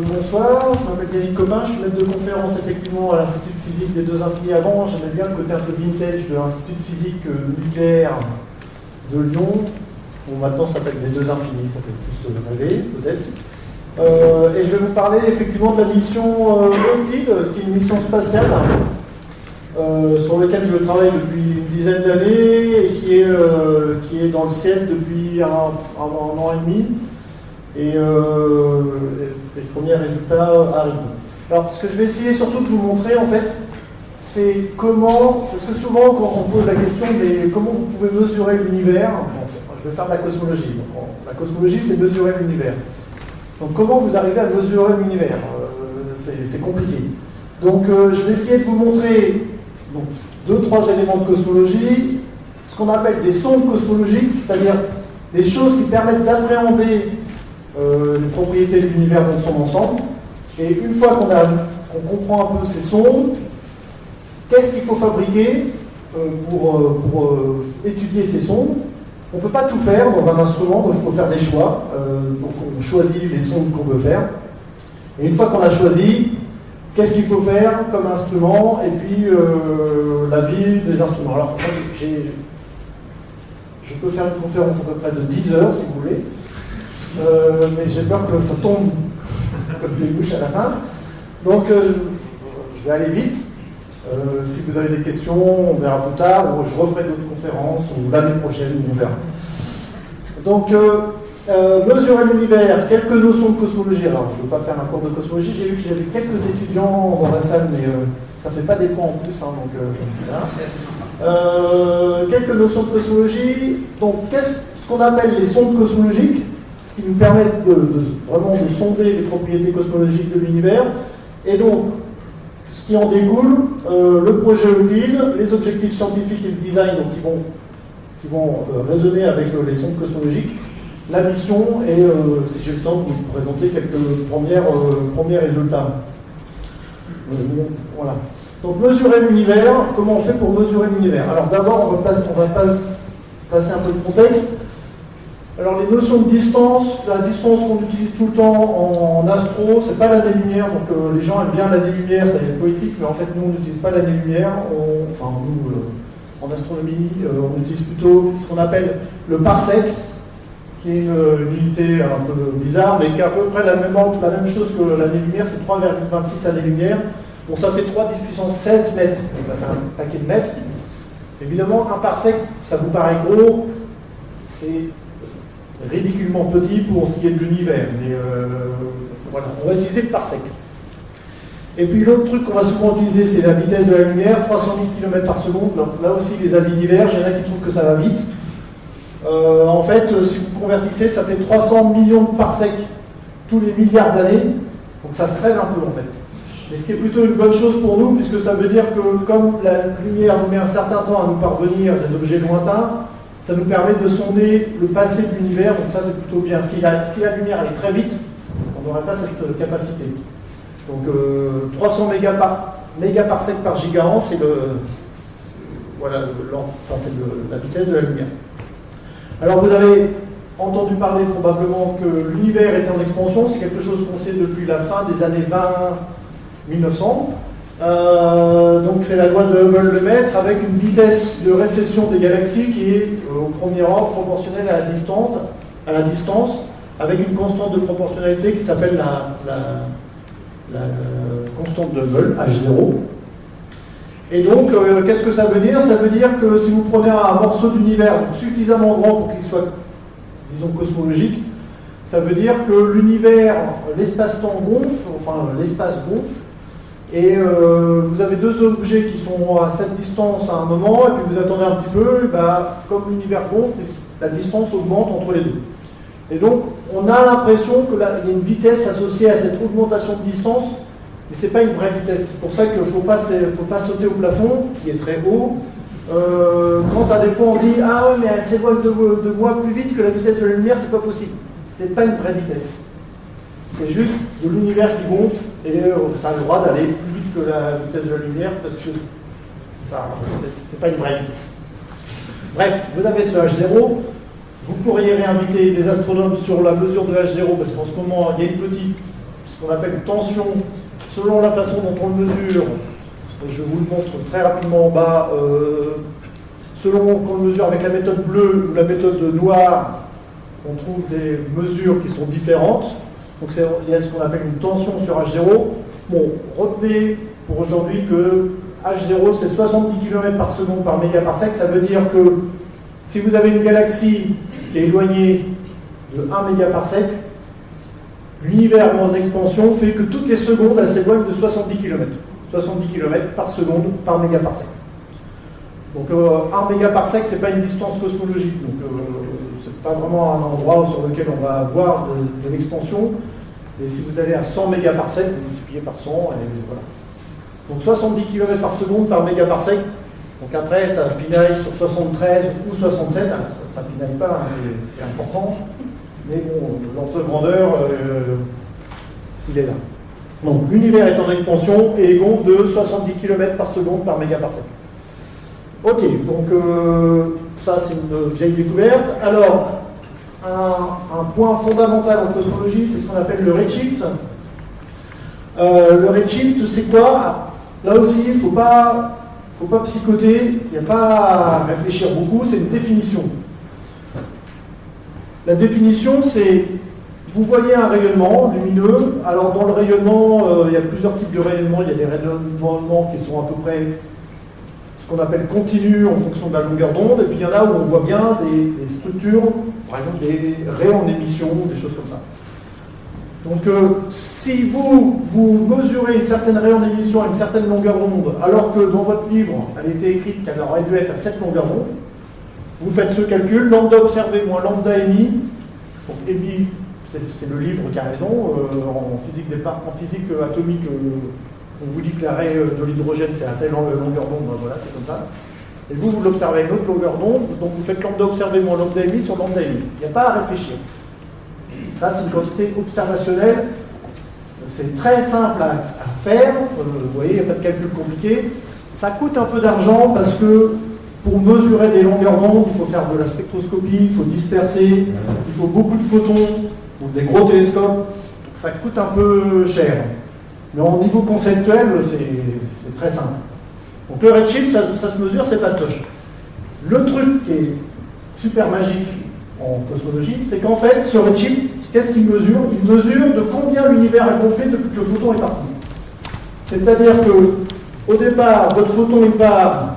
Bonsoir, je m'appelle Yannick Comin, je suis maître de conférence effectivement à l'Institut de physique des Deux Infinis. Avant, j'aimais bien le côté un peu vintage de l'Institut de physique nucléaire de Lyon. Bon, maintenant ça s'appelle des Deux Infinis, ça fait plus rêver peut-être. Et je vais vous parler effectivement de la mission Euclide, qui est une mission spatiale sur laquelle je travaille depuis une dizaine d'années et qui est dans le ciel depuis un an et demi. Et les premiers résultats arrivent. Alors, ce que je vais essayer surtout de vous montrer, en fait, c'est comment, parce que souvent, quand on pose la question, mais comment vous pouvez mesurer l'univers, je vais faire de la cosmologie. Donc, la cosmologie, c'est mesurer l'univers. Donc, comment vous arrivez à mesurer l'univers c'est compliqué. Donc, je vais essayer de vous montrer donc, 2-3 éléments de cosmologie, ce qu'on appelle des sondes cosmologiques, c'est-à-dire des choses qui permettent d'appréhender les propriétés de l'univers dans son ensemble. Et une fois qu'on comprend un peu ces sondes, qu'est-ce qu'il faut fabriquer pour étudier ces sondes? On ne peut pas tout faire dans un instrument, donc il faut faire des choix. Donc on choisit les sondes qu'on veut faire. Et une fois qu'on a choisi, qu'est-ce qu'il faut faire comme instrument? Et puis la vie des instruments. Alors, je peux faire une conférence à peu près de 10 heures, si vous voulez. Mais j'ai peur que ça tombe comme des mouches à la fin. Donc je vais aller vite. Si vous avez des questions, on verra plus tard, ou je referai d'autres conférences, ou l'année prochaine, on verra. Donc, mesurer l'univers, quelques notions de cosmologie. Alors, je ne veux pas faire un cours de cosmologie, j'ai vu que j'avais quelques étudiants dans la salle, mais ça ne fait pas des points en plus. Hein, donc, voilà. Quelques notions de cosmologie. Donc, qu'est-ce qu'on appelle les sondes cosmologiques, qui nous permettent vraiment de sonder les propriétés cosmologiques de l'univers. Et donc, ce qui en découle, le projet Euclide, les objectifs scientifiques et le design donc, qui vont résonner avec les sondes cosmologiques, la mission, et si j'ai le temps de vous présenter quelques premiers résultats. Voilà. Donc, mesurer l'univers, comment on fait pour mesurer l'univers? Alors d'abord, on va passer un peu de contexte. Alors les notions de distance, la distance qu'on utilise tout le temps en astro, c'est pas l'année-lumière, donc les gens aiment bien l'année-lumière, ça est poétique, mais en fait nous on n'utilise pas l'année-lumière, en astronomie, on utilise plutôt ce qu'on appelle le parsec, qui est une unité un peu bizarre, mais qui est à peu près la même chose que l'année-lumière, c'est 3,26 années-lumière. Bon, ça fait 3 10 puissance 16 mètres, donc ça fait un paquet de mètres. Évidemment, un parsec, ça vous paraît gros, c'est ridiculement petit pour ce qui est de l'univers, mais voilà, on va utiliser le parsec. Et puis l'autre truc qu'on va souvent utiliser, c'est la vitesse de la lumière, 300 000 km par seconde. Donc, là aussi, les avis divergent, il y en a qui trouvent que ça va vite. En fait, si vous convertissez, ça fait 300 millions de parsecs tous les milliards d'années, donc ça se traîne un peu en fait. Mais ce qui est plutôt une bonne chose pour nous, puisque ça veut dire que comme la lumière nous met un certain temps à nous parvenir des objets lointains, ça nous permet de sonder le passé de l'univers, donc ça c'est plutôt bien. Si la lumière allait très vite, on n'aurait pas cette capacité. Donc 300 mégaparsecs par gigahan, c'est la vitesse de la lumière. Alors vous avez entendu parler probablement que l'univers est en expansion, c'est quelque chose qu'on sait depuis la fin des années 1900. Donc c'est la loi de Hubble-Lemaître avec une vitesse de récession des galaxies qui est au premier ordre proportionnelle à la distance avec une constante de proportionnalité qui s'appelle la constante de Hubble, H0. Et donc qu'est-ce que ça veut dire? Ça veut dire que si vous prenez un morceau d'univers suffisamment grand pour qu'il soit, disons, cosmologique, ça veut dire que l'univers, l'espace-temps gonfle, enfin l'espace gonfle. Et vous avez deux objets qui sont à cette distance à un moment, et puis vous attendez un petit peu, et comme l'univers gonfle, la distance augmente entre les deux. Et donc, on a l'impression qu'il y a une vitesse associée à cette augmentation de distance, mais ce n'est pas une vraie vitesse. C'est pour ça qu'il ne faut pas sauter au plafond, qui est très haut. Quand à des fois on dit « Ah oui, mais elle s'éloigne de moi plus vite que la vitesse de la lumière, c'est pas possible. » Ce n'est pas une vraie vitesse. C'est juste de l'univers qui gonfle et ça a le droit d'aller plus vite que la vitesse de la lumière parce que c'est pas une vraie vitesse. Bref, vous avez ce H0. Vous pourriez réinviter des astronomes sur la mesure de H0 parce qu'en ce moment il y a une petite, ce ce qu'on appelle tension, selon la façon dont on le mesure. Je vous le montre très rapidement en bas. Selon qu'on le mesure avec la méthode bleue ou la méthode noire, on trouve des mesures qui sont différentes. Donc il y a ce qu'on appelle une tension sur H0. Bon, retenez pour aujourd'hui que H0 c'est 70 km par seconde par mégaparsec. Ça veut dire que si vous avez une galaxie qui est éloignée de 1 mégaparsec, l'univers en expansion fait que toutes les secondes elle s'éloigne de 70 km. 70 km par seconde par mégaparsec. Donc 1 mégaparsec, c'est pas une distance cosmologique, donc c'est pas vraiment un endroit sur lequel on va avoir de l'expansion. Et si vous allez à 100 mégaparsecs, vous multipliez par 100, et voilà. Donc 70 km par seconde par mégaparsec. Donc après, ça pinaille sur 73 ou 67, ça pinaille pas, hein, c'est important. Mais bon, l'ordre de grandeur, il est là. Donc l'univers est en expansion et il gonfle de 70 km par seconde par mégaparsec. Ok, donc ça c'est une vieille découverte. Alors, un point fondamental en cosmologie, c'est ce qu'on appelle le redshift. Le redshift, c'est quoi? Là aussi, il ne faut pas psychoter, il n'y a pas à réfléchir beaucoup, c'est une définition. La définition, c'est, vous voyez un rayonnement lumineux. Alors dans le rayonnement, il y a plusieurs types de rayonnements. Il y a des rayonnements qui sont à peu près ce qu'on appelle continus en fonction de la longueur d'onde, et puis il y en a où on voit bien des structures, par exemple des raies en émission, des choses comme ça. Donc si vous mesurez une certaine raie en émission à une certaine longueur d'onde, alors que dans votre livre, elle était écrite qu'elle aurait dû être à cette longueur d'onde, vous faites ce calcul, lambda observé moins lambda émis. Donc émis, c'est le livre qui a raison, en physique atomique, on vous dit que la raie de l'hydrogène c'est à telle longueur d'onde, ben voilà, c'est comme ça. Et vous l'observez à une autre longueur d'onde, donc vous faites lambda observé moins lambda émis sur lambda émis. Il n'y a pas à réfléchir. Ça, c'est une quantité observationnelle. C'est très simple à faire. Vous voyez, il n'y a pas de calcul compliqué. Ça coûte un peu d'argent parce que pour mesurer des longueurs d'onde, il faut faire de la spectroscopie, il faut disperser, il faut beaucoup de photons ou des gros télescopes. Donc ça coûte un peu cher. Mais au niveau conceptuel, c'est très simple. Donc le redshift, ça se mesure, c'est fastoche. Le truc qui est super magique en cosmologie, c'est qu'en fait, ce redshift, qu'est-ce qu'il mesure? Il mesure de combien l'univers est gonflé depuis que le photon est parti. C'est-à-dire que, au départ, votre photon il part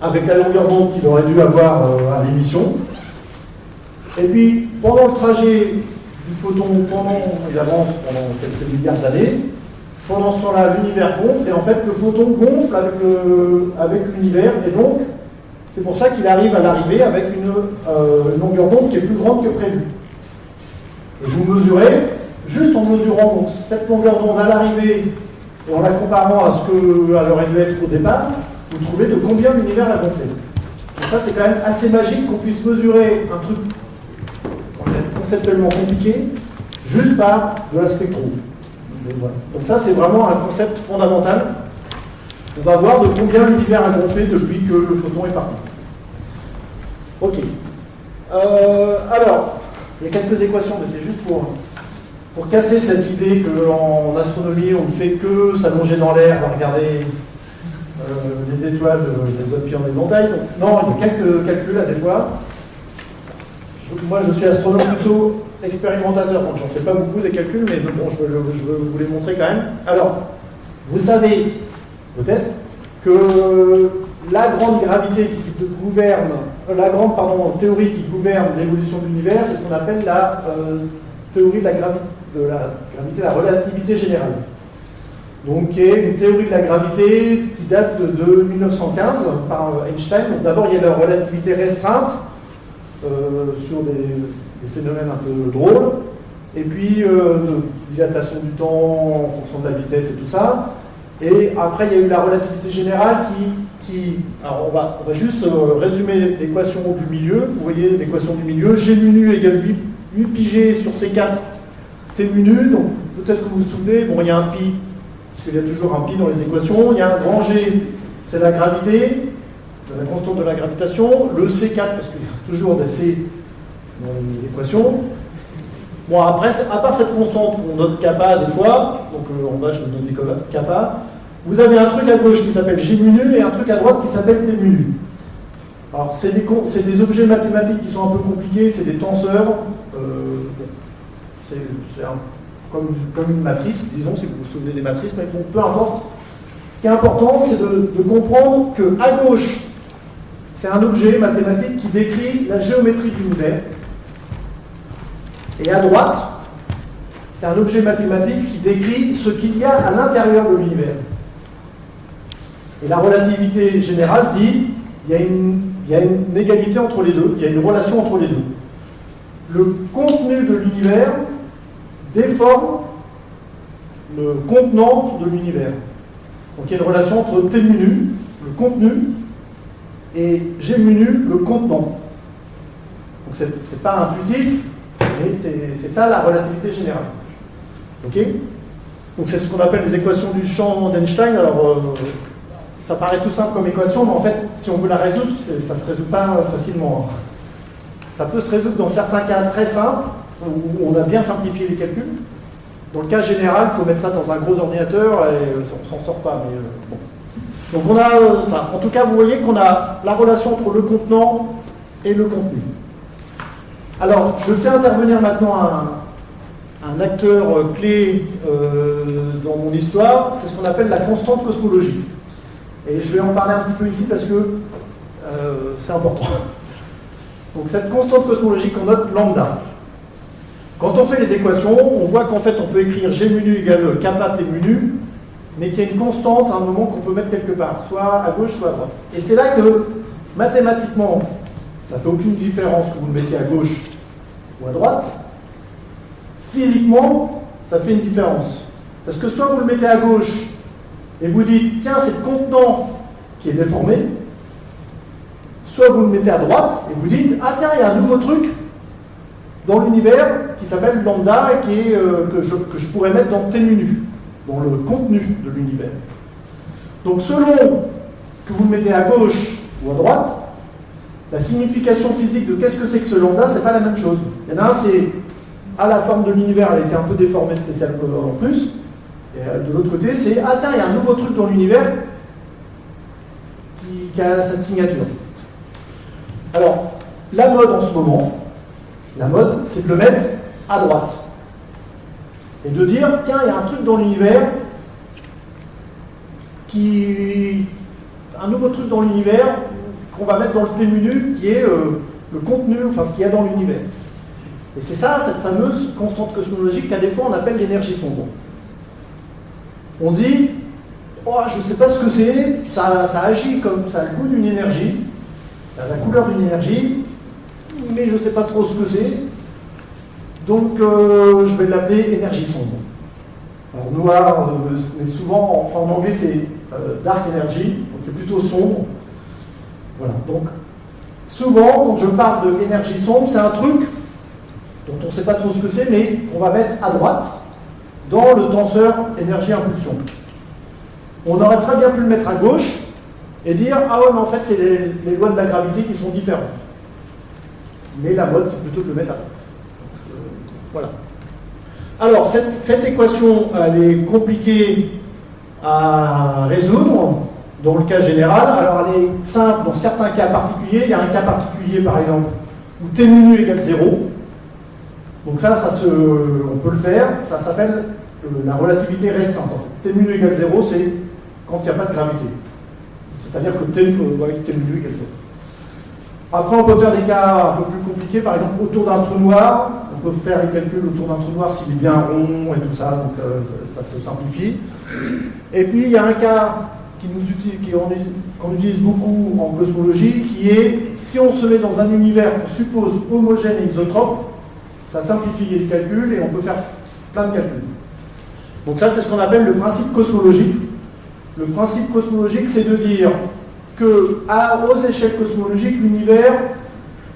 avec la longueur d'onde qu'il aurait dû avoir à l'émission. Et puis, pendant le trajet du photon, il avance pendant quelques milliards d'années. Pendant ce temps-là, l'univers gonfle, et en fait, le photon gonfle avec l'univers, et donc, c'est pour ça qu'il arrive à l'arrivée avec une longueur d'onde qui est plus grande que prévu. Et vous mesurez, juste en mesurant donc, cette longueur d'onde à l'arrivée, et en la comparant à ce qu'elle aurait dû être au départ, vous trouvez de combien l'univers a gonflé. Donc ça, c'est quand même assez magique qu'on puisse mesurer un truc conceptuellement compliqué, juste par de la spectro. Voilà. Donc ça, c'est vraiment un concept fondamental. On va voir de combien l'univers a gonflé depuis que le photon est parti. Ok. Alors, il y a quelques équations, mais c'est juste pour casser cette idée qu'en astronomie, on ne fait que s'allonger dans l'air, regarder les étoiles, les autres pieds en éventail. Non, il y a quelques calculs à des fois. Moi, je suis astronome plutôt expérimentateur, donc j'en fais pas beaucoup des calculs, mais bon, je veux vous les montrer quand même. Alors, vous savez peut-être que la grande gravité qui gouverne, théorie qui gouverne l'évolution de l'univers, c'est ce qu'on appelle la théorie de la gravité, de la relativité générale. Donc, qui est une théorie de la gravité qui date de 1915 par Einstein. Donc, d'abord, il y a la relativité restreinte sur des phénomènes un peu drôles, et puis de dilatation du temps en fonction de la vitesse et tout ça. Et après, il y a eu la relativité générale qui alors on va juste résumer l'équation du milieu. Vous voyez l'équation du milieu, G mu nu égale 8 pi G sur C4 T mu nu. Donc peut-être que vous vous souvenez, bon, il y a un pi, parce qu'il y a toujours un pi dans les équations. Il y a un grand G, c'est la gravité, la constante de la gravitation. Le C4, parce qu'il y a toujours des C dans les équations. Bon, après, à part cette constante qu'on note kappa des fois, donc en bas je vais noter kappa, vous avez un truc à gauche qui s'appelle G mu et un truc à droite qui s'appelle T mu. Alors, c'est des objets mathématiques qui sont un peu compliqués, c'est des tenseurs, comme une matrice, disons, si vous vous souvenez des matrices, mais bon, peu importe. Ce qui est important, c'est de comprendre qu'à gauche, c'est un objet mathématique qui décrit la géométrie de l'univers. Et à droite, c'est un objet mathématique qui décrit ce qu'il y a à l'intérieur de l'univers. Et la relativité générale dit qu'il y a une égalité entre les deux, il y a une relation entre les deux. Le contenu de l'univers déforme le contenant de l'univers. Donc il y a une relation entre T mu nu, le contenu, et G mu nu, le contenant. Donc c'est pas intuitif, mais c'est ça la relativité générale. Ok? Donc c'est ce qu'on appelle les équations du champ d'Einstein. Alors ça paraît tout simple comme équation, mais en fait, si on veut la résoudre, ça ne se résout pas facilement. Ça peut se résoudre dans certains cas très simples, où on a bien simplifié les calculs. Dans le cas général, il faut mettre ça dans un gros ordinateur et on s'en sort pas. Mais, bon. Donc on a ça. En tout cas, vous voyez qu'on a la relation entre le contenant et le contenu. Alors, je fais intervenir maintenant un acteur clé dans mon histoire, c'est ce qu'on appelle la constante cosmologique. Et je vais en parler un petit peu ici parce que c'est important. Donc cette constante cosmologique, on note lambda. Quand on fait les équations, on voit qu'en fait on peut écrire G mu nu égale kappa T mu nu, mais qu'il y a une constante à un moment qu'on peut mettre quelque part, soit à gauche, soit à droite. Et c'est là que, mathématiquement, ça ne fait aucune différence que vous le mettiez à gauche ou à droite. Physiquement, ça fait une différence. Parce que soit vous le mettez à gauche et vous dites, tiens, c'est le contenant qui est déformé, soit vous le mettez à droite et vous dites, ah tiens, il y a un nouveau truc dans l'univers qui s'appelle lambda et que je pourrais mettre dans T mu nu, dans le contenu de l'univers. Donc selon que vous le mettez à gauche ou à droite, la signification physique de qu'est-ce que c'est que ce lambda, c'est pas la même chose. Il y en a un, c'est à la forme de l'univers, elle était un peu déformée spécialement en plus, et de l'autre côté, c'est ah tiens, il y a un nouveau truc dans l'univers qui a cette signature. Alors, la mode en ce moment, c'est de le mettre à droite. Et de dire, tiens, il y a un truc dans l'univers un nouveau truc dans l'univers qu'on va mettre dans le T mu nu, qui est le contenu, enfin ce qu'il y a dans l'univers. Et c'est ça, cette fameuse constante cosmologique qu'à des fois on appelle l'énergie sombre. On dit, oh, je ne sais pas ce que c'est, ça agit comme, ça a le goût d'une énergie, ça a la couleur d'une énergie, mais je ne sais pas trop ce que c'est, donc je vais l'appeler énergie sombre. Alors noir, mais souvent, enfin en anglais c'est dark energy, donc c'est plutôt sombre. Voilà, donc souvent quand je parle de énergie sombre, c'est un truc dont on ne sait pas trop ce que c'est, mais on va mettre à droite dans le tenseur énergie-impulsion. On aurait très bien pu le mettre à gauche et dire « Ah ouais, mais en fait, c'est les lois de la gravité qui sont différentes. » Mais la mode, c'est plutôt de le mettre à droite. Voilà. Alors, cette équation, elle est compliquée à résoudre dans le cas général. Alors, elle est simple dans certains cas particuliers. Il y a un cas particulier, par exemple, où T mu nu égale 0. Donc ça on peut le faire. Ça s'appelle la relativité restreinte. En fait. T mu nu égale 0, c'est quand il n'y a pas de gravité. C'est-à-dire que T mu nu égale 0. Après, on peut faire des cas un peu plus compliqués, par exemple autour d'un trou noir. On peut faire les calculs autour d'un trou noir s'il est bien rond et tout ça, donc ça se simplifie. Et puis, il y a un cas qu'on utilise beaucoup en cosmologie, qui est, si on se met dans un univers qu'on suppose homogène et isotrope, ça simplifie les calculs et on peut faire plein de calculs. Donc ça, c'est ce qu'on appelle le principe cosmologique. Le principe cosmologique, c'est de dire que, aux échelles cosmologiques, l'univers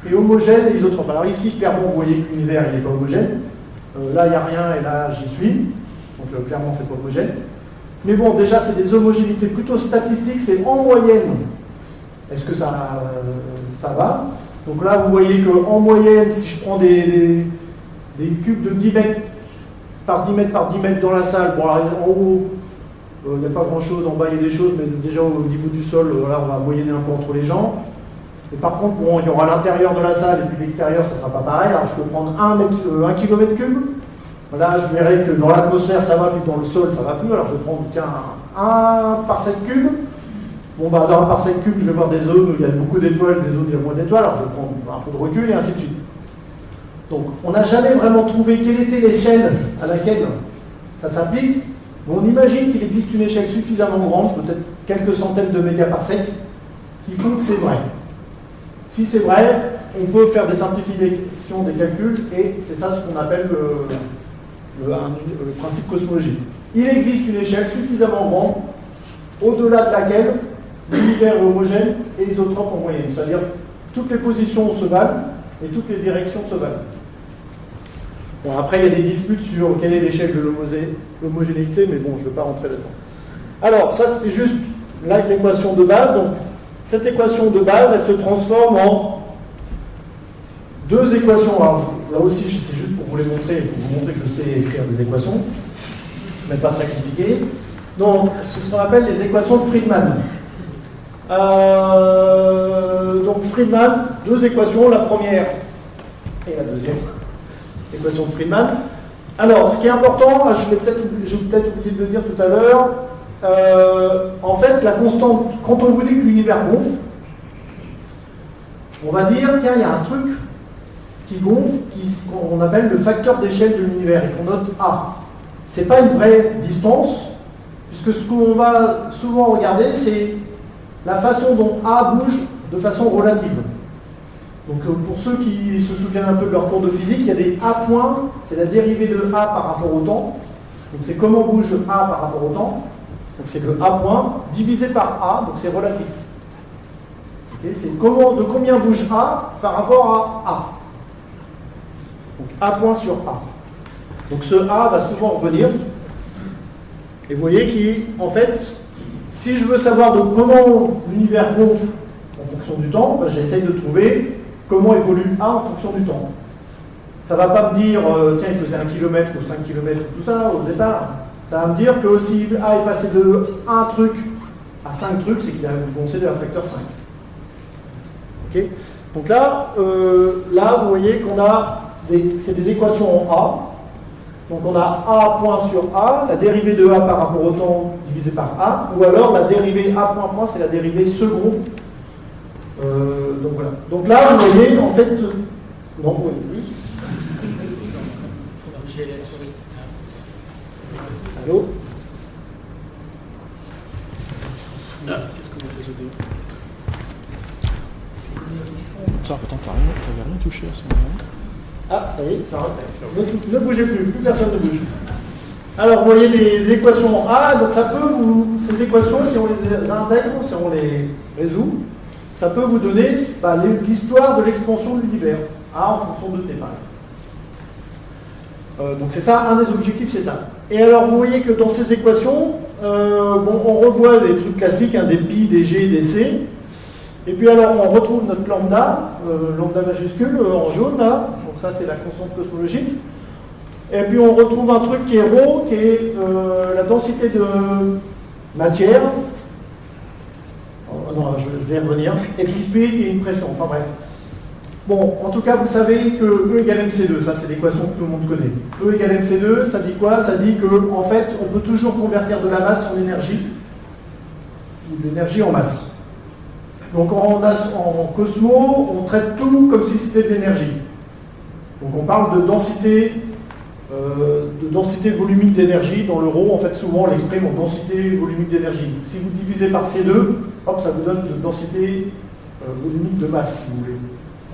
est homogène et isotrope. Alors ici, clairement, vous voyez que l'univers, il n'est pas homogène. Là, il n'y a rien et là, j'y suis. Donc clairement, c'est pas homogène. Mais bon, déjà, c'est des homogénéités plutôt statistiques, c'est en moyenne. Est-ce que ça va? Donc là, vous voyez qu'en moyenne, si je prends des cubes de 10 mètres par 10 mètres par 10 mètres dans la salle. Bon, alors, en haut, il n'y a pas grand chose, en bas il y a des choses, mais déjà au niveau du sol, là, on va moyenner un peu entre les gens. Et par contre, bon, il y aura l'intérieur de la salle et puis l'extérieur, ça ne sera pas pareil. Alors je peux prendre 1 km cube. Là, je verrai que dans l'atmosphère ça va, puis dans le sol ça va plus. Alors je vais prendre un parsec cube. Bon, bah, dans un parsec cube, je vais voir des zones où il y a beaucoup d'étoiles, des zones où il y a moins d'étoiles. Alors je vais prendre un peu de recul et ainsi de suite. Donc, on n'a jamais vraiment trouvé quelle était l'échelle à laquelle ça s'applique. Mais on imagine qu'il existe une échelle suffisamment grande, peut-être quelques centaines de mégaparsecs, qui font que c'est vrai. Si c'est vrai, on peut faire des simplifications des calculs, et c'est ça ce qu'on appelle le principe cosmologique. Il existe une échelle suffisamment grande, au-delà de laquelle l'univers est homogène et isotrope en moyenne. C'est-à-dire toutes les positions se valent et toutes les directions se valent. Bon, après, il y a des disputes sur quelle est l'échelle de l'homogénéité, mais bon, je ne vais pas rentrer là-dedans. Alors, ça, c'était juste l'équation de base. Donc, cette équation de base, elle se transforme en deux équations. Alors, là aussi, c'est juste pour vous les montrer, pour vous montrer que je sais écrire des équations, mais pas très compliquées. Donc, c'est ce qu'on appelle les équations de Friedmann. Donc, Friedmann, deux équations, la première et la deuxième. Équation de Friedmann. Alors, ce qui est important, je vais peut-être oublié de le dire tout à l'heure, en fait, la constante, quand on vous dit que l'univers gonfle, on va dire, tiens, il y a un truc qui gonfle, qu'on appelle le facteur d'échelle de l'univers, et qu'on note A. Ce n'est pas une vraie distance, puisque ce qu'on va souvent regarder, c'est la façon dont A bouge de façon relative. Donc pour ceux qui se souviennent un peu de leur cours de physique, il y a des A points, c'est la dérivée de A par rapport au temps. Donc c'est comment bouge A par rapport au temps. Donc c'est le A point divisé par A, donc c'est relatif. Okay, c'est de combien bouge A par rapport à A. Donc A point sur A. Donc ce A va souvent revenir. Et vous voyez qu'en fait, si je veux savoir donc comment l'univers gonfle en fonction du temps, ben j'essaye de trouver comment évolue A en fonction du temps. Ça ne va pas me dire, tiens, il faisait 1 km ou 5 km, tout ça au départ. Ça va me dire que si A est passé de 1 truc à 5 trucs, c'est qu'il a gonflé d'un facteur 5. Okay. Donc là, vous voyez qu'on a c'est des équations en A. Donc on a A point sur A, la dérivée de A par rapport au temps divisé par A, ou alors la dérivée A point point, c'est la dérivée seconde. Donc voilà. Donc là, vous voyez, en fait... Non, vous voyez plus. Allô? Qu'est-ce que vous faites sauter? Ça, attends, j'avais rien touché à ce moment-là. Ah, ça y est, ça repère. Ne bougez plus personne ne bouge. Alors, vous voyez des équations en A, donc ça peut ces équations, si on les intègre, si on les résout, ça peut vous donner l'histoire de l'expansion de l'univers, A en fonction de T par exemple. Donc c'est ça, un des objectifs, c'est ça. Et alors vous voyez que dans ces équations, on revoit des trucs classiques, des pi, des g, des c. Et puis alors on retrouve notre lambda, lambda majuscule, en jaune là, donc ça c'est la constante cosmologique. Et puis on retrouve un truc qui est ρ, qui est la densité de matière. Non, je vais y revenir. Et puis P qui est une pression, enfin bref. Bon, en tout cas, vous savez que E égale MC2, ça c'est l'équation que tout le monde connaît. E égale MC2, ça dit quoi? Ça dit que, en fait, on peut toujours convertir de la masse en énergie, ou de l'énergie en masse. Donc en Cosmo, on traite tout comme si c'était de l'énergie. Donc on parle de densité volumique d'énergie. Dans l'euro, en fait, souvent on l'exprime en densité volumique d'énergie. Si vous divisez par C2, hop, ça vous donne de densité volumique de masse, si vous voulez.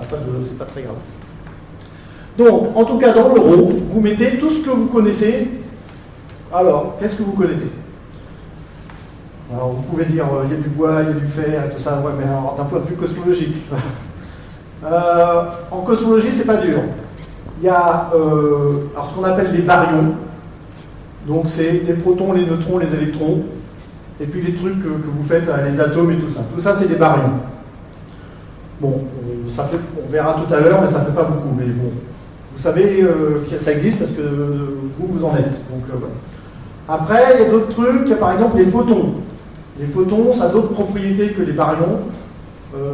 C'est pas très grave. Donc, en tout cas, dans l'euro, vous mettez tout ce que vous connaissez. Alors, qu'est-ce que vous connaissez? Alors, vous pouvez dire, il y a du bois, il y a du fer, et tout ça, ouais, mais alors, d'un point de vue cosmologique. En cosmologie, c'est pas dur. Il y a ce qu'on appelle les baryons. Donc, c'est les protons, les neutrons, les électrons. Et puis, les trucs que vous faites, les atomes et tout ça. Tout ça, c'est des baryons. Bon, on verra tout à l'heure, mais ça ne fait pas beaucoup. Mais bon, vous savez que ça existe parce que vous en êtes. Donc, voilà. Après, il y a d'autres trucs, il y a par exemple les photons. Les photons, ça a d'autres propriétés que les baryons,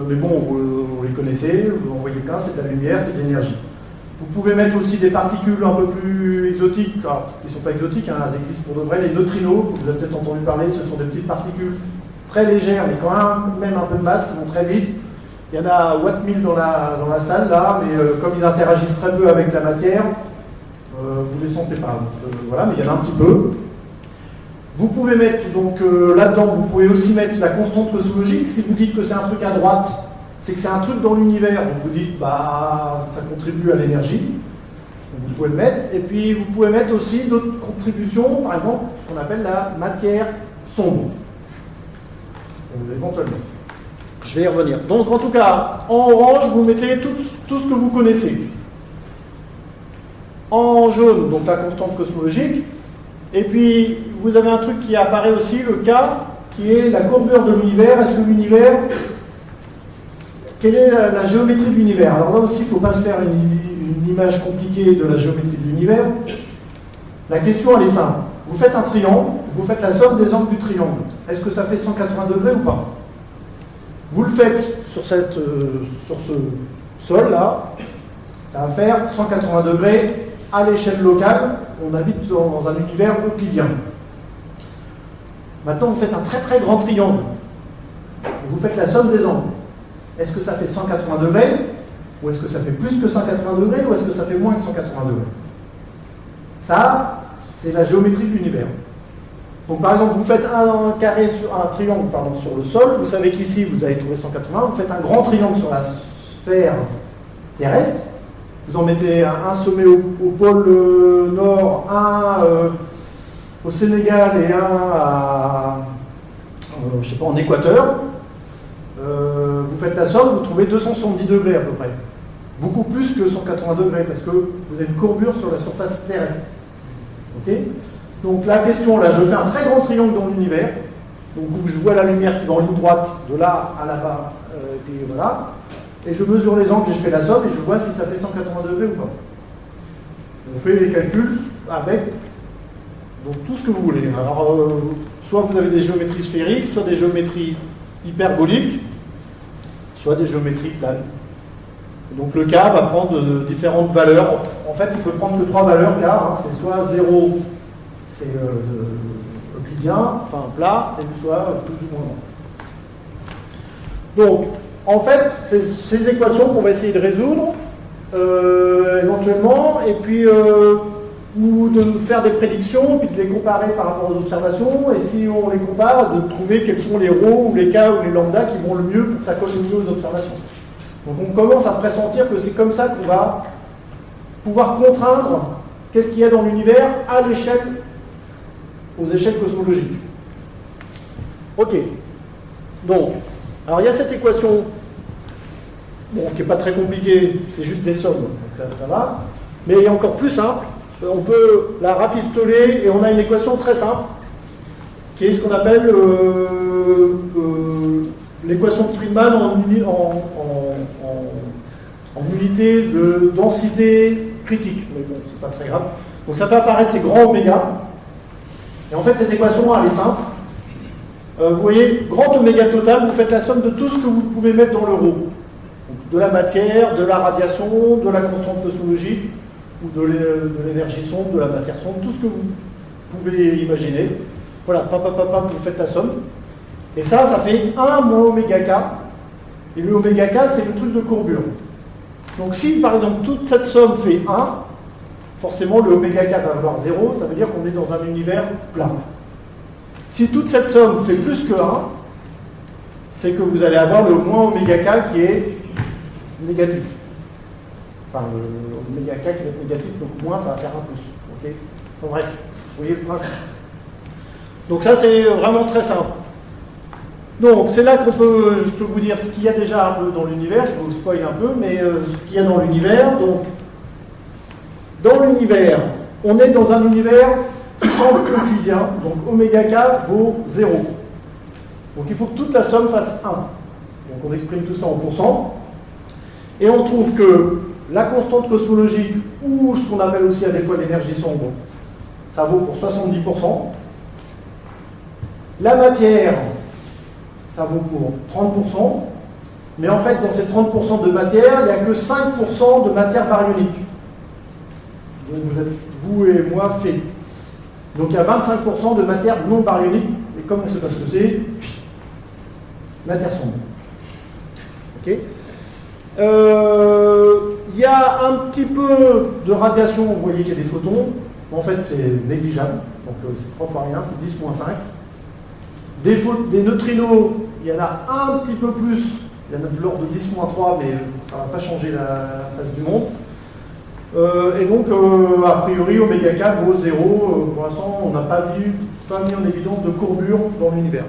mais bon, vous les connaissez, vous en voyez plein, c'est de la lumière, c'est de l'énergie. Vous pouvez mettre aussi des particules un peu plus exotiques, alors, qui ne sont pas exotiques, hein, elles existent pour de vrai, les neutrinos, vous avez peut-être entendu parler, ce sont des petites particules très légères, mais quand même un peu de masse, qui vont très vite. Il y en a watt 1000 dans la salle, là, mais comme ils interagissent très peu avec la matière, vous ne les sentez pas. Donc, voilà, mais il y en a un petit peu. Vous pouvez mettre, donc là-dedans, vous pouvez aussi mettre la constante cosmologique. Si vous dites que c'est un truc à droite, c'est que c'est un truc dans l'univers. Donc vous dites, bah, ça contribue à l'énergie. Donc vous pouvez le mettre. Et puis vous pouvez mettre aussi d'autres contributions, par exemple, ce qu'on appelle la matière sombre. Éventuellement. Je vais y revenir. Donc en tout cas, en orange, vous mettez tout ce que vous connaissez. En jaune, donc la constante cosmologique. Et puis, vous avez un truc qui apparaît aussi, le K, qui est la courbure de l'univers. Est-ce que l'univers... Quelle est la géométrie de l'univers? Alors là aussi, il ne faut pas se faire une image compliquée de la géométrie de l'univers. La question, elle est simple. Vous faites un triangle, vous faites la somme des angles du triangle. Est-ce que ça fait 180 degrés ou pas? Vous le faites sur ce sol-là, ça va faire 180 degrés à l'échelle locale. On habite dans un univers euclidien. Maintenant, vous faites un très très grand triangle. Vous faites la somme des angles. Est-ce que ça fait 180 degrés? Ou est-ce que ça fait plus que 180 degrés? Ou est-ce que ça fait moins que 180 degrés? Ça, c'est la géométrie de l'univers. Donc par exemple, vous faites un triangle sur le sol, vous savez qu'ici vous allez trouver 180, vous faites un grand triangle sur la sphère terrestre, vous en mettez un sommet au pôle nord, un au Sénégal et un en Équateur, vous faites la somme, vous trouvez 270 degrés à peu près. Beaucoup plus que 180 degrés parce que vous avez une courbure sur la surface terrestre. Ok ? Donc la question, là, je fais un très grand triangle dans l'univers, donc où je vois la lumière qui va en ligne droite, de là à là-bas, et puis voilà, et je mesure les angles et je fais la somme et je vois si ça fait 180 degrés ou pas. On fait les calculs avec donc, tout ce que vous voulez. Alors, soit vous avez des géométries sphériques, soit des géométries hyperboliques, soit des géométries planes. Donc le K va prendre différentes valeurs. En fait, il peut prendre que 3 valeurs K, hein. C'est soit 0, c'est euclidien, enfin plat, et soit plus ou moins. Donc, en fait, ces équations qu'on va essayer de résoudre, éventuellement, et puis ou de faire des prédictions, puis de les comparer par rapport aux observations, et si on les compare, de trouver quels sont les ρ ou les K ou les lambda qui vont le mieux pour que ça colle le mieux aux observations. Donc on commence à pressentir que c'est comme ça qu'on va pouvoir contraindre qu'est-ce qu'il y a dans l'univers à l'échelle, aux échelles cosmologiques. Ok. Donc, alors il y a cette équation, bon, qui n'est pas très compliquée, c'est juste des sommes, donc ça va, mais il y a encore plus simple, on peut la rafistoler et on a une équation très simple, qui est ce qu'on appelle l'équation de Friedman en unité de densité critique. Mais bon, c'est pas très grave. Donc ça fait apparaître ces grands oméga. Et en fait, cette équation, elle est simple. Vous voyez, grand oméga total, vous faites la somme de tout ce que vous pouvez mettre dans le ρ. Donc, de la matière, de la radiation, de la constante cosmologique, ou de l'énergie sombre, de la matière sombre, tout ce que vous pouvez imaginer. Voilà, vous faites la somme. Et ça fait 1 moins oméga k. Et le oméga k, c'est le truc de courbure. Donc si, par exemple, toute cette somme fait 1, forcément, le oméga k va valoir 0, ça veut dire qu'on est dans un univers plat. Si toute cette somme fait plus que 1, c'est que vous allez avoir le moins oméga k qui est négatif. Enfin, l'oméga k qui va être négatif, donc moins, ça va faire 1 plus. Okay, bon, bref, vous voyez le principe. Donc ça, c'est vraiment très simple. Donc, c'est là je peux vous dire ce qu'il y a déjà un peu dans l'univers, je vous spoil un peu, mais ce qu'il y a dans l'univers. Donc, dans l'univers, on est dans un univers qui semble euclidien, donc oméga k vaut 0. Donc, il faut que toute la somme fasse 1. Donc, on exprime tout ça en pourcent. Et on trouve que la constante cosmologique, ou ce qu'on appelle aussi à des fois l'énergie sombre, ça vaut pour 70%. La matière, ça vaut pour 30%. Mais en fait, dans ces 30% de matière, il n'y a que 5% de matière baryonique. Donc vous êtes, vous et moi, faits. Donc il y a 25% de matière non baryonique. Et comme on ne sait pas ce que c'est, matière sombre. Ok. Il y a un petit peu de radiation, vous voyez qu'il y a des photons. En fait, c'est négligeable. Donc c'est 3 fois rien, c'est 10-5. Des neutrinos, il y en a un petit peu plus. Il y en a de l'ordre de 10-3, mais ça ne va pas changer la face du monde. Et donc, a priori, oméga K vaut 0. Pour l'instant, on n'a pas mis en évidence de courbure dans l'univers.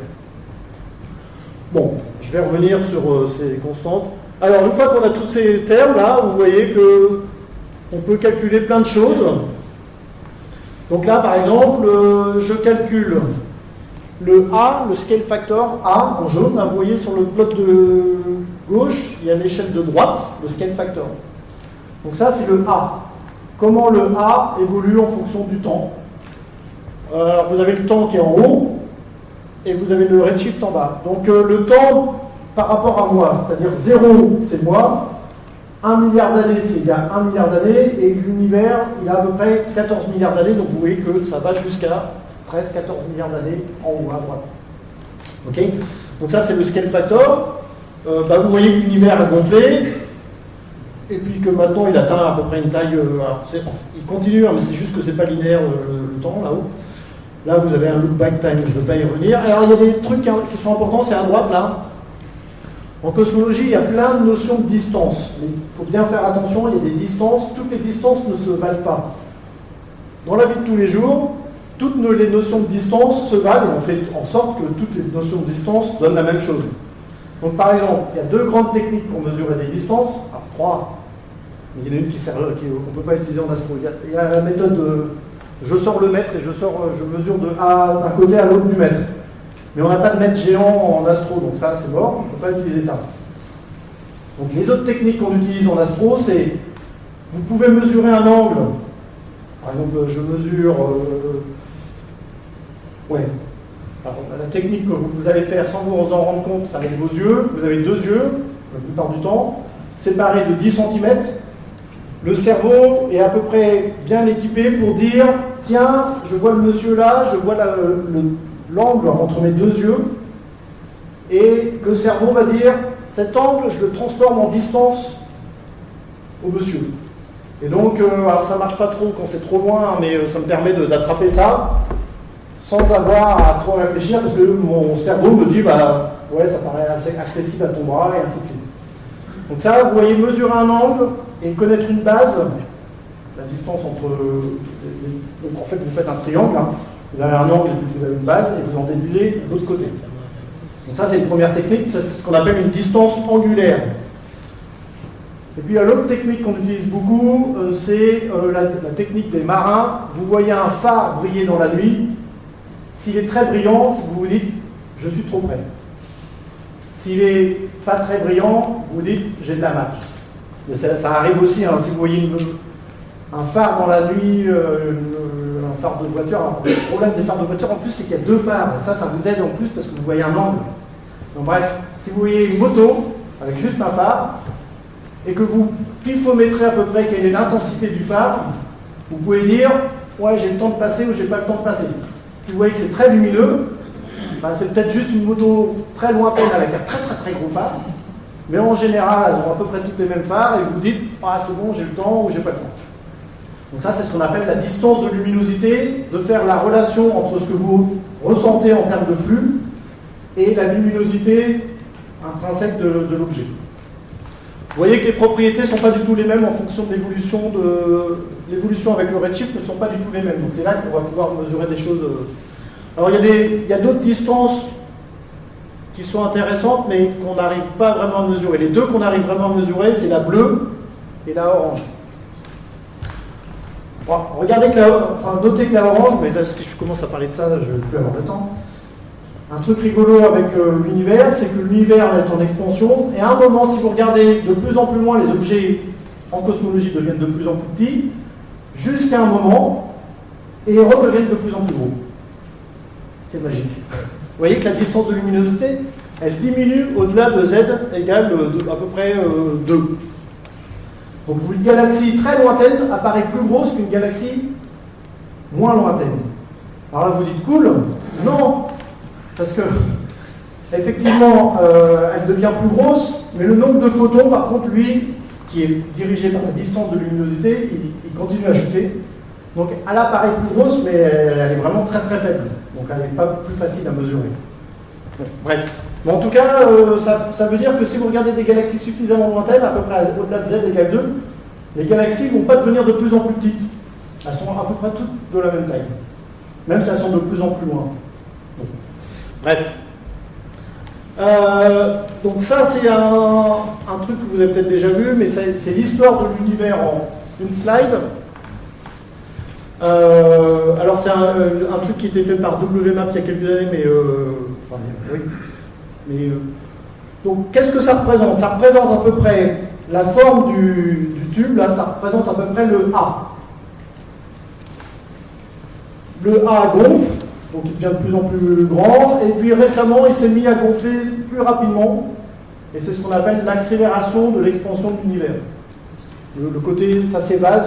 Bon, je vais revenir sur ces constantes. Alors, une fois qu'on a tous ces termes-là, vous voyez qu'on peut calculer plein de choses. Donc là, par exemple, je calcule le A, le scale factor A en jaune. Là, vous voyez sur le plot de gauche, il y a l'échelle de droite, le scale factor. Donc ça, c'est le A. Comment le A évolue en fonction du temps. Vous avez le temps qui est en haut et vous avez le redshift en bas. Donc le temps par rapport à moi, c'est-à-dire 0, c'est moi. 1 milliard d'années, c'est il y a 1 milliard d'années. Et l'univers, il a à peu près 14 milliards d'années. Donc vous voyez que ça va jusqu'à 13-14 milliards d'années en haut à droite. Ok. Donc ça, c'est le scale factor. Vous voyez que l'univers a gonflé. Et puis que maintenant il atteint à peu près une taille. Alors il continue, hein, mais c'est juste que c'est pas linéaire le temps là-haut. Là vous avez un look back time, je ne vais pas y revenir. Alors il y a des trucs qui sont importants, c'est à droite là. En cosmologie, il y a plein de notions de distance. Mais il faut bien faire attention, il y a des distances, toutes les distances ne se valent pas. Dans la vie de tous les jours, toutes les notions de distance se valent et on fait en sorte que toutes les notions de distance donnent la même chose. Donc par exemple, il y a 2 grandes techniques pour mesurer des distances, alors 3, mais il y en a une qu'on ne peut pas utiliser en astro. Il y a la méthode de je sors le mètre et je mesure d'un côté à l'autre du mètre. Mais on n'a pas de mètre géant en astro, donc ça c'est mort, on ne peut pas utiliser ça. Donc les autres techniques qu'on utilise en astro, c'est vous pouvez mesurer un angle. Par exemple, je mesure alors, la technique que vous allez faire sans vous en rendre compte, c'est avec vos yeux. Vous avez 2 yeux, la plupart du temps, séparés de 10 cm. Le cerveau est à peu près bien équipé pour dire tiens, je vois le monsieur là, je vois l'angle entre mes 2 yeux. Et le cerveau va dire cet angle, je le transforme en distance au monsieur. Et donc, alors ça ne marche pas trop quand c'est trop loin, mais ça me permet d'attraper ça sans avoir à trop réfléchir, parce que mon cerveau me dit, ouais, ça paraît accessible à ton bras, et ainsi de suite. Donc ça, vous voyez, mesurer un angle et connaître une base, la distance entre... Donc en fait, vous faites un triangle, hein. Vous avez un angle et puis vous avez une base, et vous en déduisez de l'autre côté. Donc ça, c'est une première technique, c'est ce qu'on appelle une distance angulaire. Et puis, l'autre technique qu'on utilise beaucoup, c'est la technique des marins. Vous voyez un phare briller dans la nuit. S'il est très brillant, vous vous dites « je suis trop près ». S'il n'est pas très brillant, vous vous dites « j'ai de la marge ». Mais ça arrive aussi, hein, si vous voyez un phare dans la nuit, un phare de voiture. Alors, le problème des phares de voiture, en plus, c'est qu'il y a 2 phares. Et ça vous aide en plus parce que vous voyez un angle. Donc bref, si vous voyez une moto avec juste un phare, et que vous pifométrez à peu près quelle est l'intensité du phare, vous pouvez dire « ouais, j'ai le temps de passer » ou « j'ai pas le temps de passer ». Si vous voyez que c'est très lumineux, c'est peut-être juste une moto très lointaine avec un très très très gros phare, mais en général, elles ont à peu près toutes les mêmes phares, et vous dites « ah, c'est bon, j'ai le temps » ou « j'ai pas le temps ». Donc ça, c'est ce qu'on appelle la distance de luminosité, de faire la relation entre ce que vous ressentez en termes de flux et la luminosité intrinsèque de l'objet. Vous voyez que les propriétés ne sont pas du tout les mêmes en fonction de l'évolution avec le redshift ne sont pas du tout les mêmes. Donc c'est là qu'on va pouvoir mesurer des choses. Alors il y a d'autres distances qui sont intéressantes, mais qu'on n'arrive pas vraiment à mesurer. Les 2 qu'on arrive vraiment à mesurer, c'est la bleue et la orange. Bon, notez que la orange, mais là si je commence à parler de ça, je ne vais plus avoir le temps. Un truc rigolo avec l'univers, c'est que l'univers est en expansion, et à un moment, si vous regardez de plus en plus loin les objets en cosmologie deviennent de plus en plus petits, jusqu'à un moment, et redeviennent de plus en plus gros. C'est magique. Vous voyez que la distance de luminosité, elle diminue au-delà de z égale à peu près 2. Donc une galaxie très lointaine apparaît plus grosse qu'une galaxie moins lointaine. Alors là vous dites cool, non, parce que effectivement elle devient plus grosse, mais le nombre de photons par contre lui, qui est dirigé par la distance de luminosité, il continue à chuter. Donc elle apparaît plus grosse, mais elle est vraiment très très faible. Donc elle n'est pas plus facile à mesurer. Bref. Mais en tout cas, ça veut dire que si vous regardez des galaxies suffisamment lointaines, à peu près au-delà de z égale 2, les galaxies ne vont pas devenir de plus en plus petites. Elles sont à peu près toutes de la même taille. Même si elles sont de plus en plus loin. Bon. Bref. Donc ça, c'est un truc que vous avez peut-être déjà vu, mais c'est l'histoire de l'univers en une slide. Alors c'est un truc qui a été fait par WMAP il y a quelques années, mais enfin, oui. Mais donc qu'est-ce que ça représente? Ça représente à peu près la forme du tube, là, ça représente à peu près le A. Le A gonfle, donc il devient de plus en plus grand, et puis récemment il s'est mis à gonfler plus rapidement, et c'est ce qu'on appelle l'accélération de l'expansion de l'univers. Le côté, ça s'évase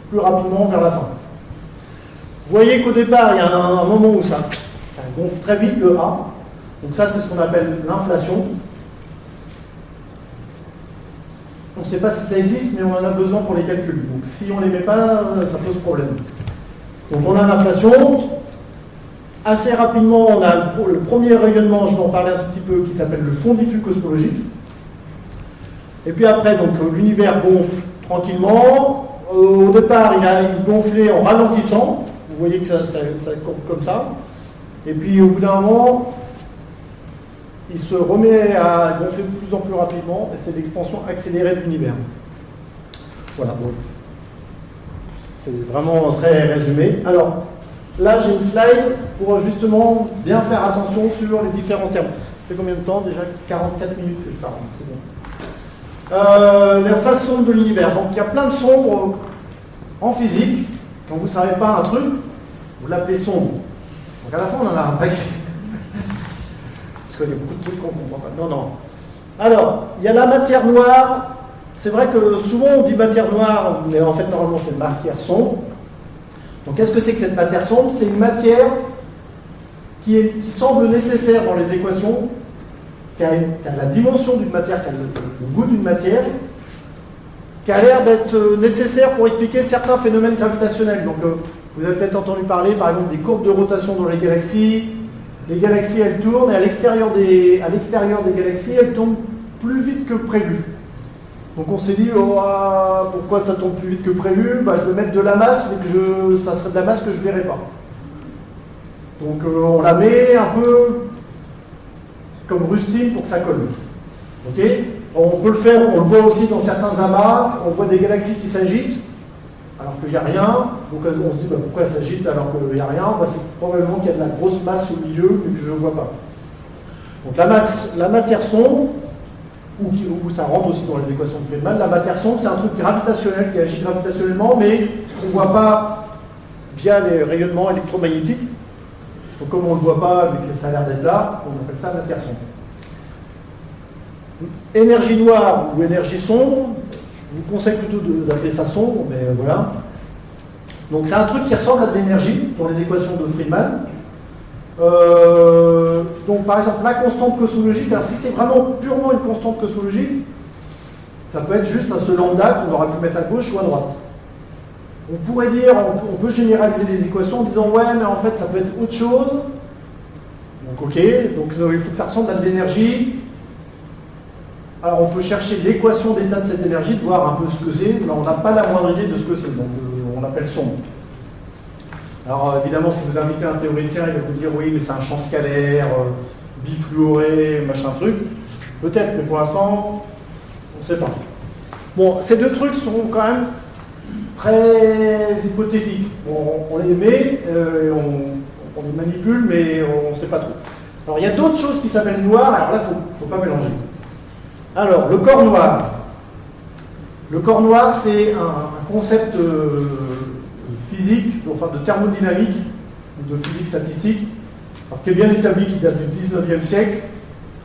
plus rapidement vers la fin. Vous voyez qu'au départ, il y a un moment où ça gonfle très vite, le A. Donc ça, c'est ce qu'on appelle l'inflation. On ne sait pas si ça existe, mais on en a besoin pour les calculs. Donc si on ne les met pas, ça pose problème. Donc on a l'inflation. Assez rapidement, on a le premier rayonnement, je vais en parler un tout petit peu, qui s'appelle le fond diffus cosmologique. Et puis après, donc l'univers gonfle tranquillement. Au départ, il gonflait en ralentissant. Vous voyez que ça comme ça. Et puis au bout d'un moment, il se remet à gonfler de plus en plus rapidement, et c'est l'expansion accélérée de l'univers. Voilà, bon. C'est vraiment très résumé. Alors, là, j'ai une slide pour justement bien faire attention sur les différents termes. Ça fait combien de temps? Déjà 44 minutes que je parle, c'est bon. La phase sombre de l'univers. Donc, il y a plein de sombres en physique. Quand vous ne savez pas un truc, vous l'appelez sombre. Donc, à la fin, on en a un paquet. Il y a beaucoup de trucs qu'on ne comprend pas. Non. Alors, il y a la matière noire. C'est vrai que souvent on dit matière noire, mais en fait normalement c'est une matière sombre. Donc qu'est-ce que c'est que cette matière sombre? C'est une matière qui semble nécessaire dans les équations, qui a la dimension d'une matière, qui a le goût d'une matière, qui a l'air d'être nécessaire pour expliquer certains phénomènes gravitationnels. Donc vous avez peut-être entendu parler par exemple des courbes de rotation dans les galaxies. Les galaxies, elles tournent, et à l'extérieur des galaxies, elles tournent plus vite que prévu. Donc on s'est dit, pourquoi ça tourne plus vite que prévu? Je vais mettre de la masse, mais ça serait de la masse que je ne verrai pas. Donc on la met un peu comme rustine pour que ça colle. Ok? On peut le faire, on le voit aussi dans certains amas, on voit des galaxies qui s'agitent, alors qu'il n'y a rien. Donc on se dit pourquoi elles s'agitent alors qu'il n'y a rien? C'est probablement qu'il y a de la grosse masse au milieu, mais que je ne vois pas. Donc la matière sombre, ou ça rentre aussi dans les équations de Feynman, la matière sombre, c'est un truc gravitationnel qui agit gravitationnellement, mais qu'on ne voit pas via les rayonnements électromagnétiques. Donc comme on ne le voit pas, mais que ça a l'air d'être là, on appelle ça matière sombre. Énergie noire ou énergie sombre, je vous conseille plutôt d'appeler ça sombre, mais voilà. Donc c'est un truc qui ressemble à de l'énergie dans les équations de Feynman. Donc par exemple la constante cosmologique, alors si c'est vraiment purement une constante cosmologique, ça peut être juste ce lambda qu'on aurait pu mettre à gauche ou à droite. On pourrait dire, on peut généraliser les équations en disant ouais mais en fait ça peut être autre chose. Donc ok, donc il faut que ça ressemble à de l'énergie. Alors on peut chercher l'équation d'état de cette énergie, de voir un peu ce que c'est, mais on n'a pas la moindre idée de ce que c'est, donc on l'appelle sombre. Alors évidemment, si vous invitez un théoricien, il va vous dire oui, mais c'est un champ scalaire, bifluoré, machin truc. Peut-être, mais pour l'instant, on ne sait pas. Bon, ces deux trucs sont quand même très hypothétiques. On les met, on les manipule, mais on ne sait pas trop. Alors il y a d'autres choses qui s'appellent noires, alors là, il ne faut pas mélanger. Alors, le corps noir. Le corps noir, c'est un concept physique, enfin de thermodynamique, ou de physique statistique, alors, qui est bien établi, qui date du 19e siècle.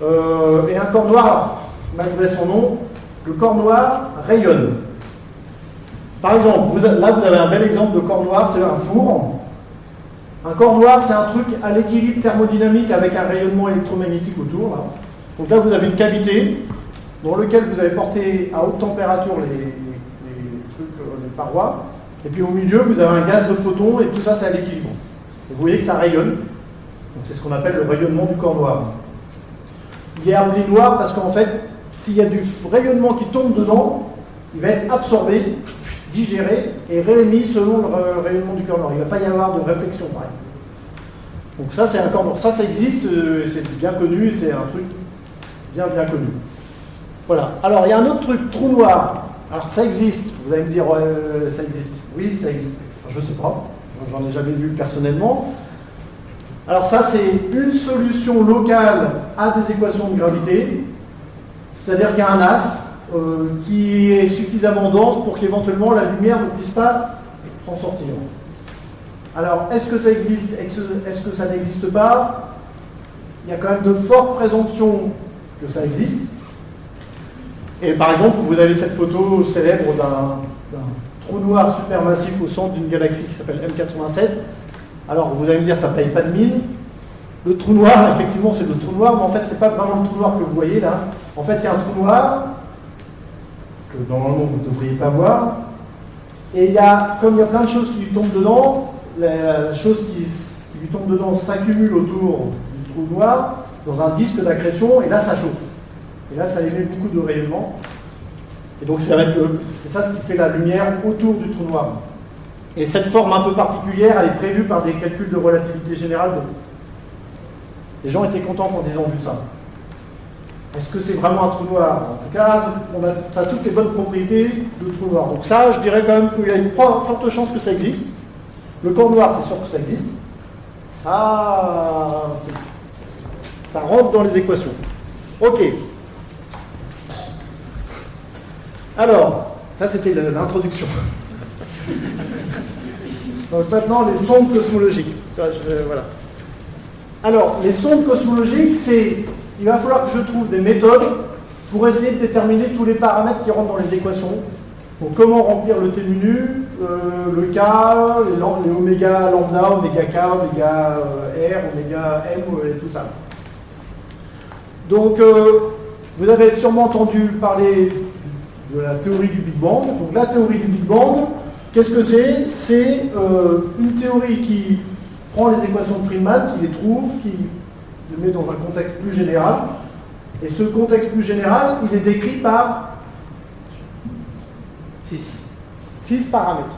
Et un corps noir, malgré son nom, le corps noir rayonne. Par exemple, là vous avez un bel exemple de corps noir, c'est un four. Un corps noir, c'est un truc à l'équilibre thermodynamique avec un rayonnement électromagnétique autour. Là. Donc là, vous avez une cavité dans laquelle vous avez porté à haute température les parois. Et puis au milieu, vous avez un gaz de photons et tout ça, c'est à l'équilibre. Vous voyez que ça rayonne. Donc c'est ce qu'on appelle le rayonnement du corps noir. Il est appelé noir parce qu'en fait, s'il y a du rayonnement qui tombe dedans, il va être absorbé, digéré et réémis selon le rayonnement du corps noir. Il ne va pas y avoir de réflexion, pareil. Donc ça, c'est un corps noir. Ça existe, c'est bien connu, c'est un truc bien connu. Voilà. Alors, il y a un autre truc, trou noir. Alors, ça existe. Vous allez me dire, ça existe. Oui, ça existe. Enfin, je ne sais pas. J'en ai jamais vu personnellement. Alors ça, c'est une solution locale à des équations de gravité. C'est-à-dire qu'il y a un astre qui est suffisamment dense pour qu'éventuellement la lumière ne puisse pas s'en sortir. Alors, est-ce que ça existe? Est-ce que ça n'existe pas? Il y a quand même de fortes présomptions que ça existe. Et par exemple, vous avez cette photo célèbre d'un trou noir supermassif au centre d'une galaxie qui s'appelle M87. Alors, vous allez me dire, ça ne paye pas de mine. Le trou noir, effectivement, c'est le trou noir, mais en fait, ce n'est pas vraiment le trou noir que vous voyez là. En fait, il y a un trou noir que normalement vous ne devriez pas voir. Et comme il y a plein de choses qui lui tombent dedans, la chose qui lui tombe dedans s'accumule autour du trou noir dans un disque d'accrétion, et là, ça chauffe. Et là, ça émet beaucoup de rayonnement. Et donc, c'est ça ce qui fait la lumière autour du trou noir. Et cette forme un peu particulière, elle est prévue par des calculs de relativité générale. Les gens étaient contents quand ils ont vu ça. Est-ce que c'est vraiment un trou noir? En tout cas, ça a toutes les bonnes propriétés de trou noir. Donc ça, je dirais quand même qu'il y a une forte chance que ça existe. Le corps noir, c'est sûr que ça existe. Ça rentre dans les équations. Ok. Alors, ça c'était l'introduction. Donc maintenant, les sondes cosmologiques. Voilà. Alors, les sondes cosmologiques, il va falloir que je trouve des méthodes pour essayer de déterminer tous les paramètres qui rentrent dans les équations. Donc, comment remplir le T minu, le K, les oméga lambda, oméga K, oméga R, oméga M, et tout ça. Donc, vous avez sûrement entendu parler de la théorie du Big Bang. Donc, la théorie du Big Bang, qu'est-ce que c'est? C'est une théorie qui prend les équations de Friedman, qui les trouve, qui les met dans un contexte plus général. Et ce contexte plus général, il est décrit par 6 paramètres.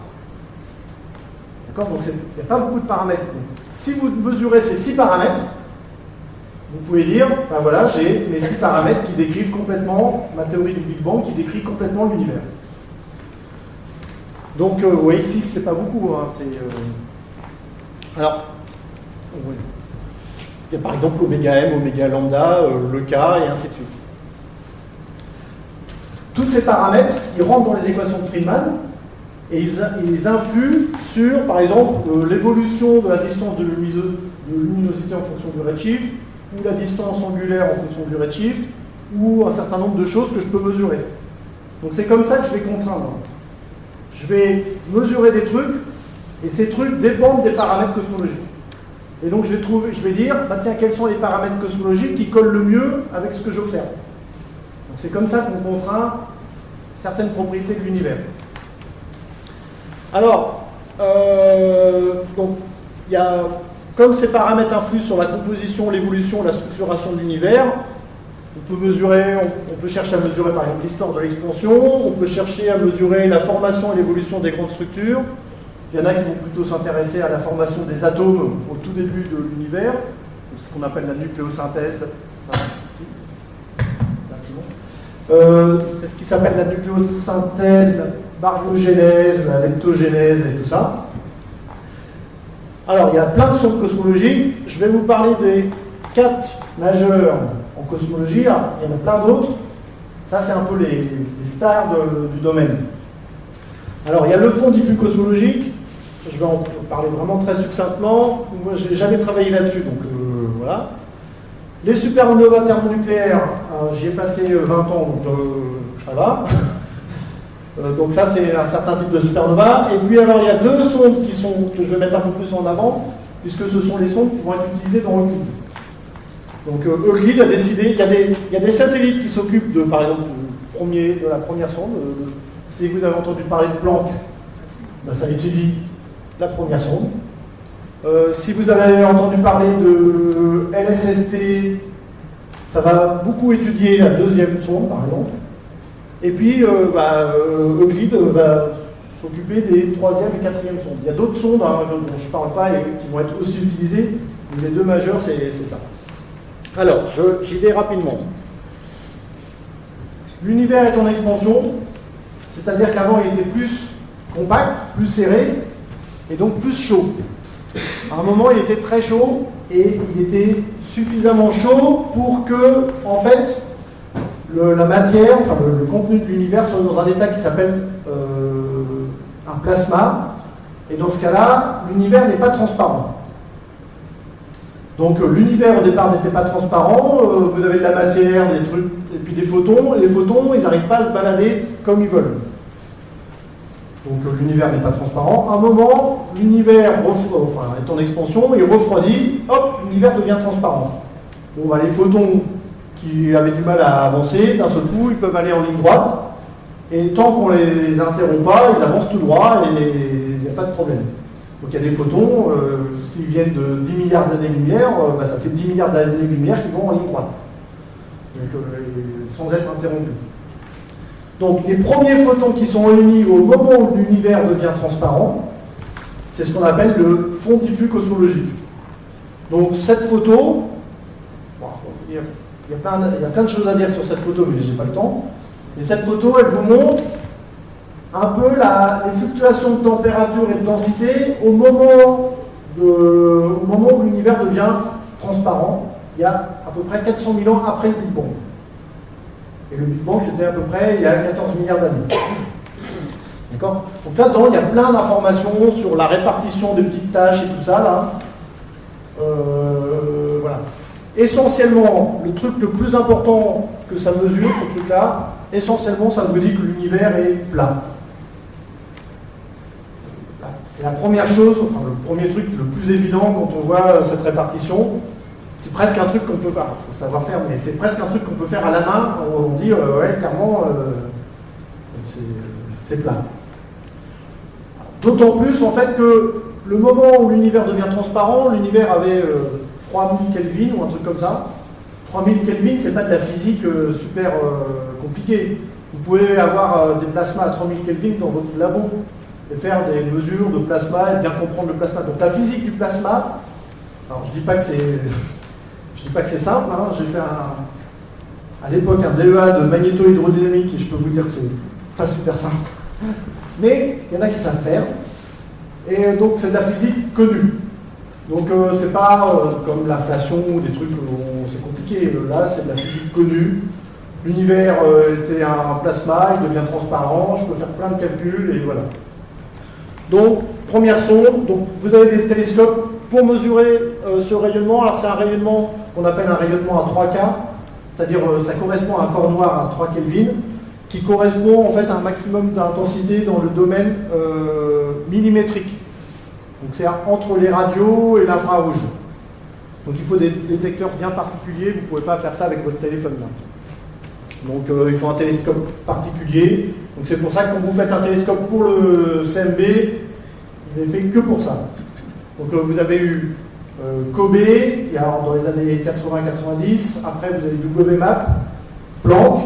D'accord? Donc il n'y a pas beaucoup de paramètres. Donc, si vous mesurez ces 6 paramètres, vous pouvez dire, ben voilà, j'ai mes 6 paramètres qui décrivent complètement ma théorie du Big Bang, qui décrit complètement l'univers. Donc vous voyez que 6, c'est pas beaucoup. Hein, Alors, il y a par exemple oméga M, oméga lambda, le K, et ainsi de suite. Tous ces paramètres, ils rentrent dans les équations de Friedman, et ils influent sur, par exemple, l'évolution de la distance de luminosité en fonction du redshift, ou la distance angulaire en fonction du redshift, ou un certain nombre de choses que je peux mesurer. Donc c'est comme ça que je vais contraindre. Je vais mesurer des trucs, et ces trucs dépendent des paramètres cosmologiques. Et donc je vais dire, bah tiens, quels sont les paramètres cosmologiques qui collent le mieux avec ce que j'observe. Donc c'est comme ça qu'on contraint certaines propriétés de l'univers. Alors, donc, comme ces paramètres influent sur la composition, l'évolution, la structuration de l'univers, on peut chercher à mesurer par exemple l'histoire de l'expansion, on peut chercher à mesurer la formation et l'évolution des grandes structures. Il y en a qui vont plutôt s'intéresser à la formation des atomes au tout début de l'univers, ce qu'on appelle la nucléosynthèse. C'est ce qui s'appelle la nucléosynthèse, la baryogénèse, la leptogénèse et tout ça. Alors, il y a plein de sondes cosmologiques. Je vais vous parler des 4 majeurs en cosmologie. Alors, il y en a plein d'autres. Ça, c'est un peu les stars du domaine. Alors, il y a le fond diffus cosmologique. Je vais en parler vraiment très succinctement. Moi, je n'ai jamais travaillé là-dessus, donc voilà. Les supernovas thermonucléaires, j'y ai passé 20 ans, donc ça va. Donc ça, c'est un certain type de supernova. Et puis, alors, il y a deux sondes que je vais mettre un peu plus en avant, puisque ce sont les sondes qui vont être utilisées dans Euclide. Donc Euclide a décidé, il y a des satellites qui s'occupent de, par exemple, de la première sonde. Si vous avez entendu parler de Planck, ben, ça étudie la première sonde. Si vous avez entendu parler de LSST, ça va beaucoup étudier la deuxième sonde, par exemple. Et puis, Euclide va s'occuper des troisième et quatrième sondes. Il y a d'autres sondes dont je ne parle pas et qui vont être aussi utilisées, mais les deux majeures, c'est ça. Alors, j'y vais rapidement. L'univers est en expansion, c'est-à-dire qu'avant il était plus compact, plus serré, et donc plus chaud. À un moment, il était très chaud, et il était suffisamment chaud pour que, en fait, la matière, enfin le contenu de l'univers soit dans un état qui s'appelle un plasma, et dans ce cas-là, l'univers n'est pas transparent. Donc l'univers au départ n'était pas transparent, vous avez de la matière, des trucs, et puis des photons, et les photons, ils n'arrivent pas à se balader comme ils veulent. Donc l'univers n'est pas transparent. À un moment, l'univers est en expansion, il refroidit, hop, l'univers devient transparent. Bon, les photons qui avaient du mal à avancer, d'un seul coup, ils peuvent aller en ligne droite, et tant qu'on ne les interrompt pas, ils avancent tout droit, et il n'y a pas de problème. Donc il y a des photons, s'ils viennent de 10 milliards d'années-lumière, ça fait 10 milliards d'années-lumière qui vont en ligne droite, donc, sans être interrompus. Donc les premiers photons qui sont réunis au moment où l'univers devient transparent, c'est ce qu'on appelle le fond diffus cosmologique. Donc cette photo, il y a plein de choses à dire sur cette photo, mais je n'ai pas le temps. Et cette photo, elle vous montre un peu les fluctuations de température et de densité au moment où l'univers devient transparent, il y a à peu près 400 000 ans après le Big Bang. Et le Big Bang, c'était à peu près il y a 14 milliards d'années. D'accord ? Donc là-dedans, il y a plein d'informations sur la répartition des petites tâches et tout ça, là. Voilà. Essentiellement, le truc le plus important que ça mesure, ce truc-là, essentiellement, ça vous dit que l'univers est plat. C'est la première chose, enfin le premier truc le plus évident quand on voit cette répartition. C'est presque un truc qu'on peut faire, il faut savoir faire, mais c'est presque un truc qu'on peut faire à la main. On dit, ouais, clairement, c'est plat. D'autant plus, en fait, que le moment où l'univers devient transparent, l'univers avait 3000 Kelvin ou un truc comme ça. 3000 Kelvin, c'est pas de la physique super compliquée. Vous pouvez avoir des plasmas à 3000 Kelvin dans votre labo et faire des mesures de plasma et bien comprendre le plasma. Donc la physique du plasma, alors je dis pas que c'est simple, hein. J'ai fait à l'époque un DEA de magnéto-hydrodynamique et je peux vous dire que c'est pas super simple. Mais il y en a qui savent faire. Et donc c'est de la physique connue. Donc c'est pas comme l'inflation ou des trucs où c'est compliqué. Là c'est de la physique connue. L'univers était un plasma, il devient transparent, je peux faire plein de calculs et voilà. Donc première sonde, donc vous avez des télescopes pour mesurer ce rayonnement. Alors c'est un rayonnement qu'on appelle un rayonnement à 3K, c'est-à-dire ça correspond à un corps noir à 3 Kelvin, qui correspond en fait à un maximum d'intensité dans le domaine millimétrique. Donc c'est entre les radios et l'infrarouge. Donc il faut des détecteurs bien particuliers, vous ne pouvez pas faire ça avec votre téléphone là. Donc il faut un télescope particulier. Donc c'est pour ça que quand vous faites un télescope pour le CMB, vous avez fait que pour ça. Donc vous avez eu Kobe, dans les années 80-90, après vous avez WMAP, Planck.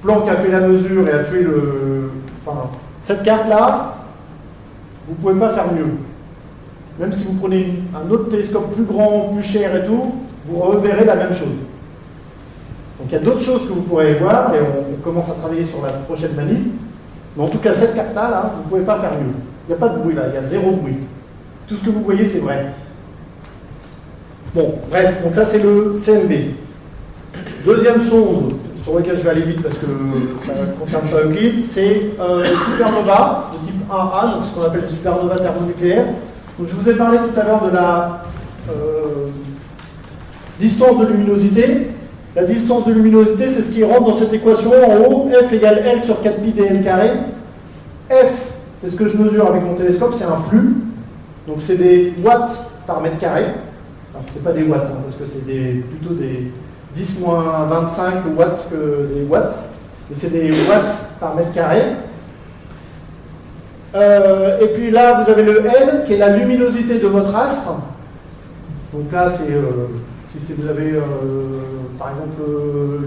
Planck a fait la mesure et a tué cette carte-là, vous ne pouvez pas faire mieux. Même si vous prenez un autre télescope plus grand, plus cher et tout, vous reverrez la même chose. Donc il y a d'autres choses que vous pourrez voir, et on commence à travailler sur la prochaine manip. Mais en tout cas, cette carte-là, vous ne pouvez pas faire mieux. Il n'y a pas de bruit là, il y a zéro bruit. Tout ce que vous voyez, c'est vrai. Bon, bref, donc ça c'est le CMB. Deuxième sonde, sur lequel je vais aller vite parce que ça ne concerne pas Euclide, c'est les supernovas de type 1A, donc ce qu'on appelle les supernovas thermonucléaires. Donc je vous ai parlé tout à l'heure de la distance de luminosité. La distance de luminosité, c'est ce qui rentre dans cette équation en haut, F égale L sur 4pi dl carré. F, c'est ce que je mesure avec mon télescope, c'est un flux. Donc c'est des watts par mètre carré. Alors c'est pas des watts, hein, parce que c'est plutôt des 10 moins 25 watts que des watts. Mais c'est des watts par mètre carré. Et puis là, vous avez le L, qui est la luminosité de votre astre. Donc là, c'est si vous avez, par exemple,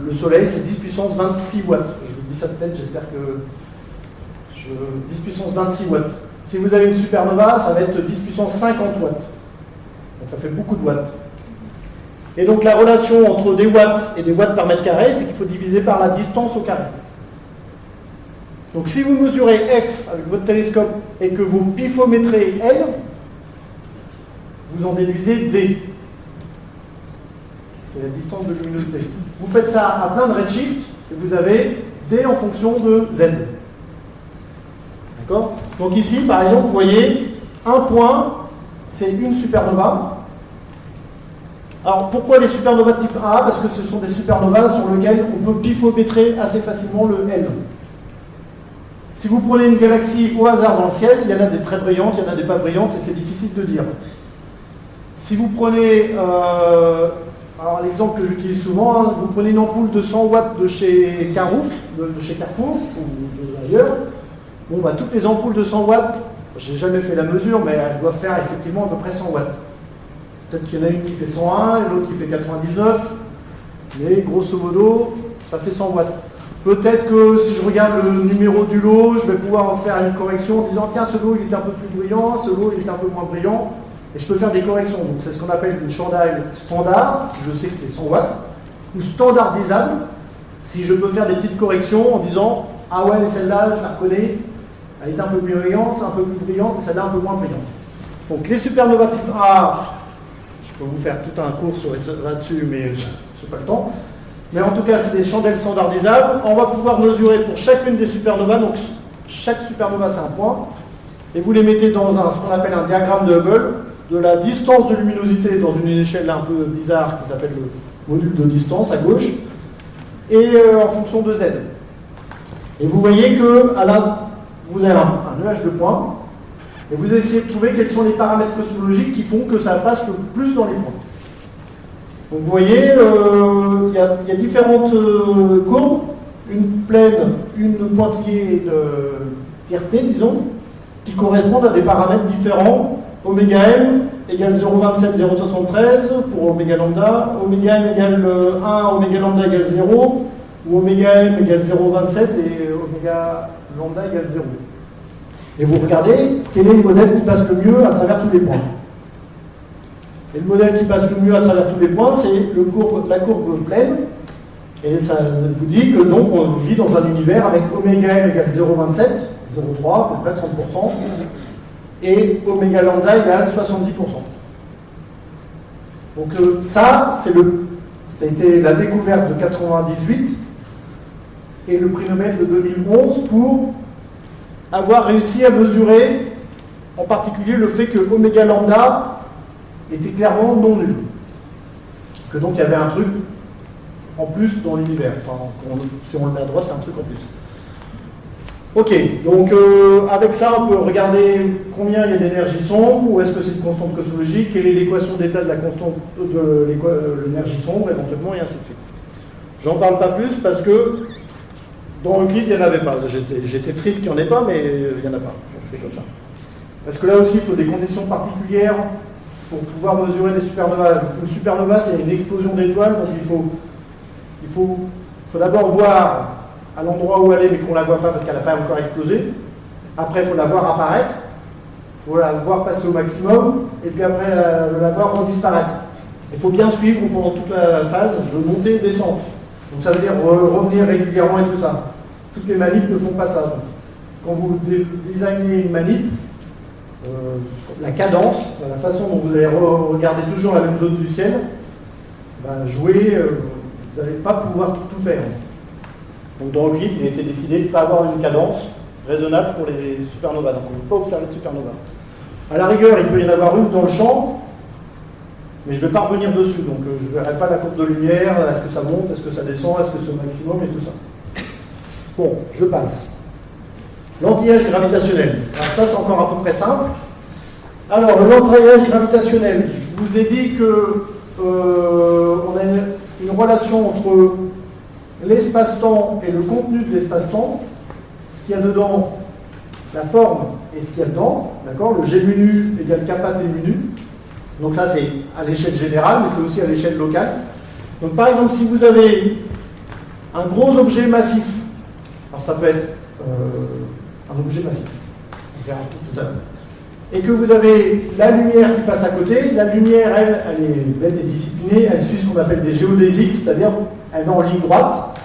le Soleil, c'est 10 puissance 26 watts. Je vous dis ça de tête, j'espère que... 10 puissance 26 watts. Si vous avez une supernova, ça va être 10 puissance 50 watts. Donc ça fait beaucoup de watts. Et donc la relation entre des watts et des watts par mètre carré, c'est qu'il faut diviser par la distance au carré. Donc si vous mesurez F avec votre télescope et que vous pifométrez L, vous en déduisez D. C'est la distance de luminosité. Vous faites ça à plein de redshift et vous avez D en fonction de Z. D'accord ? Donc ici, par exemple, vous voyez, un point, c'est une supernova. Alors pourquoi les supernovas de type A ? Parce que ce sont des supernovas sur lesquelles on peut pifométrer assez facilement le L. Si vous prenez une galaxie au hasard dans le ciel, il y en a des très brillantes, il y en a des pas brillantes, et c'est difficile de dire. Si vous prenez, alors l'exemple que j'utilise souvent, hein, vous prenez une ampoule de 100 watts de chez Carouf, de chez Carrefour, ou d'ailleurs, bon, bah, toutes les ampoules de 100 watts, j'ai jamais fait la mesure, mais elles doivent faire effectivement à peu près 100 watts. Peut-être qu'il y en a une qui fait 101 et l'autre qui fait 99, mais grosso modo, ça fait 100 watts. Peut-être que si je regarde le numéro du lot, je vais pouvoir en faire une correction en disant tiens, ce lot il est un peu plus brillant, ce lot il est un peu moins brillant, et je peux faire des corrections. Donc c'est ce qu'on appelle une chandelle standard, si je sais que c'est 100 watts, ou standardisable, si je peux faire des petites corrections en disant ah ouais, mais celle-là, je la reconnais, elle est un peu plus brillante, et celle-là un peu moins brillante. Donc les supernovas type A, je peux vous faire tout un cours là-dessus, mais je n'ai pas le temps. Mais en tout cas, c'est des chandelles standardisables. On va pouvoir mesurer pour chacune des supernovas, donc chaque supernova c'est un point, et vous les mettez dans ce qu'on appelle un diagramme de Hubble, de la distance de luminosité dans une échelle un peu bizarre qui s'appelle le module de distance à gauche, et en fonction de Z. Et vous voyez que vous avez un nuage de points, et vous essayez de trouver quels sont les paramètres cosmologiques qui font que ça passe le plus dans les points. Donc vous voyez, il y a différentes courbes, une plaine, une pointillée de tierté, disons, qui correspondent à des paramètres différents. Oméga m égale 0,27, 0,73 pour oméga lambda, oméga m égale 1, oméga lambda égale 0, ou oméga m égale 0,27 et oméga lambda égale 0. Et vous regardez quel est le modèle qui passe le mieux à travers tous les points. Et le modèle qui passe le mieux à travers tous les points, c'est la courbe pleine. Et ça vous dit que donc on vit dans un univers avec oméga m égale 0,27, 0,3, à peu près 30%, et oméga lambda égale 70%. Donc ça a été la découverte de 98 et le prix Nobel de 2011 pour avoir réussi à mesurer en particulier le fait que oméga lambda était clairement non nul. Que donc il y avait un truc en plus dans l'univers. Enfin, si on le met à droite, c'est un truc en plus. Ok, donc avec ça, on peut regarder combien il y a d'énergie sombre, ou est-ce que c'est une constante cosmologique, quelle est l'équation d'état de la constante de l'énergie sombre, éventuellement, et ainsi de suite. J'en parle pas plus parce que dans Euclide, il n'y en avait pas. J'étais triste qu'il n'y en ait pas, mais il n'y en a pas. Donc c'est comme ça. Parce que là aussi, il faut des conditions particulières pour pouvoir mesurer des supernovas. Une supernova, c'est une explosion d'étoiles, donc il faut d'abord voir à l'endroit où elle est, mais qu'on ne la voit pas parce qu'elle n'a pas encore explosé. Après, il faut la voir apparaître, il faut la voir passer au maximum, et puis après, la voir redisparaître. Il faut bien suivre pendant toute la phase de montée et descente. Donc ça veut dire revenir régulièrement et tout ça. Toutes les manips ne font pas ça. Donc, quand vous designez une manip, la cadence, la façon dont vous allez regarder toujours la même zone du ciel, jouer, vous n'allez pas pouvoir tout faire. Donc dans Euclide, il a été décidé de ne pas avoir une cadence raisonnable pour les supernovas, donc on ne peut pas observer de supernovas. À la rigueur, il peut y en avoir une dans le champ, mais je ne vais pas revenir dessus, donc je ne verrai pas la courbe de lumière, est-ce que ça monte, est-ce que ça descend, est-ce que c'est au maximum et tout ça. Bon, je passe. L'anti-âge gravitationnel. Alors ça, c'est encore à peu près simple. Alors, l'anti-âge gravitationnel, je vous ai dit que on a une relation entre l'espace-temps et le contenu de l'espace-temps, ce qu'il y a dedans, la forme et ce qu'il y a dedans, d'accord? Le G mu égale kappa T mu nu. Donc ça, c'est à l'échelle générale, mais c'est aussi à l'échelle locale. Donc par exemple, si vous avez un gros objet massif, alors ça peut être un objet massif, on verra tout à l'heure, et que vous avez la lumière qui passe à côté, la lumière, elle est bête et disciplinée, elle suit ce qu'on appelle des géodésiques, c'est-à-dire elle va en ligne droite,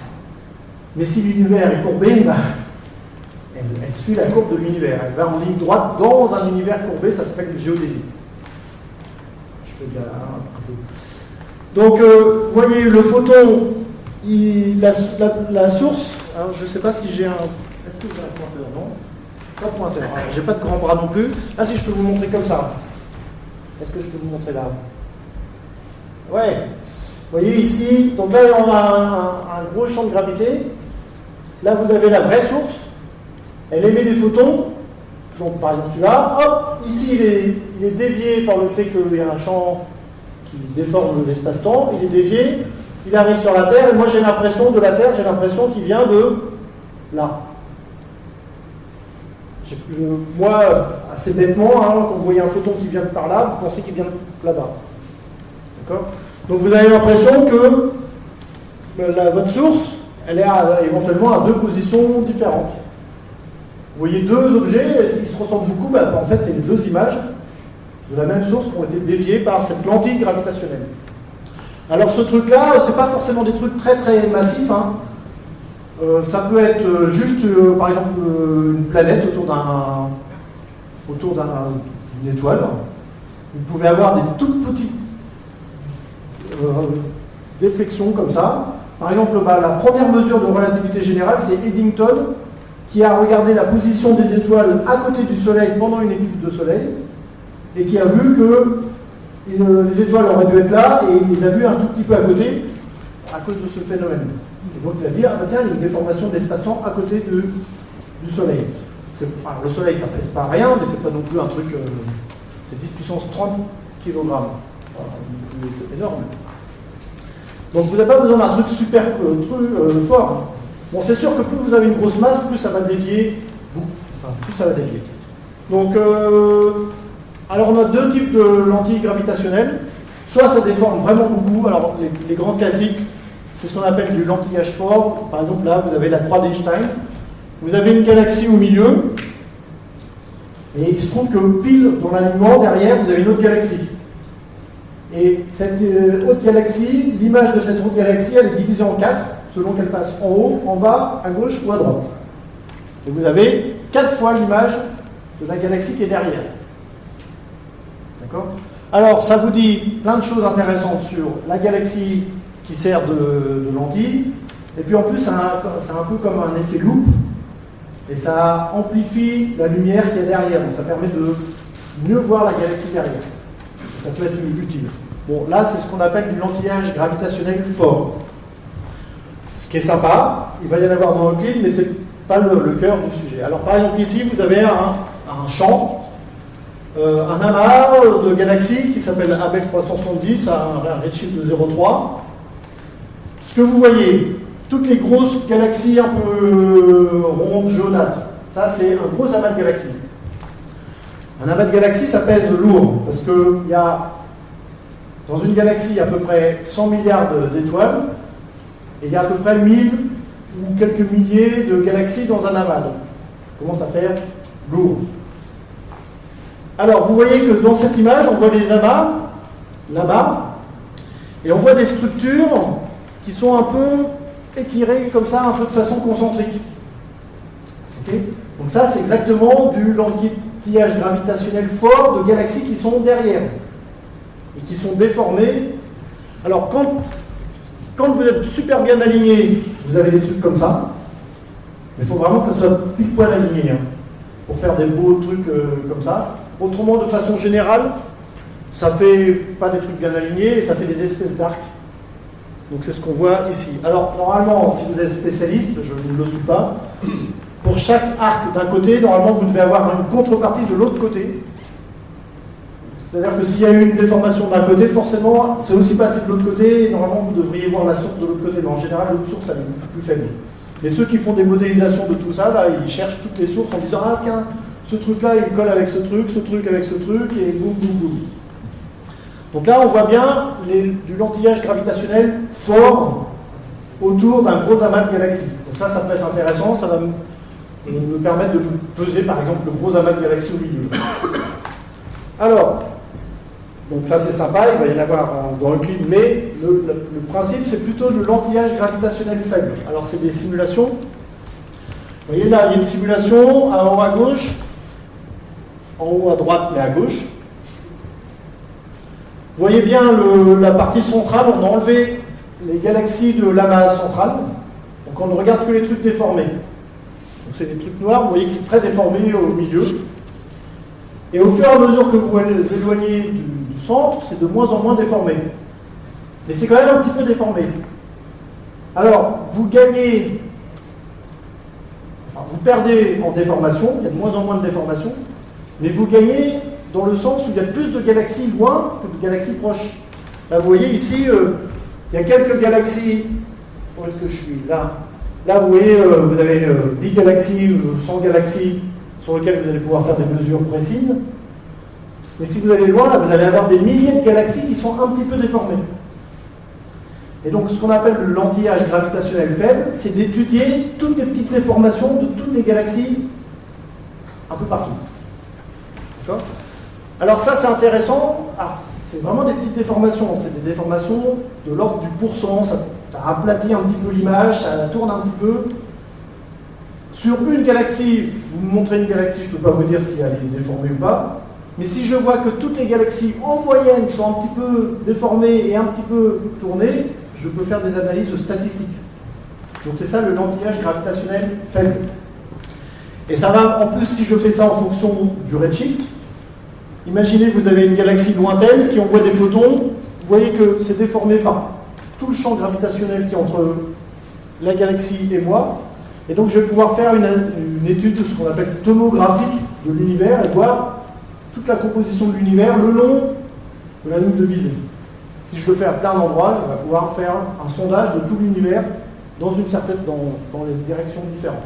mais si l'univers est courbé, bah, elle suit la courbe de l'univers, elle va en ligne droite dans un univers courbé, ça s'appelle une géodésique. Je fais déjà un peu. Donc, vous voyez, le photon, la source, alors je ne sais pas si j'ai un... Est-ce que j'ai un pointeur? Non. Pas de pointeur. J'ai pas de grand bras non plus. Ah si, je peux vous montrer comme ça. Est-ce que je peux vous montrer là? Ouais. Vous voyez ici, donc là on a un gros champ de gravité. Là vous avez la vraie source. Elle émet des photons. Donc par exemple celui-là, hop, ici il est dévié par le fait qu'il y a un champ qui déforme l'espace-temps. Il est dévié, il arrive sur la Terre, et moi j'ai l'impression de la Terre, j'ai l'impression qu'il vient de là. Moi, assez bêtement, quand vous voyez un photon qui vient de par là, vous pensez qu'il vient de là-bas. D'accord? Donc vous avez l'impression que votre source, elle est éventuellement à deux positions différentes. Vous voyez deux objets, ils se ressemblent beaucoup, en fait c'est les deux images de la même source qui ont été déviées par cette lentille gravitationnelle. Alors ce truc-là, c'est pas forcément des trucs très très massifs, ça peut être juste, par exemple, une planète autour d'une étoile. Vous pouvez avoir des toutes petites déflexions comme ça. Par exemple, la première mesure de relativité générale, c'est Eddington, qui a regardé la position des étoiles à côté du Soleil pendant une éclipse de Soleil, et qui a vu que les étoiles auraient dû être là, et il les a vues un tout petit peu à côté, à cause de ce phénomène. Et donc il a dit, tiens, il y a une déformation de l'espace-temps à côté du Soleil. Alors, le Soleil, ça pèse pas rien, mais c'est pas non plus un truc... c'est 10 puissance 30 kg. C'est énorme. Donc vous n'avez pas besoin d'un truc super fort. Bon, c'est sûr que plus vous avez une grosse masse, plus ça va dévier. Plus ça va dévier. Donc, alors on a deux types de lentilles gravitationnelles. Soit ça déforme vraiment beaucoup. Alors les grands classiques, c'est ce qu'on appelle du lentillage fort. Par exemple, là, vous avez la croix d'Einstein. Vous avez une galaxie au milieu. Et il se trouve que pile dans l'alignement, derrière, vous avez une autre galaxie. Et cette autre galaxie, l'image de cette autre galaxie, elle est divisée en 4, selon qu'elle passe en haut, en bas, à gauche ou à droite. Et vous avez 4 fois l'image de la galaxie qui est derrière. D'accord ? Alors, ça vous dit plein de choses intéressantes sur la galaxie qui sert de lentille. Et puis en plus, c'est un peu comme un effet loupe. Et ça amplifie la lumière qui est derrière. Donc ça permet de mieux voir la galaxie derrière. Ça peut être utile. Bon, là, c'est ce qu'on appelle du lentillage gravitationnel fort. Ce qui est sympa, il va y en avoir dans Euclide, mais c'est pas le cœur du sujet. Alors par exemple ici, vous avez un champ, un amas de galaxies qui s'appelle Abell 370 à un redshift de 0,3. Ce que vous voyez, toutes les grosses galaxies un peu rondes, jaunâtres, ça c'est un gros amas de galaxies. Un amas de galaxies, ça pèse lourd, parce qu'il y a, dans une galaxie, à peu près 100 milliards d'étoiles, et il y a à peu près 1000 ou quelques milliers de galaxies dans un amas. Donc, ça commence à faire lourd. Alors, vous voyez que dans cette image, on voit des amas, là-bas, et on voit des structures qui sont un peu étirées comme ça, un peu de façon concentrique. Okay ? Donc ça, c'est exactement du lentillage gravitationnel fort de galaxies qui sont derrière et qui sont déformées. Alors, quand vous êtes super bien aligné, vous avez des trucs comme ça. Mais il faut vraiment que ça soit pile poil aligné, hein, pour faire des beaux trucs comme ça. Autrement, de façon générale, ça fait pas des trucs bien alignés, et ça fait des espèces d'arcs. Donc c'est ce qu'on voit ici. Alors normalement, si vous êtes spécialiste, je ne le suis pas, pour chaque arc d'un côté, normalement vous devez avoir une contrepartie de l'autre côté. C'est-à-dire que s'il y a eu une déformation d'un côté, forcément, c'est aussi passé de l'autre côté, et normalement vous devriez voir la source de l'autre côté, mais en général l'autre source elle est beaucoup plus faible. Et ceux qui font des modélisations de tout ça, là, ils cherchent toutes les sources en disant « Ah tiens, ce truc-là, il colle avec ce truc avec ce truc, et boum, boum, boum ». Donc là, on voit bien du lentillage gravitationnel fort autour d'un gros amas de galaxies. Donc ça peut être intéressant, ça va me permettre de peser, par exemple, le gros amas de galaxies au milieu. Alors, donc ça c'est sympa, il va y en avoir dans Euclide, mais le principe c'est plutôt le lentillage gravitationnel faible. Alors c'est des simulations. Vous voyez là, il y a une simulation en haut à gauche, en haut à droite mais à gauche. Vous voyez bien la partie centrale, on a enlevé les galaxies de l'amas central, donc on ne regarde que les trucs déformés. Donc c'est des trucs noirs, vous voyez que c'est très déformé au milieu. Et au fur et à mesure que vous vous éloignez du centre, c'est de moins en moins déformé. Mais c'est quand même un petit peu déformé. Alors, vous gagnez, enfin, vous perdez en déformation, il y a de moins en moins de déformation, mais vous gagnez dans le sens où il y a plus de galaxies loin que de galaxies proches. Là, vous voyez ici, il y a quelques galaxies. Où est-ce que je suis? Là. Là, vous voyez, vous avez 10 galaxies, 100 galaxies sur lesquelles vous allez pouvoir faire des mesures précises. Mais si vous allez loin, là, vous allez avoir des milliers de galaxies qui sont un petit peu déformées. Et donc, ce qu'on appelle le lentillage gravitationnel faible, c'est d'étudier toutes les petites déformations de toutes les galaxies un peu partout. D'accord ? Alors ça, c'est intéressant. Alors, c'est vraiment des petites déformations. C'est des déformations de l'ordre du pourcent. Ça aplatit un petit peu l'image, ça la tourne un petit peu. Sur une galaxie, vous me montrez une galaxie, je ne peux pas vous dire si elle est déformée ou pas. Mais si je vois que toutes les galaxies, en moyenne, sont un petit peu déformées et un petit peu tournées, je peux faire des analyses statistiques. Donc c'est ça le lentillage gravitationnel faible. Et ça va, en plus, si je fais ça en fonction du redshift, imaginez que vous avez une galaxie lointaine qui envoie des photons, vous voyez que c'est déformé par tout le champ gravitationnel qui est entre la galaxie et moi. Et donc je vais pouvoir faire une étude de ce qu'on appelle tomographique de l'univers et voir toute la composition de l'univers le long de la ligne de visée. Si je le fais à plein d'endroits, je vais pouvoir faire un sondage de tout l'univers dans les directions différentes.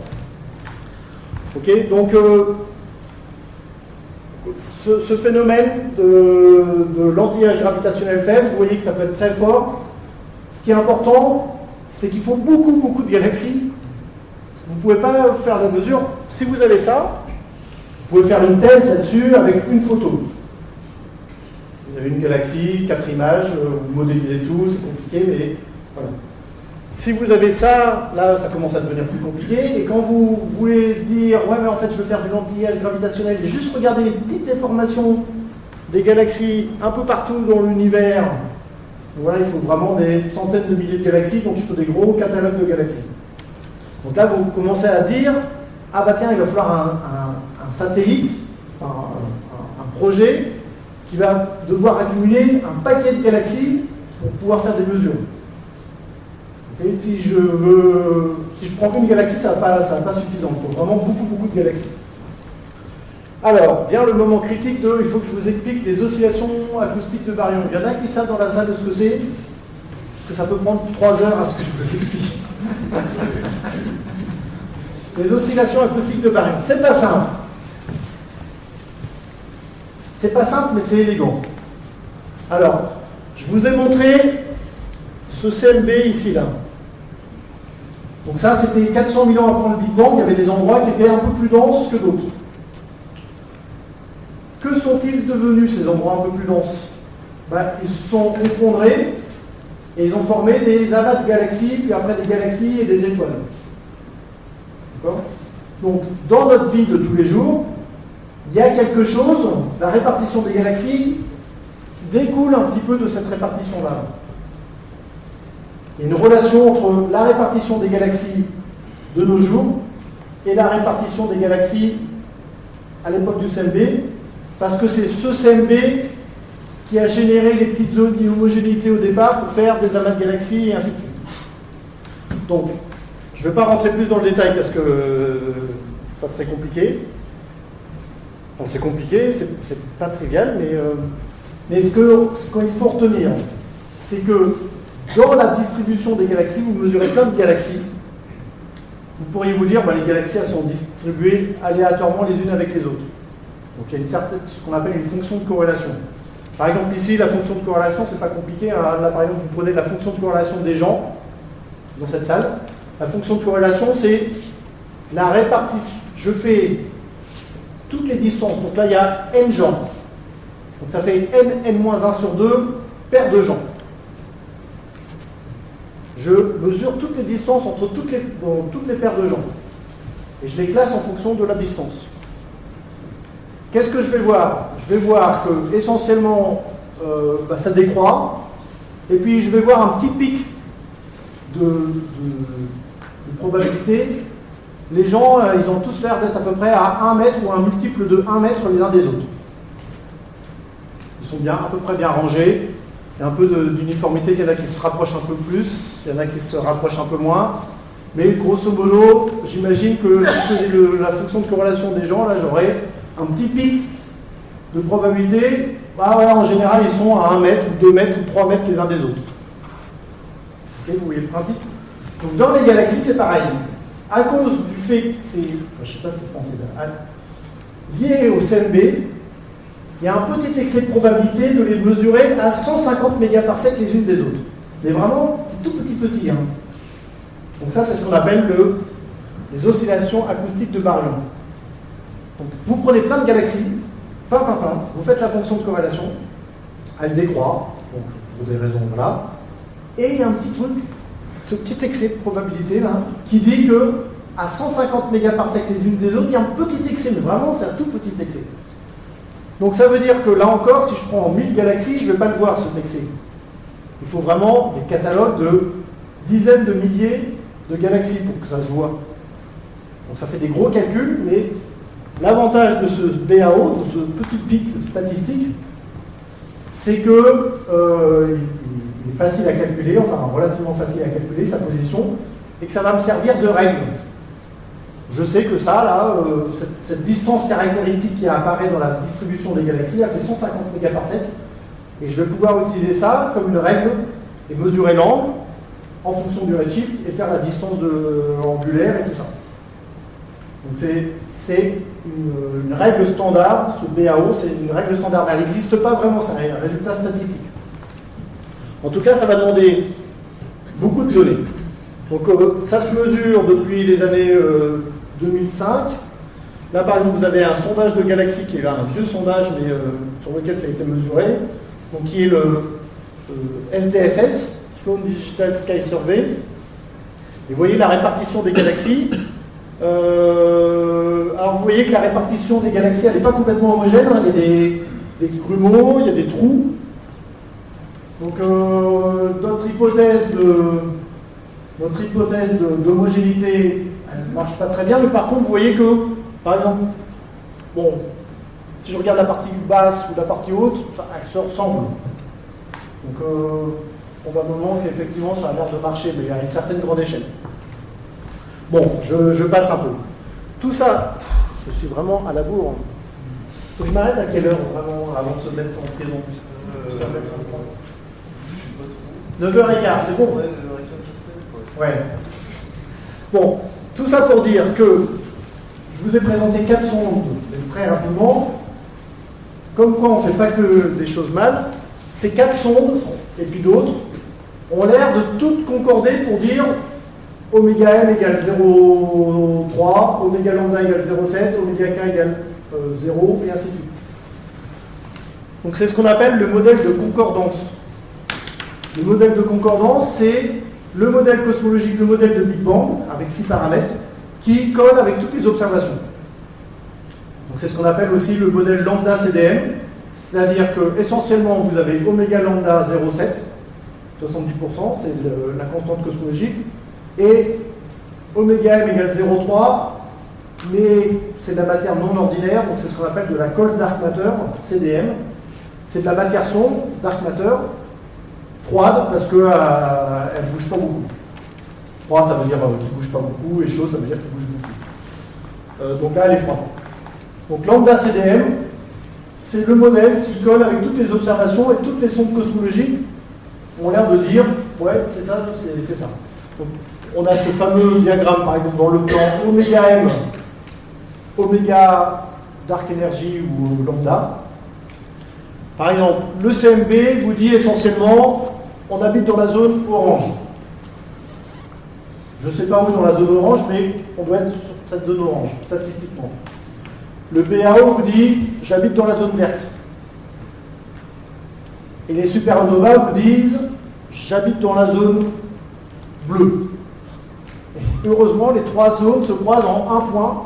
Ok, donc ce phénomène de lentillage gravitationnel faible, vous voyez que ça peut être très fort. Ce qui est important, c'est qu'il faut beaucoup de galaxies. Vous ne pouvez pas faire la mesure. Si vous avez ça, vous pouvez faire une thèse là-dessus avec une photo. Vous avez une galaxie, 4 images, vous modélisez tout, c'est compliqué, mais voilà. Si vous avez ça, là, ça commence à devenir plus compliqué. Et quand vous voulez dire, ouais, mais en fait, je veux faire du lentillage gravitationnel et juste regarder les petites déformations des galaxies un peu partout dans l'univers, voilà, il faut vraiment des centaines de milliers de galaxies, donc il faut des gros catalogues de galaxies. Donc là, vous commencez à dire, ah bah tiens, il va falloir un satellite, enfin, un projet qui va devoir accumuler un paquet de galaxies pour pouvoir faire des mesures. Okay, si je prends une galaxie, ça va pas suffisant. Il faut vraiment beaucoup de galaxies. Alors, vient le moment critique de, il faut que je vous explique les oscillations acoustiques de baryons. Il y en a qui savent dans la salle de ce que c'est, parce que ça peut prendre 3 heures à ce que je vous explique. Les oscillations acoustiques de baryons. C'est pas simple. C'est pas simple, mais c'est élégant. Alors, je vous ai montré ce CMB ici, là. Donc ça, c'était 400 000 ans après le Big Bang, il y avait des endroits qui étaient un peu plus denses que d'autres. Que sont-ils devenus, ces endroits un peu plus denses? Ils se sont effondrés et ils ont formé des amas de galaxies, puis après des galaxies et des étoiles. D'accord? Donc, dans notre vie de tous les jours, il y a quelque chose, la répartition des galaxies découle un petit peu de cette répartition-là. Il y a une relation entre la répartition des galaxies de nos jours et la répartition des galaxies à l'époque du CMB, parce que c'est ce CMB qui a généré les petites zones d'inhomogénéité au départ pour faire des amas de galaxies et ainsi de suite. Donc, je ne vais pas rentrer plus dans le détail parce que ça serait compliqué. Enfin, c'est compliqué, c'est pas trivial, mais ce qu'il faut retenir, c'est que dans la distribution des galaxies, vous mesurez plein de galaxies. Vous pourriez vous dire, les galaxies elles sont distribuées aléatoirement les unes avec les autres. Donc il y a ce qu'on appelle une fonction de corrélation. Par exemple, ici, la fonction de corrélation, c'est pas compliqué. Là, par exemple, vous prenez la fonction de corrélation des gens dans cette salle. La fonction de corrélation, c'est la répartition. Je fais toutes les distances. Donc là, il y a n gens. Donc ça fait n-1 sur 2 paires de gens. Je mesure toutes les distances entre toutes les paires de gens. Et je les classe en fonction de la distance. Qu'est-ce que je vais voir? Je vais voir que essentiellement ça décroît, et puis je vais voir un petit pic de probabilité. Les gens, ils ont tous l'air d'être à peu près à 1 mètre ou un multiple de 1 mètre les uns des autres. Ils sont à peu près bien rangés. Il y a un peu d'uniformité, il y en a qui se rapprochent un peu plus, il y en a qui se rapprochent un peu moins. Mais grosso modo, j'imagine que si je faisais la fonction de corrélation des gens, là j'aurais un petit pic de probabilité. En général, ils sont à 1 mètre, ou 2 mètres, ou 3 mètres les uns des autres. Okay, vous voyez le principe? Donc dans les galaxies, c'est pareil. À cause du fait que c'est, je ne sais pas si c'est français, lié au CMB, il y a un petit excès de probabilité de les mesurer à 150 mégaparsecs les unes des autres. Mais vraiment, c'est tout petit. Hein. Donc ça, c'est ce qu'on appelle les oscillations acoustiques de baryon. Donc vous prenez plein de galaxies, plein, vous faites la fonction de corrélation, elle décroît, donc, pour des raisons, voilà, et il y a un petit truc, ce petit excès de probabilité là, qui dit que à 150 mégaparsecs les unes des autres, il y a un petit excès, mais vraiment c'est un tout petit excès. Donc ça veut dire que là encore, si je prends 1000 galaxies, je ne vais pas le voir cet excès. Il faut vraiment des catalogues de dizaines de milliers de galaxies pour que ça se voit. Donc ça fait des gros calculs, mais l'avantage de ce BAO, de ce petit pic statistique, c'est que il est facile à calculer, enfin relativement facile à calculer sa position, et que ça va me servir de règle. Je sais que ça, là, cette distance caractéristique qui apparaît dans la distribution des galaxies, elle fait 150 mégaparsecs, et je vais pouvoir utiliser ça comme une règle et mesurer l'angle en fonction du redshift et faire la distance angulaire et tout ça. Donc c'est une règle standard, ce BAO, c'est une règle standard, mais elle n'existe pas vraiment, c'est un résultat statistique. En tout cas, ça va demander beaucoup de données. Donc ça se mesure depuis les années 2005. Là, par exemple, vous avez un sondage de galaxies qui est là, un vieux sondage, mais sur lequel ça a été mesuré, donc qui est le SDSS, Sloan Digital Sky Survey. Et vous voyez la répartition des galaxies. Alors vous voyez que la répartition des galaxies, elle n'est pas complètement homogène, hein. Il y a des grumeaux, il y a des trous. Donc notre hypothèse d'homogénéité, elle ne marche pas très bien, mais par contre, vous voyez que, par exemple, si je regarde la partie basse ou la partie haute, elles se ressemblent. Donc, probablement qu'effectivement, ça a l'air de marcher, mais à une certaine grande échelle. Bon, je passe un peu. Tout ça, je suis vraiment à la bourre. Faut que je m'arrête à quelle heure, vraiment, avant de se mettre en prison 9h15, c'est bon? Ouais. Bon, tout ça pour dire que je vous ai présenté 4 sondes très rapidement. Comme quoi on ne fait pas que des choses mal. Ces 4 sondes, et puis d'autres, ont l'air de toutes concorder pour dire oméga m égale 0,3, oméga lambda égale 0,7, oméga k égale 0, et ainsi de suite. Donc c'est ce qu'on appelle le modèle de concordance. Le modèle de concordance, c'est le modèle cosmologique, le modèle de Big Bang, avec 6 paramètres, qui colle avec toutes les observations. Donc c'est ce qu'on appelle aussi le modèle lambda CDM, c'est-à-dire que essentiellement vous avez oméga lambda 0,7, 70%, c'est la constante cosmologique, et oméga m égale 0,3, mais c'est de la matière non ordinaire, donc c'est ce qu'on appelle de la cold dark matter, CDM. C'est de la matière sombre, dark matter, froide parce qu'elle ne bouge pas beaucoup. Froid, ça veut dire qu'il ne bouge pas beaucoup, et chaud, ça veut dire qu'il bouge beaucoup. Donc là, elle est froide. Donc lambda CDM, c'est le modèle qui colle avec toutes les observations et toutes les sondes cosmologiques ont l'air de dire, ouais, c'est ça, c'est ça. Donc, on a ce fameux diagramme, par exemple, dans le plan oméga M, oméga dark energy ou lambda. Par exemple, le CMB vous dit essentiellement, on habite dans la zone orange. Je ne sais pas où dans la zone orange, mais on doit être sur cette zone orange, statistiquement. Le BAO vous dit, j'habite dans la zone verte. Et les supernovas vous disent, j'habite dans la zone bleue. Et heureusement, les trois zones se croisent en un point.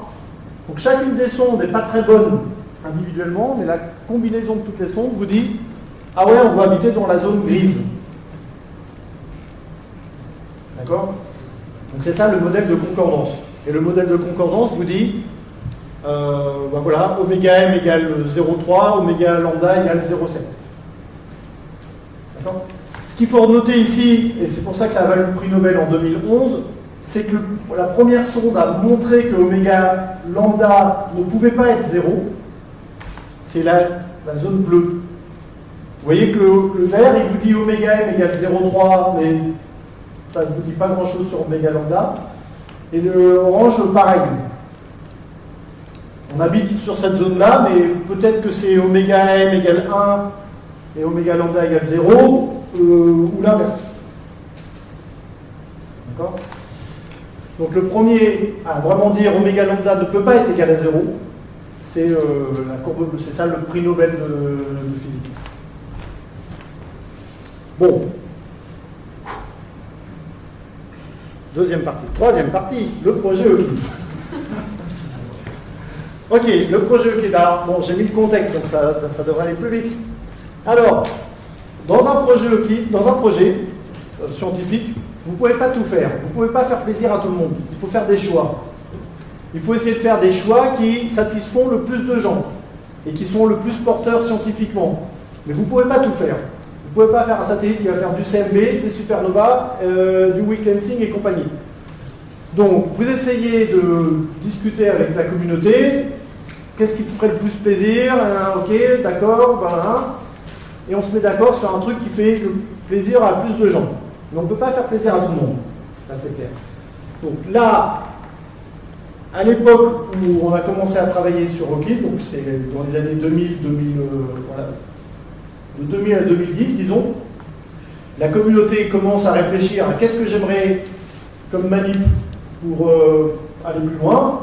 Donc chacune des sondes n'est pas très bonne individuellement, mais la combinaison de toutes les sondes vous dit, ah ouais, on va habiter dans la zone grise. D'accord? Donc c'est ça le modèle de concordance. Et le modèle de concordance vous dit, ben voilà, oméga m égale 0,3, oméga lambda égale 0,7. D'accord? Ce qu'il faut noter ici, et c'est pour ça que ça a valu le prix Nobel en 2011, c'est que la première sonde a montré que oméga lambda ne pouvait pas être 0. C'est la zone bleue. Vous voyez que le vert, il vous dit oméga m égale 0,3, mais ça ne vous dit pas grand-chose sur oméga lambda. Et le orange, pareil. On habite sur cette zone-là, mais peut-être que c'est oméga m égale 1 et oméga lambda égale 0, ou l'inverse. D'accord? Donc le premier à vraiment dire oméga lambda ne peut pas être égal à 0, c'est la courbe, c'est ça le prix Nobel de physique. Bon. Deuxième partie. Troisième partie, le projet Euclide. Ok, le projet Euclide. Alors, bon, j'ai mis le contexte, donc ça devrait aller plus vite. Alors, dans un projet Euclide, dans un projet scientifique, vous ne pouvez pas tout faire. Vous ne pouvez pas faire plaisir à tout le monde. Il faut faire des choix. Il faut essayer de faire des choix qui satisfont le plus de gens et qui sont le plus porteurs scientifiquement. Mais vous ne pouvez pas tout faire. Vous ne pouvez pas faire un satellite qui va faire du CMB, des supernovas, du weak lensing et compagnie. Donc, vous essayez de discuter avec la communauté. Qu'est-ce qui te ferait le plus plaisir? Ok, d'accord, voilà. Et on se met d'accord sur un truc qui fait le plaisir à plus de gens. Mais on ne peut pas faire plaisir à tout le monde. Ça, c'est clair. Donc là, à l'époque où on a commencé à travailler sur Euclide, donc c'est dans les années 2000, voilà, de 2000 à 2010, disons, la communauté commence à réfléchir à qu'est-ce que j'aimerais comme manip pour aller plus loin.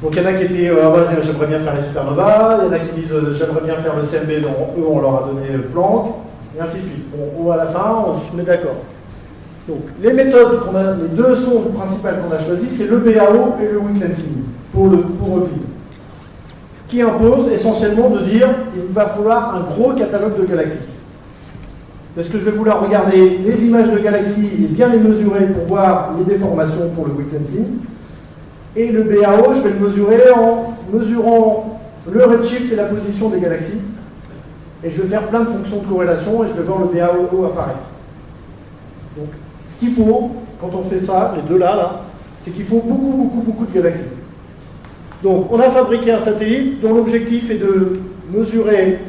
Donc il y en a qui étaient j'aimerais bien faire les supernovas, il y en a qui disent j'aimerais bien faire le CMB, donc eux on leur a donné le Planck, et ainsi de suite. Bon, à la fin, on se met d'accord. Donc les méthodes qu'on a, les deux sondes principales qu'on a choisies, c'est le BAO et le weak lensing pour Euclide. Ce qui impose essentiellement de dire il va falloir un gros catalogue de galaxies. Parce que je vais vouloir regarder les images de galaxies et bien les mesurer pour voir les déformations pour le weak lensing. Et le BAO, je vais le mesurer en mesurant le redshift et la position des galaxies. Et je vais faire plein de fonctions de corrélation et je vais voir le BAO apparaître. Donc, ce qu'il faut, quand on fait ça, les deux là, c'est qu'il faut beaucoup de galaxies. Donc, on a fabriqué un satellite dont l'objectif est de mesurer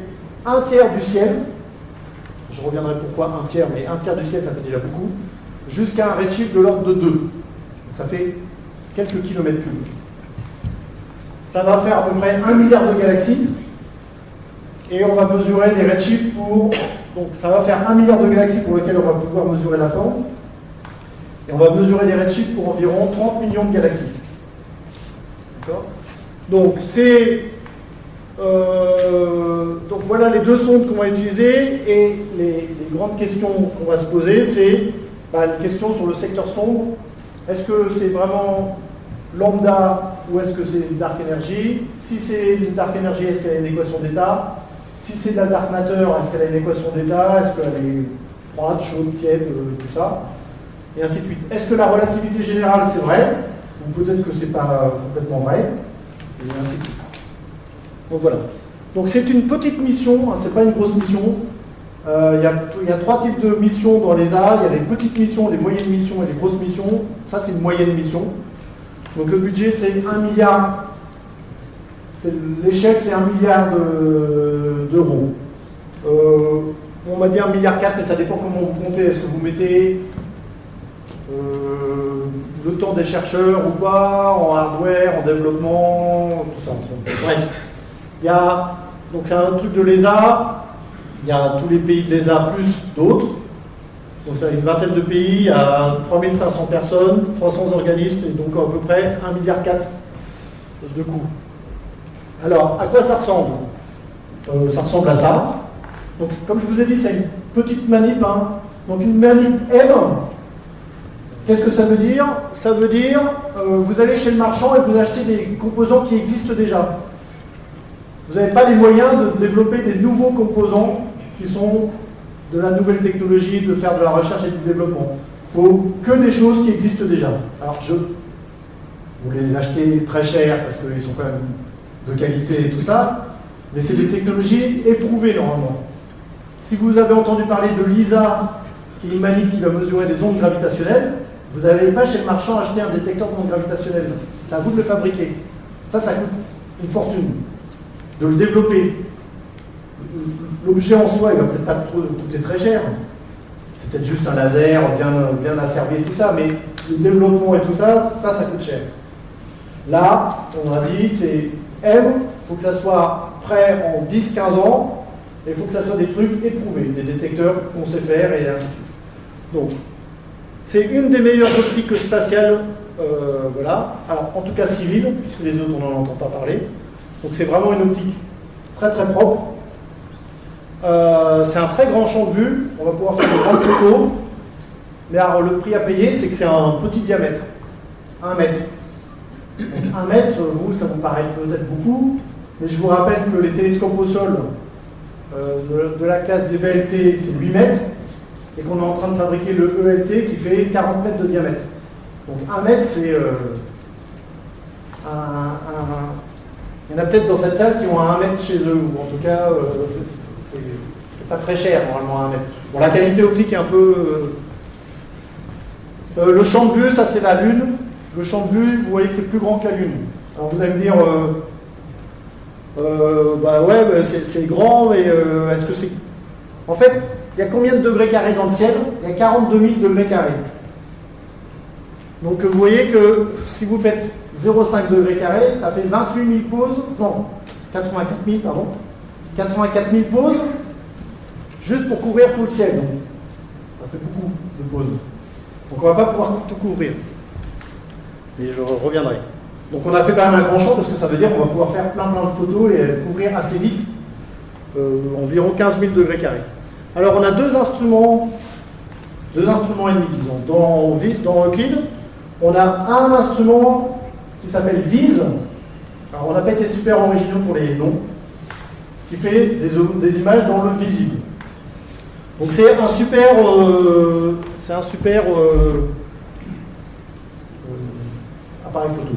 un tiers du ciel. Je reviendrai pourquoi un tiers, mais un tiers du ciel, ça fait déjà beaucoup. Jusqu'à un redshift de l'ordre de 2. Donc, ça fait quelques kilomètres cubes. Ça va faire à peu près 1 milliard de galaxies. Et on va mesurer des redshifts pour... Donc ça va faire 1 milliard de galaxies pour lesquelles on va pouvoir mesurer la forme. Et on va mesurer des redshifts pour environ 30 millions de galaxies. D'accord? Donc c'est... donc voilà les deux sondes qu'on va utiliser. Et les grandes questions qu'on va se poser, c'est une question sur le secteur sombre. Est-ce que c'est vraiment lambda ou est-ce que c'est dark energy? Si c'est une dark energy, est-ce qu'elle a une équation d'état? Si c'est de la dark matter, est-ce qu'elle a une équation d'état? Est-ce qu'elle est froide, chaude, tiède, tout ça? Et ainsi de suite. Est-ce que la relativité générale, c'est vrai? ou peut-être que c'est pas complètement vrai, et ainsi de suite. Donc voilà. Donc c'est une petite mission, hein, c'est pas une grosse mission. Il y a 3 types de missions dans l'ESA. Il y a les petites missions, les moyennes missions et les grosses missions. Ça, c'est une moyenne mission. Donc le budget, c'est 1 milliard. L'échelle, c'est 1 milliard d'euros. On m'a dit 1,4 milliard, mais ça dépend comment vous comptez. Est-ce que vous mettez le temps des chercheurs ou pas, en hardware, en développement, tout ça. Bref. Donc c'est un truc de l'ESA. Il y a tous les pays de l'ESA plus d'autres. Donc ça a une vingtaine de pays, il y a 3500 personnes, 300 organismes, et donc à peu près 1,4 milliard de coûts. Alors, à quoi ça ressemble? Ça ressemble à ça. Donc, comme je vous ai dit, c'est une petite manip. Hein. Donc une manip M, qu'est-ce que ça veut dire? Ça veut dire, vous allez chez le marchand et vous achetez des composants qui existent déjà. Vous n'avez pas les moyens de développer des nouveaux composants qui sont de la nouvelle technologie, de faire de la recherche et du développement. Il ne faut que des choses qui existent déjà. Alors, vous les achetez très cher parce qu'ils sont quand même de qualité et tout ça, mais c'est des technologies éprouvées normalement. Si vous avez entendu parler de l'ISA, qui est une manip qui va mesurer des ondes gravitationnelles, vous n'allez pas chez le marchand acheter un détecteur d'ondes gravitationnelles. C'est à vous de le fabriquer. Ça coûte une fortune. De le développer. L'objet en soi, il ne va peut-être pas coûter très cher. C'est peut-être juste un laser bien asservi et tout ça, mais le développement et tout ça, ça coûte cher. Là, on a dit, c'est M, il faut que ça soit prêt en 10-15 ans, et il faut que ça soit des trucs éprouvés, des détecteurs qu'on sait faire, et ainsi de suite. Donc, c'est une des meilleures optiques spatiales, voilà. Alors, en tout cas civile, puisque les autres, on n'en entend pas parler. Donc c'est vraiment une optique très très propre. C'est un très grand champ de vue, on va pouvoir faire de grandes photos. Mais alors le prix à payer, c'est que c'est un petit diamètre, 1 mètre. Donc 1 mètre, vous, ça vous paraît peut-être beaucoup, mais je vous rappelle que les télescopes au sol de la classe des VLT, c'est 8 mètres, et qu'on est en train de fabriquer le ELT qui fait 40 mètres de diamètre. Donc 1 mètre, c'est il y en a peut-être dans cette salle qui ont 1 mètre chez eux, ou en tout cas, c'est pas très cher normalement 1 mètre. Bon, la qualité optique est un peu. Le champ de vue, ça c'est la Lune. Le champ de vue, vous voyez que c'est plus grand que la Lune. Alors vous allez me dire, bah ouais, c'est grand, mais est-ce que c'est. En fait, il y a combien de degrés carrés dans le ciel? Il y a 42 000 degrés carrés. Donc vous voyez que si vous faites 0,5 degrés carrés, ça fait 28 000 poses, non, 84 000, pardon, 84 000 poses, juste pour couvrir tout le ciel. Donc, ça fait beaucoup de poses. Donc on ne va pas pouvoir tout couvrir. Et je reviendrai. Donc on a fait quand même un grand champ, parce que ça veut dire qu'on va pouvoir faire plein de photos et couvrir assez vite, environ 15 000 degrés carrés. Alors on a deux instruments et demi, disons. Dans Euclid, on a un instrument qui s'appelle VISE. Alors on n'a pas été super originaux pour les noms, qui fait des images dans le visible. Donc c'est un super appareil photo.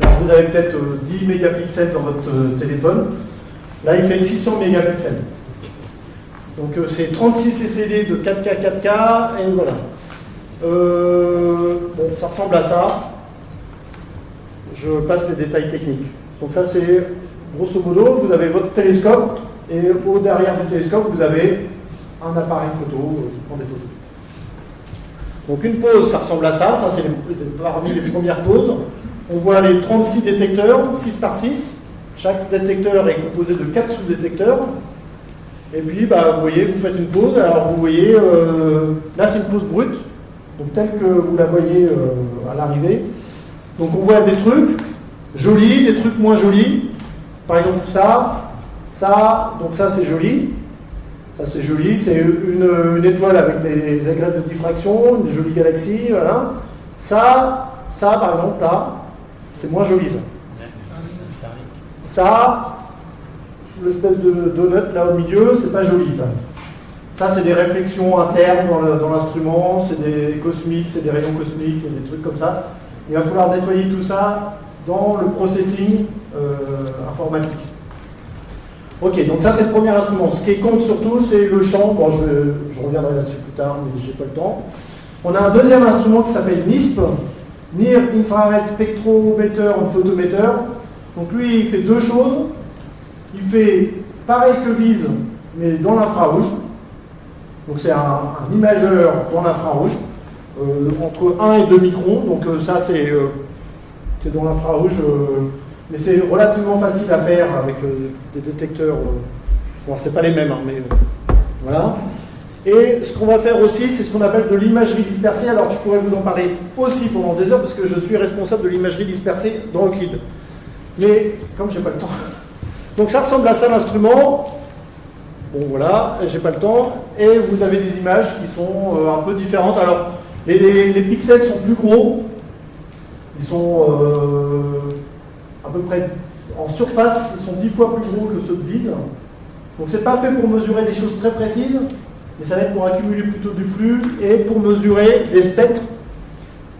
Alors vous avez peut-être 10 mégapixels dans votre téléphone. Là il fait 600 mégapixels. Donc c'est 36 CCD de 4K 4K et voilà. Bon, ça ressemble à ça. Je passe les détails techniques. Donc ça c'est grosso modo, vous avez votre télescope et au derrière du télescope vous avez un appareil photo qui prend des photos. Donc une pose, ça ressemble à ça. Ça c'est parmi les premières poses. On voit les 36 détecteurs, 6 par 6. Chaque détecteur est composé de 4 sous-détecteurs. Et puis, bah, vous voyez, vous faites une pause. Alors, vous voyez, là, c'est une pause brute, donc telle que vous la voyez à l'arrivée. Donc, on voit des trucs jolis, des trucs moins jolis. Par exemple, donc ça, c'est joli. Ça, c'est joli. C'est une étoile avec des agrèges de diffraction, une jolie galaxie, voilà. Ça, par exemple, là, c'est moins joli, ça. Ça, l'espèce de donut là au milieu, c'est pas joli ça. Ça, c'est des réflexions internes dans l'instrument, c'est des cosmiques, c'est des rayons cosmiques, et des trucs comme ça. Il va falloir nettoyer tout ça dans le processing informatique. Ok, donc ça c'est le premier instrument. Ce qui compte surtout, c'est le champ. Bon, je reviendrai là-dessus plus tard, mais j'ai pas le temps. On a un deuxième instrument qui s'appelle NISP, Near Infrared Spectrometer and Photometer. Donc lui, il fait deux choses. Il fait pareil que VIS, mais dans l'infrarouge. Donc c'est un imageur dans l'infrarouge, entre 1 et 2 microns. Donc ça c'est dans l'infrarouge, mais c'est relativement facile à faire avec des détecteurs. Bon, c'est pas les mêmes, hein, mais voilà. Et ce qu'on va faire aussi, c'est ce qu'on appelle de l'imagerie dispersée. Alors je pourrais vous en parler aussi pendant des heures, parce que je suis responsable de l'imagerie dispersée dans Euclid. Mais comme j'ai pas le temps. Donc ça ressemble à ça l'instrument. Bon voilà, j'ai pas le temps. Et vous avez des images qui sont un peu différentes. Alors les pixels sont plus gros. Ils sont à peu près en surface, ils sont 10 fois plus gros que ceux de VIS. Donc c'est pas fait pour mesurer des choses très précises, mais ça va être pour accumuler plutôt du flux et pour mesurer des spectres.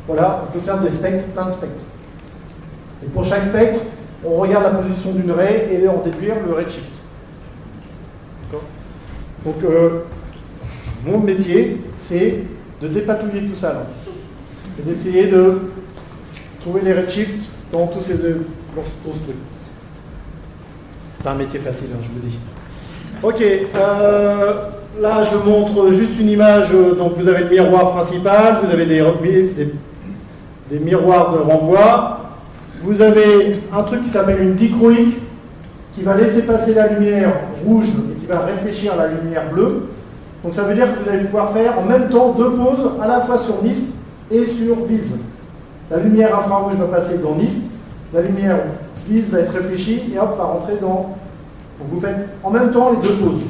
Voilà, on peut faire des spectres, plein de spectres. Et pour chaque spectre, on regarde la position d'une raie et en déduire le redshift. Donc mon métier, c'est de dépatouiller tout ça là. Et d'essayer de trouver les redshifts dans tout ce truc. C'est pas un métier facile, hein, je vous dis. Ok, là je montre juste une image. Donc vous avez le miroir principal, vous avez des miroirs de renvoi. Vous avez un truc qui s'appelle une dichroïque qui va laisser passer la lumière rouge et qui va réfléchir la lumière bleue. Donc ça veut dire que vous allez pouvoir faire en même temps deux poses, à la fois sur NISP et sur VIS. La lumière infrarouge va passer dans NISP, la lumière VIS va être réfléchie et hop, va rentrer dans... Donc vous faites en même temps les deux poses.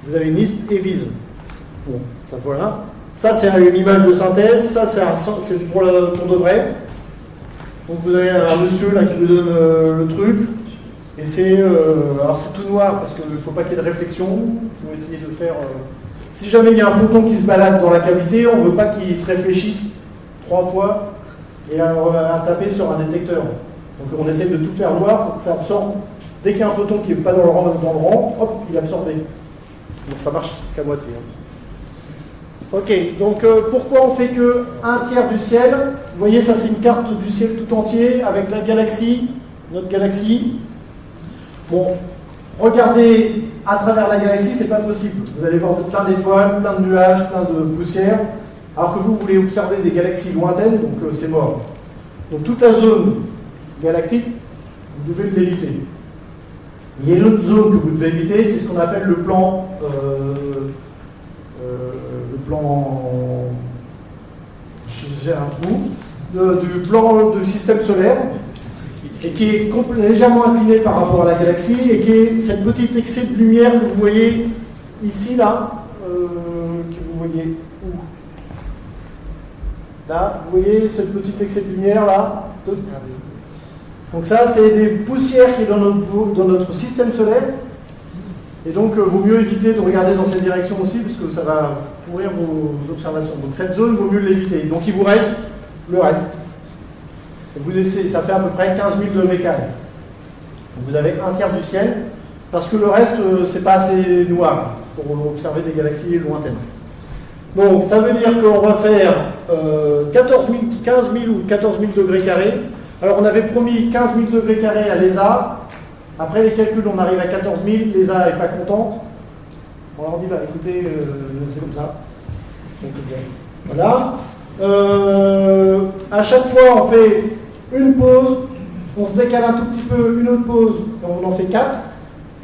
Vous avez NISP et VIS. Bon, ça voilà. Ça c'est une image de synthèse, ça c'est pour de vrai. Donc vous avez un monsieur là qui vous donne le truc. Et c'est alors c'est tout noir parce qu'il ne faut pas qu'il y ait de réflexion. Il faut essayer de faire... Si jamais il y a un photon qui se balade dans la cavité, on ne veut pas qu'il se réfléchisse 3 fois et à taper sur un détecteur. Donc on essaie de tout faire noir pour que ça absorbe. Dès qu'il y a un photon qui n'est pas dans le rang, hop, il est absorbé. Donc ça marche qu'à moitié. Hein. Ok, donc pourquoi on fait que un tiers du ciel? Vous voyez, ça c'est une carte du ciel tout entier avec la galaxie, notre galaxie. Bon, regardez à travers la galaxie, c'est pas possible. Vous allez voir plein d'étoiles, plein de nuages, plein de poussière. Alors que vous voulez observer des galaxies lointaines, donc c'est mort. Donc toute la zone galactique, vous devez l'éviter. Il y a une autre zone que vous devez éviter, c'est ce qu'on appelle le plan... j'ai un trou, du plan du système solaire, et qui est légèrement incliné par rapport à la galaxie, et qui est cette petite excès de lumière que vous voyez ici, là, que vous voyez où? Là, vous voyez ce petit excès de lumière, là. Donc ça, c'est des poussières qui est dans notre système solaire, et donc vaut mieux éviter de regarder dans cette direction aussi, parce que ça va pourrir vos observations. Donc cette zone, vaut mieux l'éviter. Donc il vous reste le reste. Et vous laissez, ça fait à peu près 15 000 degrés carrés. Donc vous avez un tiers du ciel, parce que le reste, c'est pas assez noir pour observer des galaxies lointaines. Donc ça veut dire qu'on va faire 15 000 ou 14 000 degrés carrés. Alors on avait promis 15 000 degrés carrés à l'ESA. Après les calculs, on arrive à 14 000. L'ESA n'est pas contente. On leur dit, bah écoutez, c'est comme ça. Donc, voilà. À chaque fois, on fait une pause, on se décale un tout petit peu, une autre pause, et on en fait 4.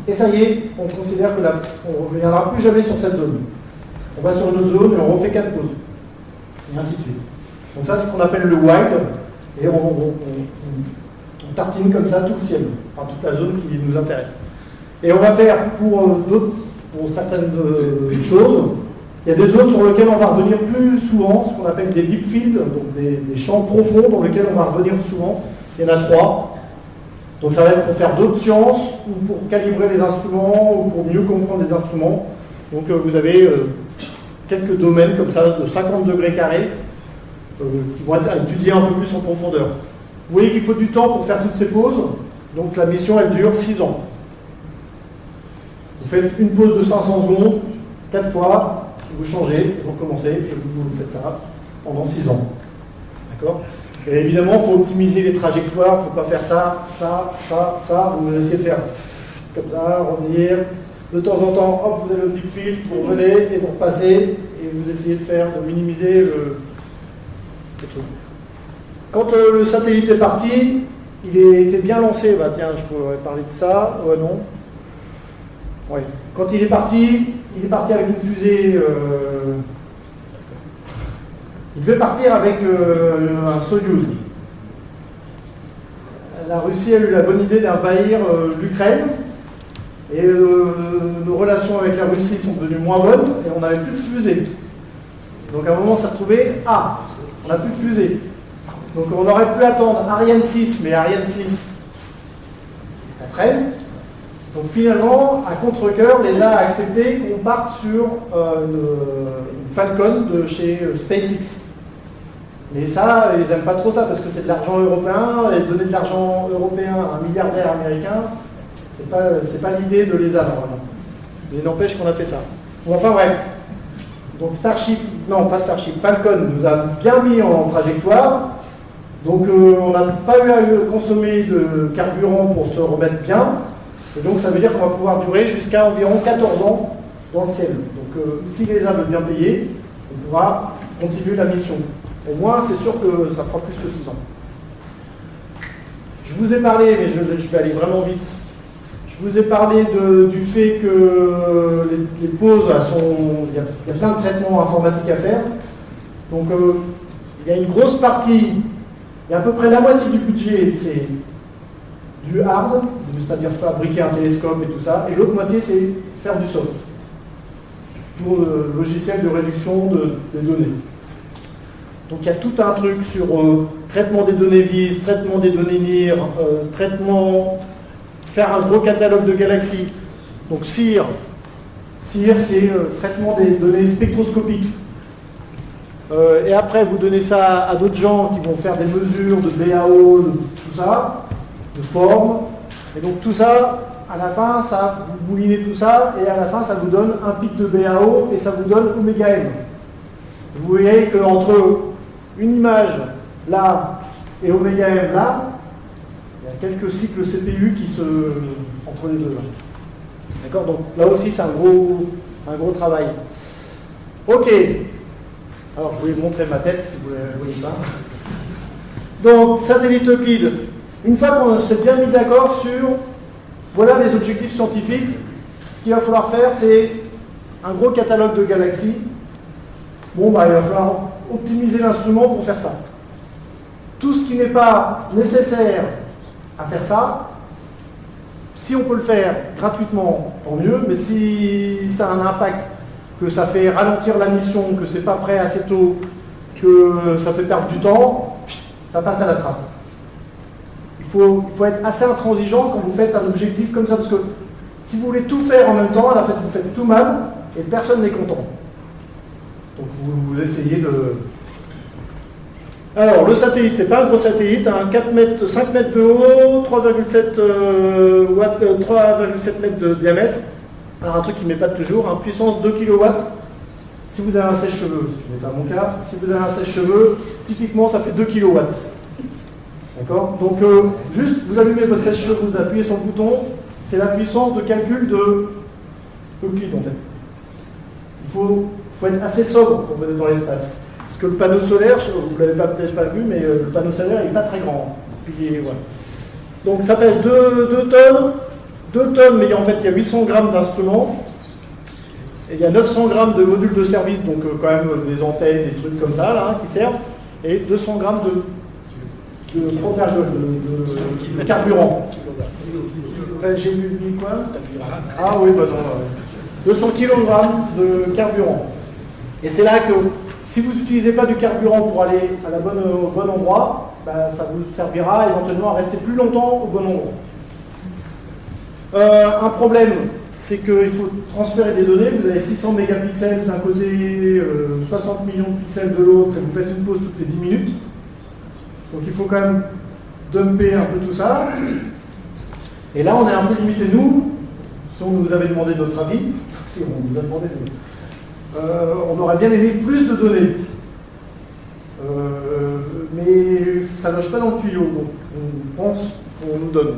Et ça y est, on considère que on ne reviendra plus jamais sur cette zone. On va sur une autre zone et on refait 4 pauses. Et ainsi de suite. Donc ça, c'est ce qu'on appelle le wild. Et on tartine comme ça tout le ciel, enfin toute la zone qui nous intéresse. Et on va faire pour certaines choses, il y a des zones sur lesquelles on va revenir plus souvent, ce qu'on appelle des deep fields, donc des champs profonds dans lesquels on va revenir souvent. Il y en a 3. Donc ça va être pour faire d'autres sciences, ou pour calibrer les instruments, ou pour mieux comprendre les instruments. Donc vous avez quelques domaines comme ça de 50 degrés carrés qui vont être étudiés un peu plus en profondeur. Vous voyez qu'il faut du temps pour faire toutes ces pauses, donc la mission elle dure 6 ans. Vous faites une pause de 500 secondes, 4 fois, vous changez, vous recommencez, et vous faites ça pendant 6 ans. D'accord ? Et évidemment, il faut optimiser les trajectoires, il ne faut pas faire ça, ça, ça, ça. Vous essayez de faire comme ça, revenir. De temps en temps, hop, vous avez le deep field, vous revenez et vous repassez, et vous essayez de minimiser le truc. Quand le satellite est parti, il était bien lancé. Bah tiens, je pourrais parler de ça. Ouais, non. Oui. Quand il est parti avec une fusée. Il devait partir avec un Soyouz. La Russie a eu la bonne idée d'envahir l'Ukraine. Et nos relations avec la Russie sont devenues moins bonnes et on n'avait plus de fusée. Donc à un moment, on s'est retrouvé, on n'a plus de fusée. Donc on aurait pu attendre Ariane 6, mais Ariane 6, ça traîne. Donc finalement, à contre-cœur, l'ESA a accepté qu'on parte sur une Falcon de chez SpaceX. Mais ça, ils n'aiment pas trop ça parce que c'est de l'argent européen, et donner de l'argent européen à un milliardaire américain, c'est pas l'idée de l'ESA normalement. Mais n'empêche qu'on a fait ça. Bon, enfin bref. Donc Falcon nous a bien mis en trajectoire. Donc on n'a pas eu à consommer de carburant pour se remettre bien. Et donc ça veut dire qu'on va pouvoir durer jusqu'à environ 14 ans dans le ciel. Donc si l'ESA veut bien payer, on pourra continuer la mission. Au moins c'est sûr que ça fera plus que 6 ans. Je vous ai parlé, mais je vais aller vraiment vite. Je vous ai parlé du fait que les pauses, il y a plein de traitements informatiques à faire. Donc il y a une grosse partie, il y a à peu près la moitié du budget, c'est du hard, c'est-à-dire fabriquer un télescope et tout ça, et l'autre moitié c'est faire du soft, pour le logiciel de réduction des données. Donc il y a tout un truc sur traitement des données VIS, traitement des données NIR, faire un gros catalogue de galaxies. Donc CIR c'est traitement des données spectroscopiques. Et après vous donnez ça à d'autres gens qui vont faire des mesures de BAO, de tout ça, de forme. Et donc tout ça, à la fin, vous moulinez tout ça, et à la fin ça vous donne un pic de BAO et ça vous donne oméga M. Vous voyez qu'entre une image là et oméga M là, il y a quelques cycles CPU entre les deux là. D'accord? Donc là aussi c'est un gros travail. Ok. Alors je vais vous montrer ma tête si vous ne la voyez pas. Donc satellite Euclide. Une fois qu'on s'est bien mis d'accord sur voilà les objectifs scientifiques, ce qu'il va falloir faire c'est un gros catalogue de galaxies. Bon bah il va falloir optimiser l'instrument pour faire ça. Tout ce qui n'est pas nécessaire à faire ça, si on peut le faire gratuitement, tant mieux, mais si ça a un impact, que ça fait ralentir la mission, que c'est pas prêt assez tôt, que ça fait perdre du temps, ça passe à la trappe. Il faut être assez intransigeant quand vous faites un objectif comme ça, parce que si vous voulez tout faire en même temps, à la fin vous faites tout mal et personne n'est content. Donc vous essayez de... Alors le satellite, c'est pas un gros satellite, 5 mètres de haut, 3,7 mètres de diamètre. Alors, un truc qui m'épate toujours, puissance 2 kW. Si vous avez un sèche-cheveux, ce qui n'est pas mon cas, si vous avez un sèche-cheveux, typiquement ça fait 2 kW. D'accord? Donc juste, vous allumez votre sèche-cheveux, vous appuyez sur le bouton, c'est la puissance de calcul de Euclide en fait. Il faut être assez sobre quand vous êtes dans l'espace. Parce que le panneau solaire, vous ne l'avez peut-être pas vu, mais le panneau solaire n'est pas très grand. Puis, voilà. Donc ça pèse 2 tonnes. 2 tonnes, mais en fait il y a 800 grammes d'instruments. Et il y a 900 grammes de modules de service, donc quand même des antennes, des trucs comme ça, là, qui servent. Et 200 grammes de carburant. J'ai mis quoi? Ah oui, bah non. 200 kg de carburant. Et c'est là que, si vous n'utilisez pas du carburant pour aller au bon endroit, bah, ça vous servira éventuellement à rester plus longtemps au bon endroit. Un problème c'est qu'il faut transférer des données. Vous avez 600 mégapixels d'un côté, 60 millions de pixels de l'autre, et vous faites une pause toutes les 10 minutes. Donc il faut quand même dumper un peu tout ça. Et là, on est un peu limité, nous, si on nous avait demandé notre avis, si on nous a demandé, on aurait bien aimé plus de données. Mais ça ne loge pas dans le tuyau, donc on pense qu'on nous donne.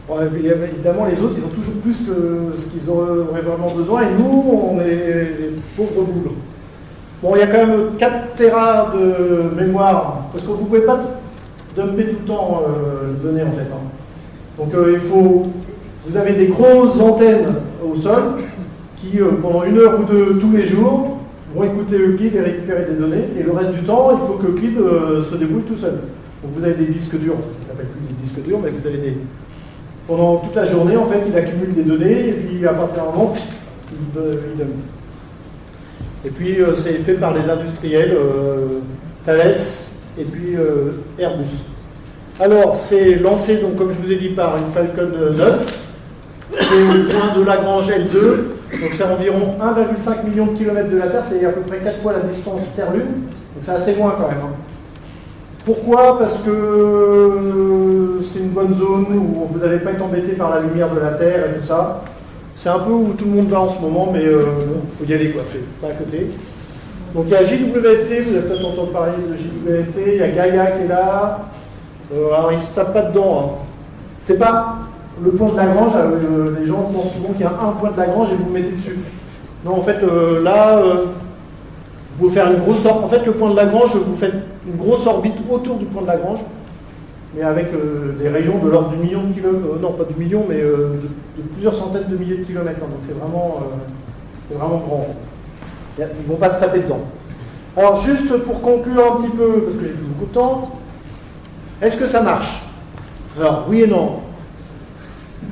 Bon, évidemment, les autres, ils ont toujours plus que ce qu'ils auraient vraiment besoin, et nous, on est des pauvres boules. Bon, il y a quand même 4 Tera de mémoire, parce que vous ne pouvez pas dumper tout le temps les données, en fait. Hein. Donc, vous avez des grosses antennes au sol, qui, pendant 1 heure ou 2 tous les jours, vont écouter Euclid et récupérer des données, et le reste du temps, il faut que Euclid se débrouille tout seul. Donc vous avez des disques durs, en fait, ça s'appelle plus des disques durs, mais vous avez des... Pendant toute la journée, en fait, il accumule des données, et puis à partir d'un moment, il donne. Et puis c'est fait par les industriels, Thales, et puis Airbus. Alors, c'est lancé, donc, comme je vous ai dit, par une Falcon 9, c'est au point de Lagrange L2, donc c'est environ 1,5 million de kilomètres de la Terre, c'est à peu près 4 fois la distance Terre-Lune, donc c'est assez loin quand même. Hein. Pourquoi? Parce que c'est une bonne zone où vous n'allez pas être embêté par la lumière de la Terre et tout ça. C'est un peu où tout le monde va en ce moment, mais bon, il faut y aller, quoi, c'est pas à côté. Donc il y a JWST, vous avez peut-être entendu parler de JWST, il y a Gaia qui est là. Alors ils ne se tapent pas dedans. Hein. C'est pas le point de Lagrange, les gens pensent souvent qu'il y a un point de Lagrange et vous mettez dessus. Non, en fait, là, vous faire une grosse orbite. En fait, le point de Lagrange, vous faites une grosse orbite autour du point de Lagrange, mais avec des rayons de l'ordre du million de kilomètres, non pas du million, mais de plusieurs centaines de milliers de kilomètres. Hein, donc c'est vraiment grand. En fait. Ils ne vont pas se taper dedans. Alors, juste pour conclure un petit peu, parce que j'ai plus beaucoup de temps, est-ce que ça marche? Alors, oui et non.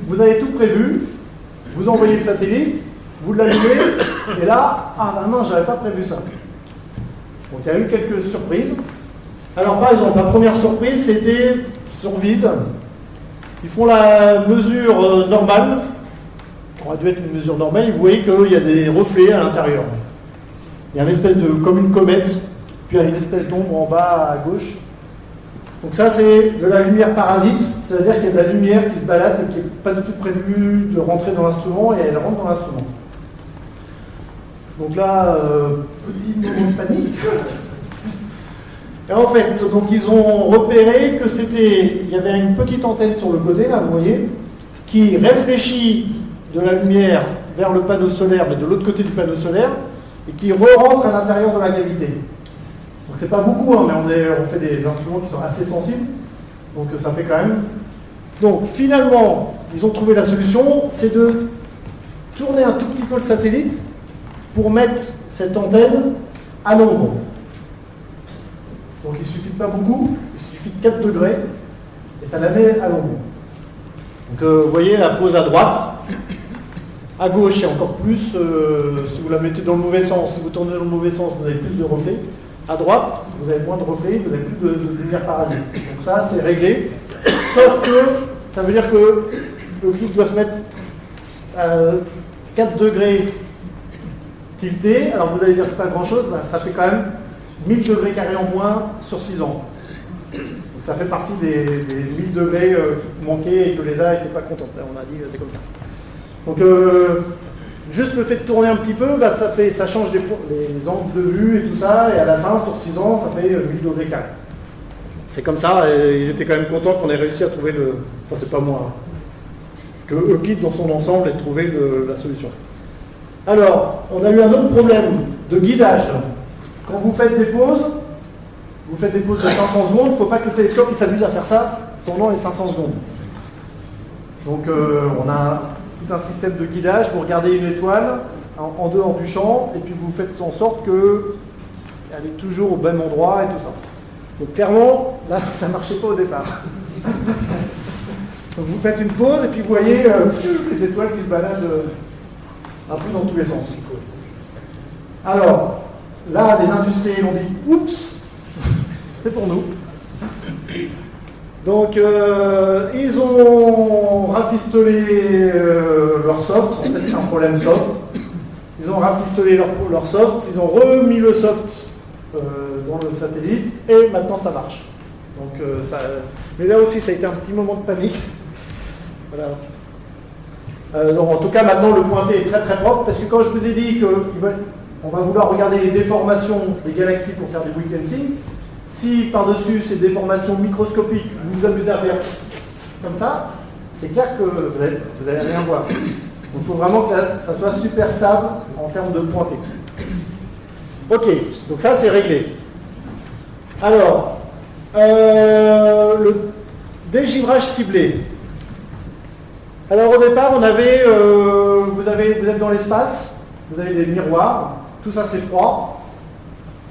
Vous avez tout prévu, vous envoyez le satellite, vous l'allumez, et là, ah non, j'avais pas prévu ça. Donc il y a eu quelques surprises. Alors par exemple, la première surprise, c'était sur Vise. Ils font la mesure normale, qui aurait dû être une mesure normale, et vous voyez qu'il y a des reflets à l'intérieur. Il y a une espèce de, comme une comète, puis il y a une espèce d'ombre en bas à gauche. Donc ça, c'est de la lumière parasite, c'est-à-dire qu'il y a de la lumière qui se balade et qui n'est pas du tout prévue de rentrer dans l'instrument, et elle rentre dans l'instrument. Donc là, petit moment de panique. Et en fait, donc ils ont repéré que il y avait une petite antenne sur le côté, là, vous voyez, qui réfléchit de la lumière vers le panneau solaire, mais de l'autre côté du panneau solaire, et qui re-rentre à l'intérieur de la cavité. Donc c'est pas beaucoup, hein, mais on fait des instruments qui sont assez sensibles, donc ça fait quand même. Donc finalement, ils ont trouvé la solution, c'est de tourner un tout petit peu le satellite pour mettre cette antenne à l'ombre. Donc il ne suffit de pas beaucoup, il suffit de 4 degrés, et ça la met à l'ombre. Donc vous voyez la pose à droite, à gauche il y a encore plus, si vous la mettez dans le mauvais sens, si vous tournez dans le mauvais sens, vous avez plus de reflets. À droite, vous avez moins de reflets, vous n'avez plus de lumière parasite. Donc ça, c'est réglé. Sauf que, ça veut dire que le clic doit se mettre à 4 degrés tilté. Alors vous allez dire que c'est pas grand-chose, bah, ça fait quand même 1000 degrés carrés en moins sur 6 ans. Donc ça fait partie des 1000 degrés qui manquaient et que les A n'étaient pas contents. Là, on a dit c'est comme ça. Donc juste le fait de tourner un petit peu, bah, ça change les angles de vue et tout ça, et à la fin, sur 6 ans, ça fait 1000 degrés carrés. C'est comme ça, et ils étaient quand même contents qu'on ait réussi à trouver enfin c'est pas moi, hein, que Euclid dans son ensemble ait trouvé la solution. Alors, on a eu un autre problème de guidage. Quand vous faites des pauses de 500 secondes, il ne faut pas que le télescope s'amuse à faire ça pendant les 500 secondes. Donc on a tout un système de guidage, vous regardez une étoile en dehors du champ, et puis vous faites en sorte qu'elle est toujours au même endroit et tout ça. Donc clairement, là, ça ne marchait pas au départ. Donc vous faites une pause, et puis vous voyez les étoiles qui se baladent un peu dans tous les sens. Alors, là, les industriels ont dit « Oups, c'est pour nous ». Donc, ils ont rafistolé leur soft. En fait, c'est un problème soft. Ils ont rafistolé leur soft. Ils ont remis le soft dans le satellite. Et maintenant, ça marche. Donc, mais là aussi, ça a été un petit moment de panique. Voilà. Donc, en tout cas, maintenant, le pointé est très très propre. Parce que quand je vous ai dit qu'on va vouloir regarder les déformations des galaxies pour faire du weekending, si par-dessus ces déformations microscopiques, vous vous amusez à faire comme ça, c'est clair que vous allez rien voir. Donc il faut vraiment que ça soit super stable en termes de pointé. Ok, donc ça c'est réglé. Alors, le dégivrage ciblé. Alors au départ, on avait, vous êtes dans l'espace, vous avez des miroirs, tout ça c'est froid.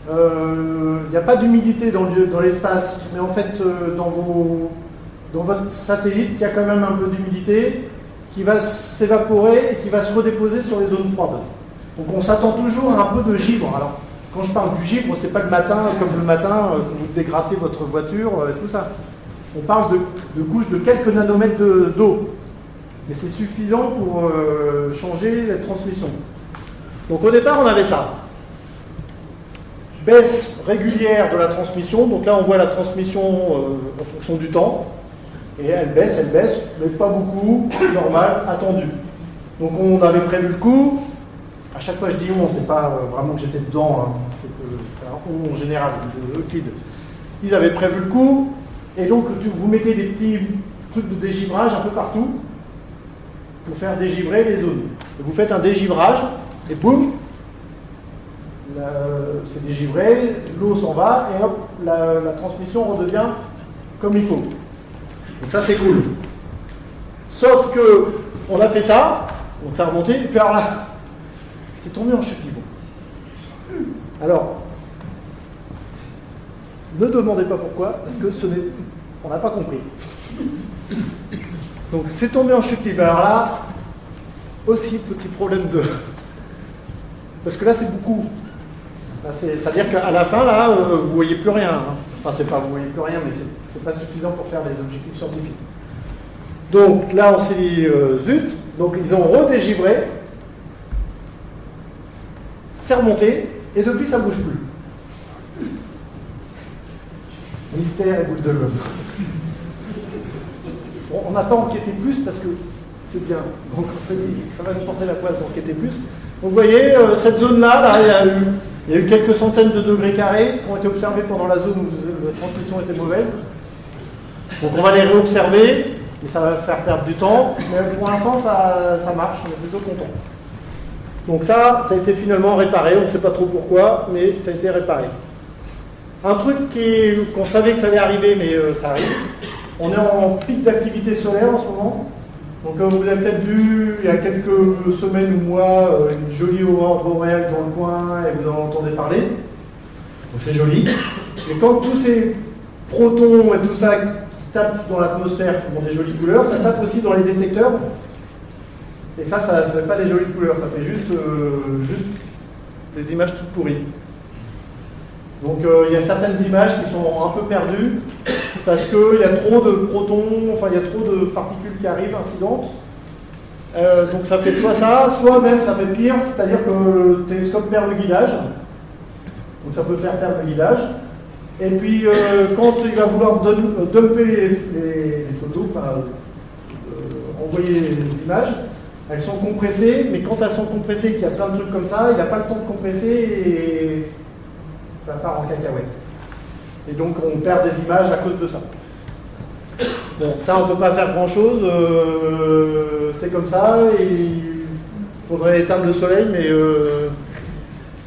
Il n'y a pas d'humidité dans l'espace, mais en fait, dans votre satellite, il y a quand même un peu d'humidité qui va s'évaporer et qui va se redéposer sur les zones froides. Donc on s'attend toujours à un peu de givre. Alors, quand je parle du givre, c'est pas le matin, comme le matin, quand vous devez gratter votre voiture et tout ça. On parle de couches de quelques nanomètres d'eau. Mais c'est suffisant pour changer la transmission. Donc au départ, on avait ça. Baisse régulière de la transmission, donc là on voit la transmission en fonction du temps, et elle baisse, mais pas beaucoup, normal, attendu. Donc on avait prévu le coup, à chaque fois je dis on, c'est pas vraiment que j'étais dedans, hein. C'est un on en général, de Euclide. Ils avaient prévu le coup, et donc vous mettez des petits trucs de dégivrage un peu partout, pour faire dégivrer les zones. Et vous faites un dégivrage, et boum, c'est dégivré, l'eau s'en va, et hop, la transmission redevient comme il faut. Donc ça c'est cool. Sauf que on a fait ça, donc ça a remonté, et puis alors là, c'est tombé en chute libre. Alors, ne demandez pas pourquoi, parce que on n'a pas compris. Donc c'est tombé en chute libre. Alors là, aussi petit problème de... Parce que là c'est beaucoup. C'est-à-dire qu'à la fin, là, vous ne voyez plus rien. Hein. Enfin, c'est pas vous ne voyez plus rien, mais c'est pas suffisant pour faire des objectifs scientifiques. Donc là, on s'est dit, zut. Donc ils ont redégivré, c'est remonté, et depuis, ça ne bouge plus. Mystère et boule de gomme. Bon, on n'a pas enquêté plus parce que c'est bien. Donc on s'est dit, ça va nous porter la poisse d'enquêter plus. Donc vous voyez, cette zone-là, il y a eu quelques centaines de degrés carrés qui ont été observés pendant la zone où la transmission était mauvaise. Donc on va les réobserver, et ça va faire perdre du temps, mais pour l'instant ça marche, on est plutôt content. Donc ça a été finalement réparé, on ne sait pas trop pourquoi, mais ça a été réparé. Un truc qu'on savait que ça allait arriver, mais ça arrive. On est en pic d'activité solaire en ce moment. Donc vous avez peut-être vu il y a quelques semaines ou mois une jolie aurore boréale dans le coin et vous en entendez parler. Donc c'est joli. Et quand tous ces protons et tout ça qui tapent dans l'atmosphère font des jolies couleurs, ça tape aussi dans les détecteurs. Et ça ne fait pas des jolies couleurs, ça fait juste des images toutes pourries. Donc il y a certaines images qui sont un peu perdues parce qu'il y a trop de protons, enfin il y a trop de particules qui arrivent incidentes. Donc ça fait soit ça, soit même ça fait pire, c'est-à-dire que le télescope perd le guidage. Donc ça peut faire perdre le guidage. Et puis quand il va vouloir dumper les photos, enfin envoyer les images, elles sont compressées, mais quand elles sont compressées et qu'il y a plein de trucs comme ça, il n'a pas le temps de compresser et ça part en cacahuète. Et donc on perd des images à cause de ça. Bon, ça on ne peut pas faire grand chose, c'est comme ça, et il faudrait éteindre le soleil, mais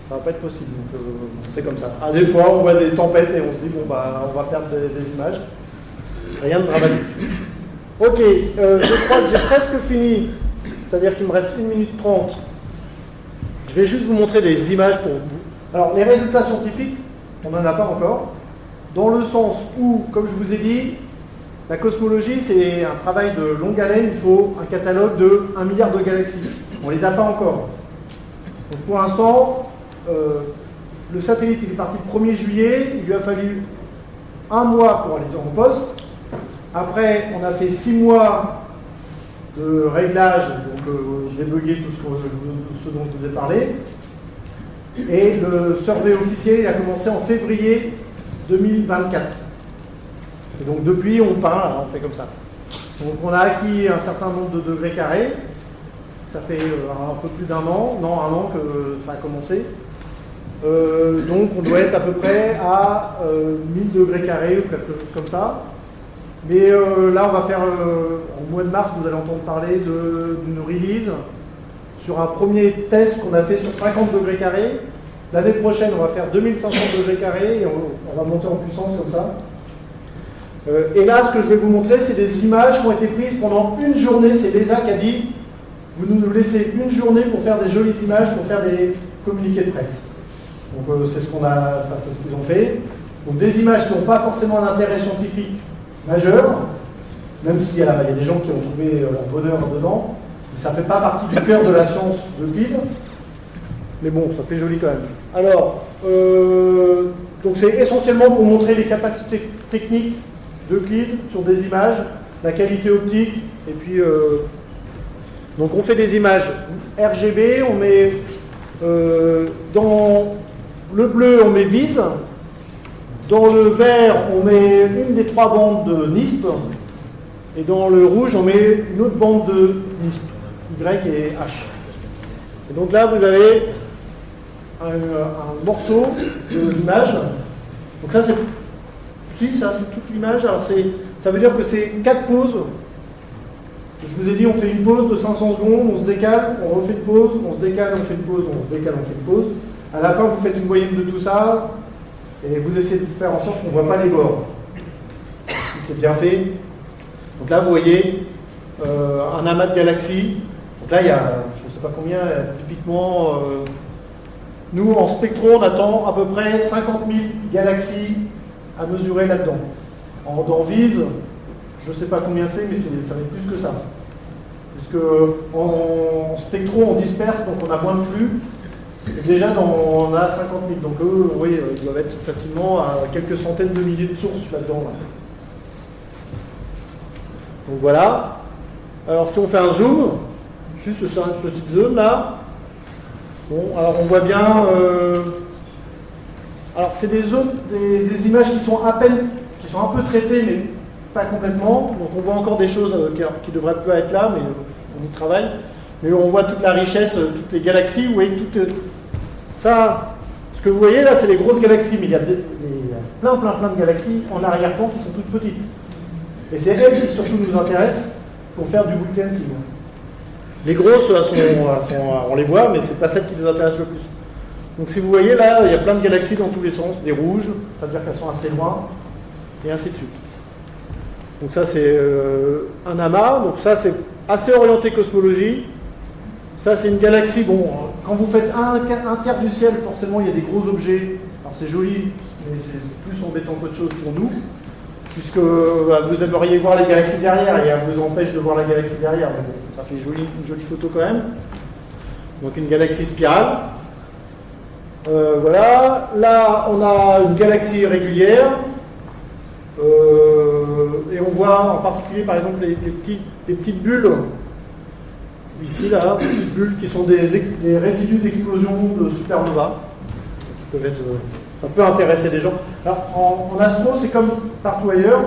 ça va pas être possible, donc c'est comme ça. Ah, des fois on voit des tempêtes et on se dit bon bah on va perdre des images. Rien de dramatique. Ok, je crois que j'ai presque fini, c'est-à-dire qu'il me reste 1 minute 30. Je vais juste vous montrer des images pour vous. Alors les résultats scientifiques, on n'en a pas encore, dans le sens où, comme je vous ai dit, la cosmologie c'est un travail de longue haleine, il faut un catalogue de 1 milliard de galaxies. On ne les a pas encore. Donc pour l'instant, le satellite il est parti le 1er juillet, il lui a fallu 1 mois pour aller en poste, Après, on a fait 6 mois de réglage, donc débugger tout ce dont je vous ai parlé. Et le survey officiel il a commencé en février 2024. Et donc depuis, on peint, là, on fait comme ça. Donc on a acquis un certain nombre de degrés carrés. Ça fait un peu plus d'un an, non, un an que ça a commencé. Donc on doit être à peu près à 1000 degrés carrés ou quelque chose comme ça. Mais là, on va faire, au mois de mars, vous allez entendre parler d'une release sur un premier test qu'on a fait sur 50 degrés carrés. L'année prochaine, on va faire 2500 degrés carrés et on va monter en puissance comme ça. Et là, ce que je vais vous montrer, c'est des images qui ont été prises pendant une journée. C'est l'ESA qui a dit, vous nous laissez une journée pour faire des jolies images, pour faire des communiqués de presse. Donc c'est ce qu'ils ont fait. Donc des images qui n'ont pas forcément un intérêt scientifique majeur, même s'il y a des gens qui ont trouvé leur bonheur dedans, mais ça ne fait pas partie du cœur de la science de Euclide. Mais bon, ça fait joli quand même. Alors, donc c'est essentiellement pour montrer les capacités techniques d'Euclide sur des images, la qualité optique, et puis donc on fait des images RGB, on met dans le bleu on met VIS, dans le vert on met une des 3 bandes de NISP, et dans le rouge on met une autre bande de NISP, Y et H. Et donc là vous avez un morceau de l'image. Donc ça c'est toute l'image. Alors ça veut dire que c'est 4 pauses. Je vous ai dit on fait une pause de 500 secondes, on se décale, on refait une pause, on se décale, on fait une pause, on se décale, on fait une pause. À la fin vous faites une moyenne de tout ça et vous essayez de faire en sorte qu'on ne voit pas les bords. C'est bien fait. Donc là vous voyez un amas de galaxies. Donc là il y a, je ne sais pas combien, typiquement nous en spectro on attend à peu près 50 000 galaxies à mesurer là-dedans. Dans VIS, je ne sais pas combien c'est, mais ça va être plus que ça. Puisque en spectro, on disperse, donc on a moins de flux. Et déjà, on a 50 000. Donc eux, oui, ils doivent être facilement à quelques centaines de milliers de sources là-dedans. Là. Donc voilà. Alors si on fait un zoom, juste sur une petite zone là. Bon, alors on voit bien... alors c'est des zones, des images qui sont un peu traitées, mais pas complètement. Donc on voit encore des choses qui ne devraient pas être là, mais on y travaille. Mais on voit toute la richesse, toutes les galaxies. Vous voyez, ça, ce que vous voyez là, c'est les grosses galaxies, mais il y a plein de galaxies en arrière-plan qui sont toutes petites. Et c'est elles qui surtout nous intéressent pour faire du bulk-dancing. Les grosses, on les voit, mais c'est pas celles qui nous intéressent le plus. Donc si vous voyez là, il y a plein de galaxies dans tous les sens, des rouges, ça veut dire qu'elles sont assez loin, et ainsi de suite. Donc ça c'est un amas, donc ça c'est assez orienté cosmologie. Ça c'est une galaxie, bon, quand vous faites un tiers du ciel, forcément il y a des gros objets, alors c'est joli, mais c'est plus embêtant qu'autre chose pour nous, puisque vous aimeriez voir les galaxies derrière, et elle vous empêche de voir la galaxie derrière, mais bon, ça fait une jolie photo quand même. Donc une galaxie spirale. Voilà, là on a une galaxie régulière et on voit en particulier par exemple les petites bulles ici là, des petites bulles qui sont des résidus d'explosion de supernova. Ça peut intéresser des gens. Alors en astro c'est comme partout ailleurs,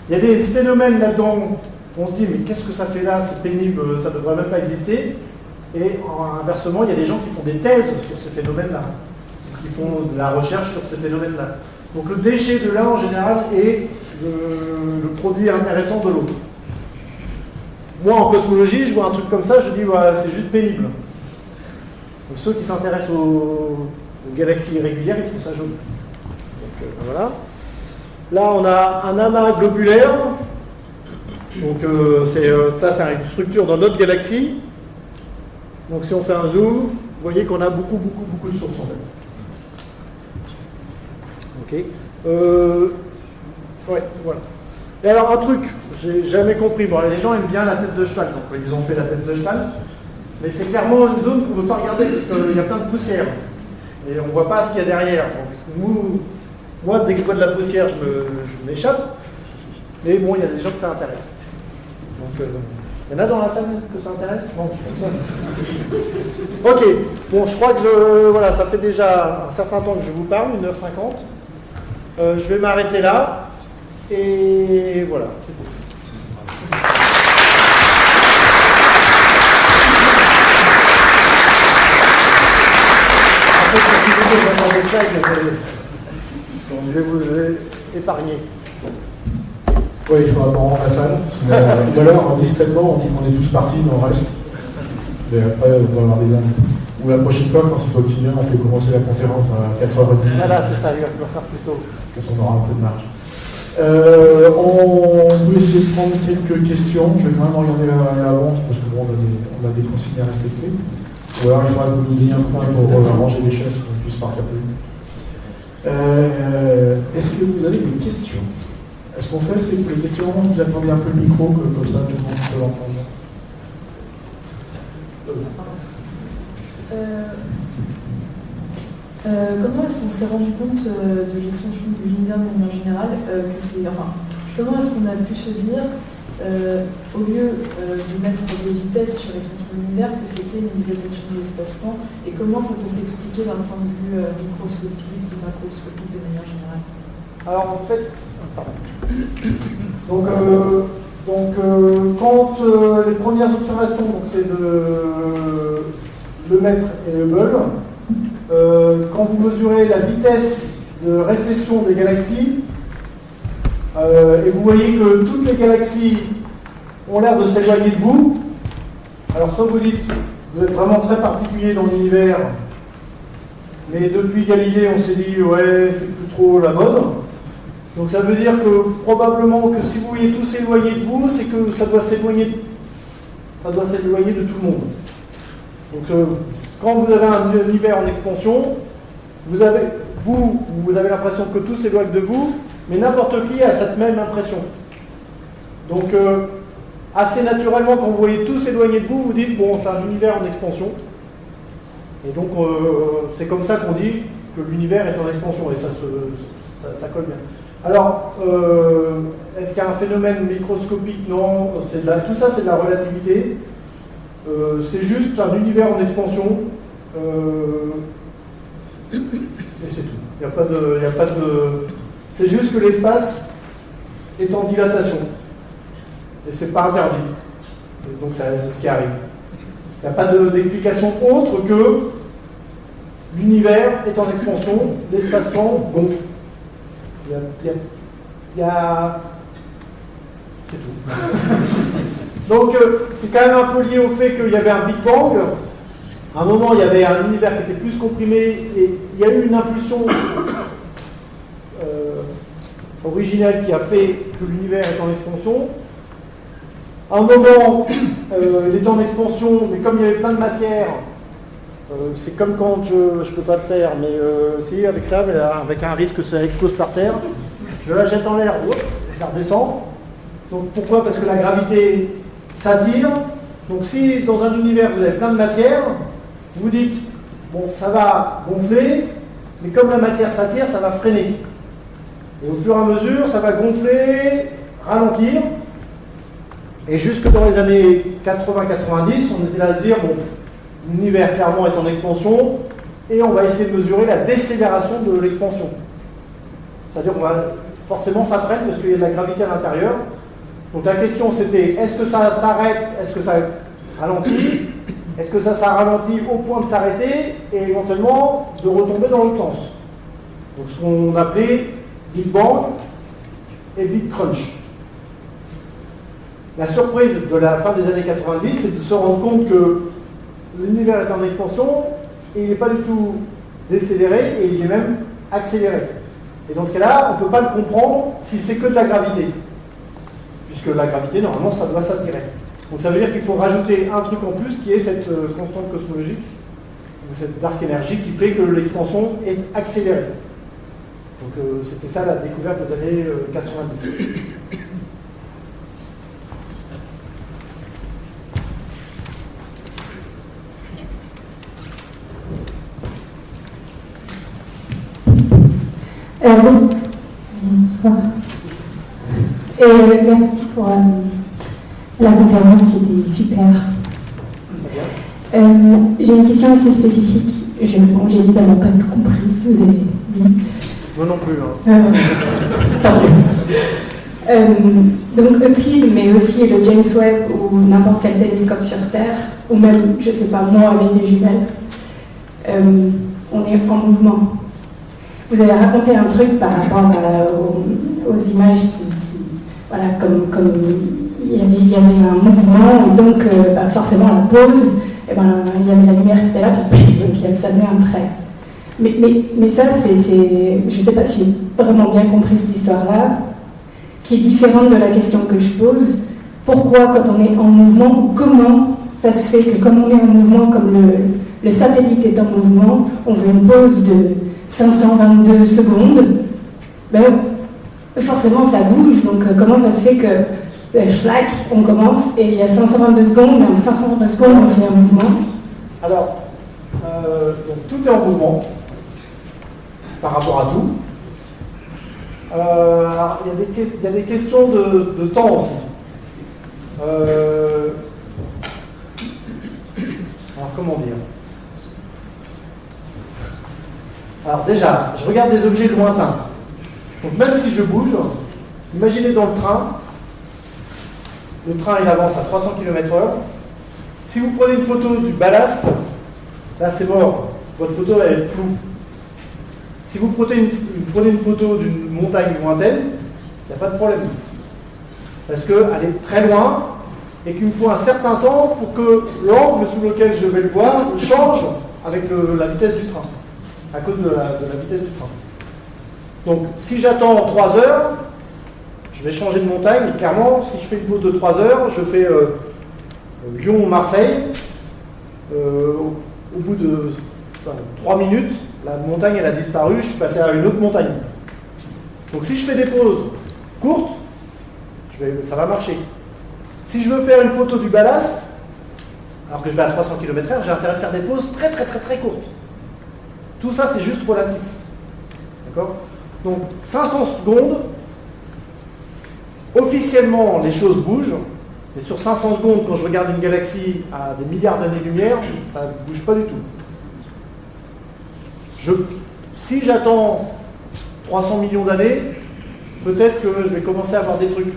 il y a des phénomènes là-dedans, on se dit mais qu'est-ce que ça fait là, c'est pénible, ça ne devrait même pas exister. Et inversement, il y a des gens qui font des thèses sur ces phénomènes-là, qui font de la recherche sur ces phénomènes-là. Donc le déchet de l'un, en général, est le produit intéressant de l'autre. Moi, en cosmologie, je vois un truc comme ça, je dis, voilà, c'est juste pénible. Donc, ceux qui s'intéressent aux galaxies irrégulières, ils trouvent ça joli. Donc voilà. Là, on a un amas globulaire. Donc c'est une structure dans notre galaxie. Donc si on fait un zoom, vous voyez qu'on a beaucoup de sources en fait. Ok. Ouais, voilà. Et alors un truc, j'ai jamais compris. Bon, les gens aiment bien la tête de cheval, donc ils ont fait la tête de cheval. Mais c'est clairement une zone qu'on ne veut pas regarder parce qu'il y a plein de poussière. Et on ne voit pas ce qu'il y a derrière. Donc, moi, dès que je vois de la poussière, je m'échappe. Mais bon, il y a des gens que ça intéresse. Donc, il y en a dans la salle que ça intéresse? Non, personne. Ok, bon, je crois que voilà, ça fait déjà un certain temps que je vous parle, 1h50. Je vais m'arrêter là, et voilà, c'est tout. Je vais vous épargner. Oui, il faudra pas rendre la salle. Tout à l'heure, discrètement, on dit qu'on est tous partis, mais on reste. Mais après, on va avoir des dames. Ou la prochaine fois, quand c'est toi qui viens, on fait commencer la conférence à 4h30. Voilà, c'est ça, il va falloir faire plus tôt. Comme ça, on aura un peu de marge. On peut essayer de prendre quelques questions. Je vais quand même regarder la vente, parce que bon, on a des consignes à respecter. Ou alors, il faudra que vous nous donniez un coin pour ranger les chaises, pour qu'on puisse partir plus vite. Est-ce que vous avez des questions? Ce qu'on fait, c'est que les questions, vous attendez un peu le micro, comme ça tout le monde peut l'entendre. Comment est-ce qu'on s'est rendu compte de l'extension de l'univers de manière générale que c'est, enfin, comment est-ce qu'on a pu se dire, au lieu de mettre des vitesses sur l'extension de l'univers, que c'était une dilatation de l'espace-temps, et comment ça peut s'expliquer d'un point de vue microscopique ou macroscopique de manière générale? Alors en fait, quand les premières observations, donc c'est de Lemaitre et Hubble, quand vous mesurez la vitesse de récession des galaxies, et vous voyez que toutes les galaxies ont l'air de s'éloigner de vous, alors soit vous dites, vous êtes vraiment très particulier dans l'univers, mais depuis Galilée on s'est dit, ouais, c'est plus trop la mode. Donc ça veut dire que probablement que si vous voyez tout s'éloigner de vous, c'est que ça doit s'éloigner de tout le monde. Donc quand vous avez un univers en expansion, vous avez l'impression que tout s'éloigne de vous, mais n'importe qui a cette même impression. Donc assez naturellement, quand vous voyez tout s'éloigner de vous, vous dites, bon, c'est un univers en expansion. Et donc c'est comme ça qu'on dit que l'univers est en expansion, et ça colle bien. Alors, est-ce qu'il y a un phénomène microscopique? Non, tout ça c'est de la relativité. C'est juste un univers en expansion. Et c'est tout. Il n'y a pas de. C'est juste que l'espace est en dilatation. Et c'est pas interdit. Et donc c'est ce qui arrive. Il n'y a pas d'explication autre que l'univers est en expansion, l'espace-temps gonfle. C'est tout. Donc c'est quand même un peu lié au fait qu'il y avait un Big Bang. À un moment, il y avait un univers qui était plus comprimé et il y a eu une impulsion originelle qui a fait que l'univers est en expansion. À un moment, il était en expansion, mais comme il y avait plein de matière, c'est comme quand je ne peux pas le faire, mais si, avec ça, mais là, avec un risque que ça explose par terre, je la jette en l'air, ça redescend. Donc pourquoi? Parce que la gravité s'attire. Donc si dans un univers vous avez plein de matière, vous vous dites, bon, ça va gonfler, mais comme la matière s'attire, ça va freiner. Et au fur et à mesure, ça va gonfler, ralentir. Et jusque dans les années 80-90, on était là à se dire, bon, l'univers clairement est en expansion, et on va essayer de mesurer la décélération de l'expansion. C'est-à-dire qu'on va forcément ça freine parce qu'il y a de la gravité à l'intérieur. Donc la question c'était, est-ce que ça s'arrête, est-ce que ça ralentit, est-ce que ça ralentit au point de s'arrêter et éventuellement de retomber dans l'autre sens. Donc ce qu'on appelait Big Bang et Big Crunch. La surprise de la fin des années 90, c'est de se rendre compte que l'univers est en expansion et il n'est pas du tout décéléré et il est même accéléré. Et dans ce cas-là, on ne peut pas le comprendre si c'est que de la gravité. Puisque la gravité, normalement, ça doit s'attirer. Donc ça veut dire qu'il faut rajouter un truc en plus qui est cette constante cosmologique, ou cette dark énergie qui fait que l'expansion est accélérée. Donc c'était ça la découverte des années 90. Oui. Bonsoir. Et merci pour la conférence qui était super. J'ai une question assez spécifique. J'ai évidemment pas tout compris ce que vous avez dit. Moi non plus. Hein. Tant mieux. Donc Euclide, mais aussi le James Webb ou n'importe quel télescope sur Terre, ou même, je sais pas, moi avec des jumelles, on est en mouvement. Vous avez raconté un truc par rapport aux images voilà, comme il y avait un mouvement, et donc forcément la pause, il y avait la lumière qui était là, donc ça faisait un trait. Mais ça, je ne sais pas si j'ai vraiment bien compris cette histoire-là, qui est différente de la question que je pose. Pourquoi, quand on est en mouvement, ou comment ça se fait que comme on est en mouvement, comme le satellite est en mouvement, on veut une pause de 522 secondes, forcément ça bouge, donc comment ça se fait que schlack, on commence et il y a 522 secondes, mais en 522 secondes on fait un mouvement? Alors, donc tout est en mouvement par rapport à tout. Alors, il y a des questions de temps aussi. Alors comment dire? Alors déjà, je regarde des objets lointains. Donc même si je bouge, imaginez dans le train il avance à 300 km/h. Si vous prenez une photo du ballast, là c'est mort, votre photo elle est floue. Si vous prenez une photo d'une montagne lointaine, il n'y a pas de problème. Parce qu'elle est très loin et qu'il me faut un certain temps pour que l'angle sous lequel je vais le voir change avec la vitesse du train, à cause de la vitesse du train. Donc si j'attends 3 heures, je vais changer de montagne, et clairement, si je fais une pause de 3 heures, je fais Lyon-Marseille, au bout de 3 minutes, la montagne elle a disparu, je suis passé à une autre montagne. Donc si je fais des pauses courtes, ça va marcher. Si je veux faire une photo du ballast, alors que je vais à 300 km/h, j'ai intérêt de faire des pauses très très très très courtes. Tout ça c'est juste relatif. D'accord ? Donc 500 secondes, officiellement les choses bougent, mais sur 500 secondes, quand je regarde une galaxie à des milliards d'années-lumière, ça ne bouge pas du tout. Si j'attends 300 millions d'années, peut-être que je vais commencer à avoir des trucs.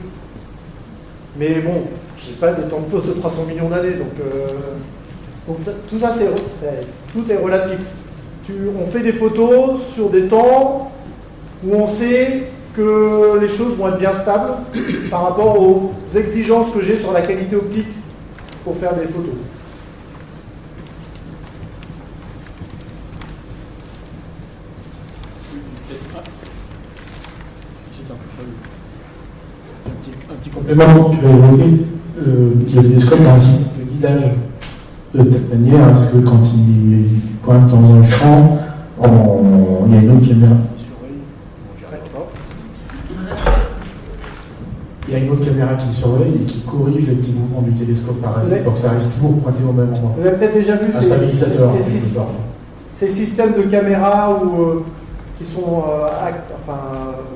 Mais bon, je n'ai pas des temps de pause de 300 millions d'années, donc tout ça, tout est relatif. On fait des photos sur des temps où on sait que les choses vont être bien stables par rapport aux exigences que j'ai sur la qualité optique pour faire des photos. Un petit complément que tu as évoqué, le télescope a un système de guidage de telle manière à ce que quand il pointe dans un champ, il y a une autre caméra qui surveille. Il y a une autre caméra qui surveille et qui corrige les petits mouvements du télescope parasite pour que ça reste toujours pointé au même endroit. Vous avez peut-être déjà vu ces systèmes de caméras qui sont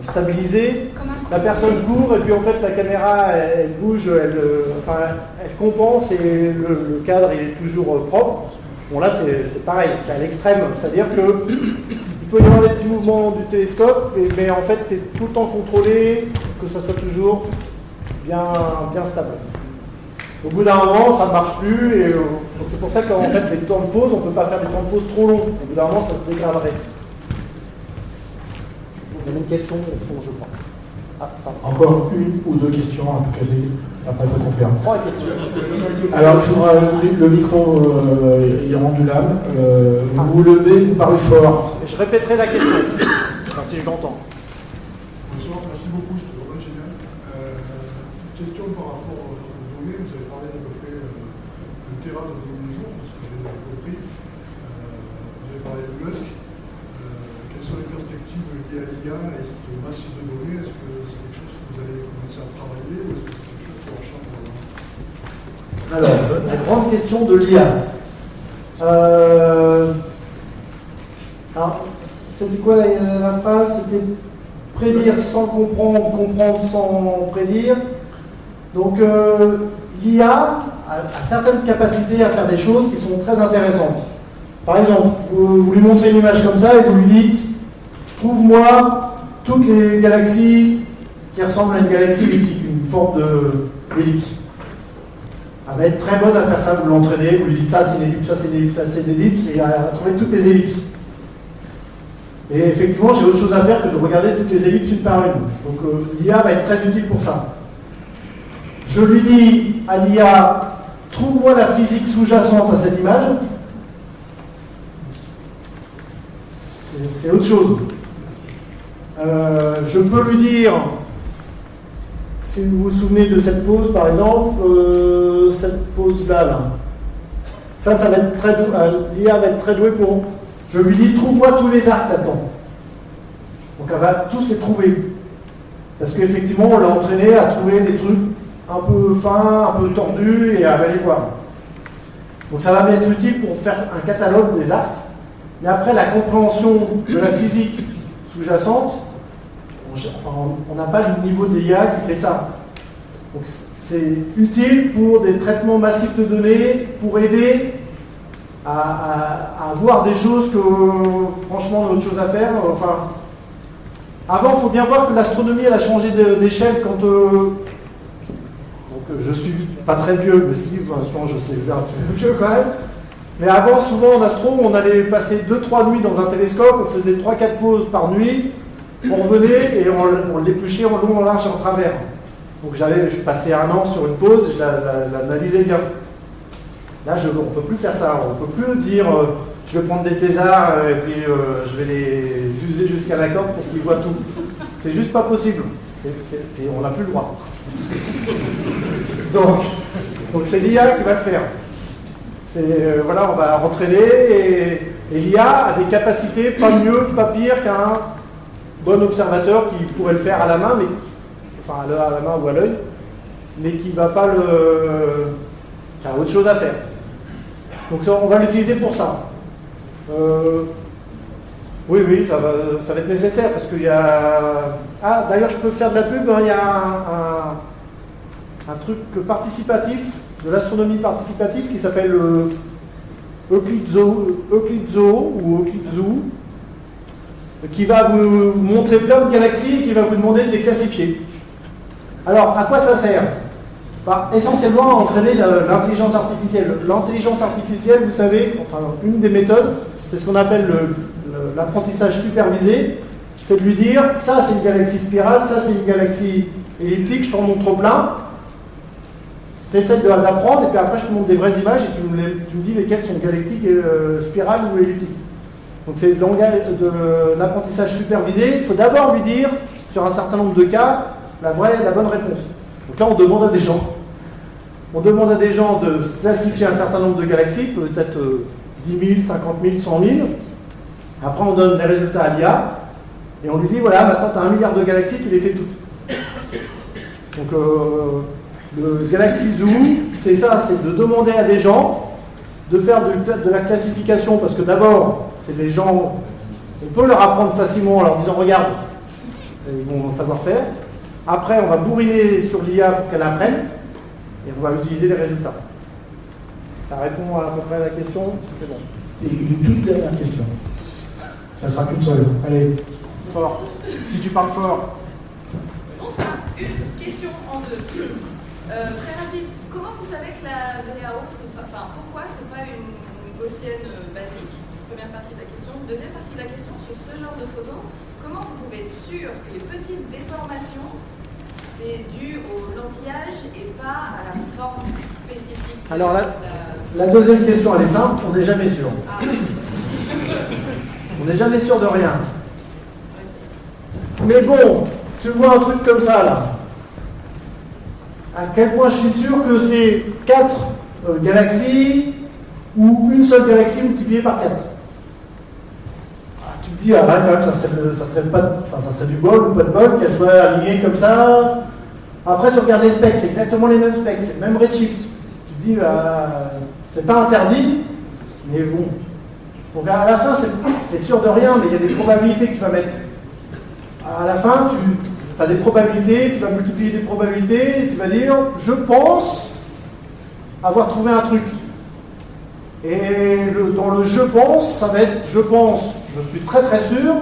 stabilisés. La personne court et puis en fait la caméra elle bouge, elle compense et le cadre il est toujours propre. Bon là c'est pareil, c'est à l'extrême, c'est-à-dire que il peut y avoir des petits mouvements du télescope, mais en fait c'est tout le temps contrôlé, que ça soit toujours bien stable. Au bout d'un moment ça ne marche plus et donc c'est pour ça qu'en fait les temps de pause, on ne peut pas faire des temps de pause trop longs. Au bout d'un moment ça se dégraderait. Il y a une question au fond je crois. Encore une ou deux questions à tout caser, après je confirme. 3 questions. Alors il faudra le micro est rendu là. Vous vous levez, vous parlez fort. Je répéterai la question, si je l'entends. Bonsoir, merci beaucoup, c'était vraiment génial. Question par rapport aux données, vous avez parlé d'à peu près de Terra de données jour, parce que j'ai compris. Vous avez parlé de Musk. Quelles sont les perspectives liées à l'IA et cette masse de données? Est-ce que c'est quelque chose que vous allez commencer à travailler ou est-ce que c'est quelque chose qui est en charge? Alors, la grande question de l'IA. Alors, c'était quoi la phrase? C'était prédire sans comprendre, comprendre sans prédire. Donc l'IA a certaines capacités à faire des choses qui sont très intéressantes. Par exemple, vous lui montrez une image comme ça et vous lui dites « Trouve-moi toutes les galaxies qui ressemblent à une galaxie elliptique, une forme d'ellipse. » Elle va être très bonne à faire ça, vous l'entraînez, vous lui dites ça c'est une ellipse, ça c'est une ellipse, ça c'est une ellipse, et elle va trouver toutes les ellipses. Et effectivement, j'ai autre chose à faire que de regarder toutes les ellipses une par une. Donc l'IA va être très utile pour ça. Je lui dis à l'IA, trouve-moi la physique sous-jacente à cette image. C'est autre chose. Je peux lui dire, si vous vous souvenez de cette pose par exemple, cette pose-là, là. Ça va être très doué, l'IA va être très douée pour... Je lui dis, trouve-moi tous les arcs là-dedans. Donc elle va tous les trouver. Parce qu'effectivement, on l'a entraîné à trouver des trucs un peu fins, un peu tordus, et elle va les voir. Donc ça va m'être utile pour faire un catalogue des arcs. Mais après, la compréhension de la physique sous-jacente, on n'a pas le niveau d'IA qui fait ça. Donc c'est utile pour des traitements massifs de données, pour aider à voir des choses que, franchement, on a autre chose à faire. Enfin, avant, il faut bien voir que l'astronomie, elle a changé d'échelle quand... donc, je suis pas très vieux, mais si, franchement, je sais, un peu vieux quand même. Mais avant, souvent, en astro, on allait passer 2-3 nuits dans un télescope, on faisait 3-4 pauses par nuit, on revenait et on l'épluchait en long, en large et en travers. Donc, je passais 1 an sur une pause, je l'analysais bien. Là, on ne peut plus faire ça. On ne peut plus dire je vais prendre des thésards et puis je vais les user jusqu'à la corde pour qu'ils voient tout. C'est juste pas possible. Et on n'a plus le droit. Donc c'est l'IA qui va le faire. Voilà, on va entraîner et l'IA a des capacités pas mieux, pas pire qu'un bon observateur qui pourrait le faire à la main, à la main ou à l'œil, mais qui va pas qui a autre chose à faire. Donc on va l'utiliser pour ça. Oui, ça va être nécessaire parce qu'il y a... Ah, d'ailleurs, je peux faire de la pub, hein, il y a un truc participatif, de l'astronomie participative qui s'appelle Euclid Zoo ou Euclid Zoo, qui va vous montrer plein de galaxies et qui va vous demander de les classifier. Alors, à quoi ça sert ? Essentiellement à entraîner l'intelligence artificielle. L'intelligence artificielle, vous savez, enfin une des méthodes, c'est ce qu'on appelle l'apprentissage supervisé, c'est de lui dire, ça c'est une galaxie spirale, ça c'est une galaxie elliptique, je t'en montre plein, tu essaies d'apprendre, et puis après je te montre des vraies images et tu me dis lesquelles sont galactiques, spirales ou elliptiques. Donc c'est de l'apprentissage supervisé, il faut d'abord lui dire, sur un certain nombre de cas, la bonne réponse. Donc là on demande à des gens. On demande à des gens de classifier un certain nombre de galaxies, peut-être 10 000, 50 000, 100 000. Après, on donne des résultats à l'IA et on lui dit voilà, maintenant tu as 1 milliard de galaxies, tu les fais toutes. Donc, le Galaxy Zoo, c'est ça, c'est de demander à des gens de faire de la classification parce que d'abord, c'est des gens, on peut leur apprendre facilement en leur disant regarde, ils vont savoir faire. Après, on va bourriner sur l'IA pour qu'elle apprenne et on va utiliser les résultats. Ça répond à peu près à la question. C'est bon. Et une toute dernière question. Ça sera qu'une seule. Allez. Fort. Si tu parles fort. Bonsoir. Une question en deux. Très rapide. Comment vous savez que la VAO, pourquoi c'est pas une gaussienne basique? Première partie de la question. Deuxième partie de la question, sur ce genre de photo, comment vous pouvez être sûr que les petites déformations, c'est dû au lentillage et pas à la forme spécifique? Alors la deuxième question, elle est simple, on n'est jamais sûr. Ah. On n'est jamais sûr de rien. Mais bon, tu vois un truc comme ça là. À quel point je suis sûr que c'est 4 galaxies ou une seule galaxie multipliée par 4. Tu te dis, quand même, ça serait du bol ou pas de bol, qu'elle soit alignée comme ça. Après, tu regardes les specs, c'est exactement les mêmes specs, c'est le même redshift. Tu te dis, c'est pas interdit, mais bon. Donc à la fin, t'es sûr de rien, mais il y a des probabilités que tu vas mettre À la fin, tu as des probabilités, tu vas multiplier des probabilités, et tu vas dire « je pense avoir trouvé un truc ». Et dans le « je pense », ça va être « je pense, je suis très très sûr »,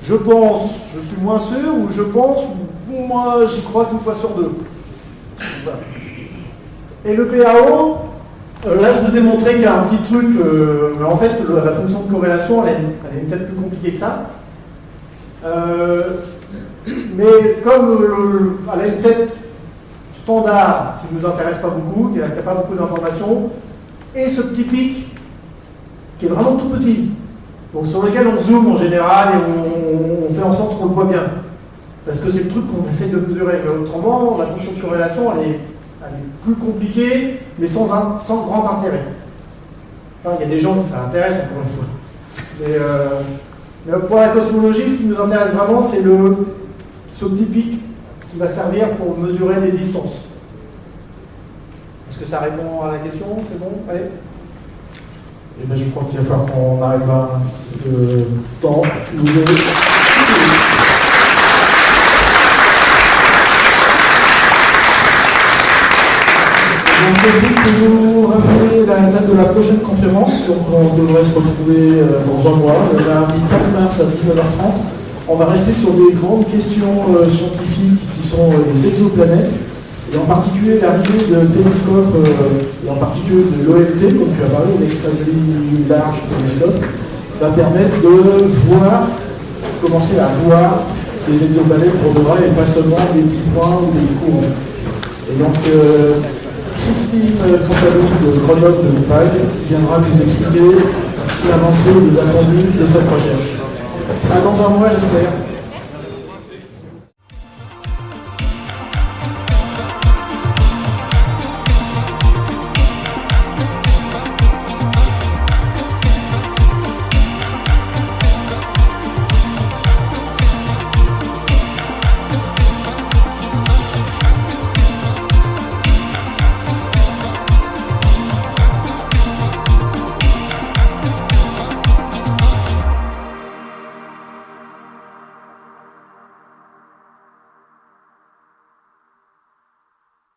« je pense, je suis moins sûr » ou « je pense, moi j'y crois qu'une fois sur deux ». Voilà. Et le PAO, là je vous ai montré qu'il y a un petit truc, mais en fait la fonction de corrélation elle est peut-être plus compliquée que ça. Mais comme elle a une tête standard qui ne nous intéresse pas beaucoup, qui n'a pas beaucoup d'informations, et ce petit pic qui est vraiment tout petit, donc sur lequel on zoome en général et on fait en sorte qu'on le voit bien. Parce que c'est le truc qu'on essaie de mesurer. Mais autrement, la fonction de corrélation, elle est plus compliquée, mais sans grand intérêt. Enfin, il y a des gens qui ça intéresse, encore une fois. Mais pour la cosmologie, ce qui nous intéresse vraiment, c'est ce petit pic qui va servir pour mesurer des distances. Est-ce que ça répond à la question? C'est bon? Allez. Et bien, je crois qu'il va falloir qu'on arrête là le temps. On profite pour vous rappeler la date de la prochaine conférence. Donc, on devrait se retrouver dans un mois, le mardi 4 mars à 19h30. On va rester sur des grandes questions scientifiques qui sont les exoplanètes, et en particulier l'arrivée de télescopes, et en particulier de l'OLT, comme tu as parlé, l'Extremely Large Telescope, va permettre de commencer à voir les exoplanètes pour de vrai, et pas seulement des petits points ou des courbes. Et donc, Christine Cantalou de Grenoble de Pague viendra nous expliquer l'avancée des attendus de cette recherche. À dans un mois, j'espère.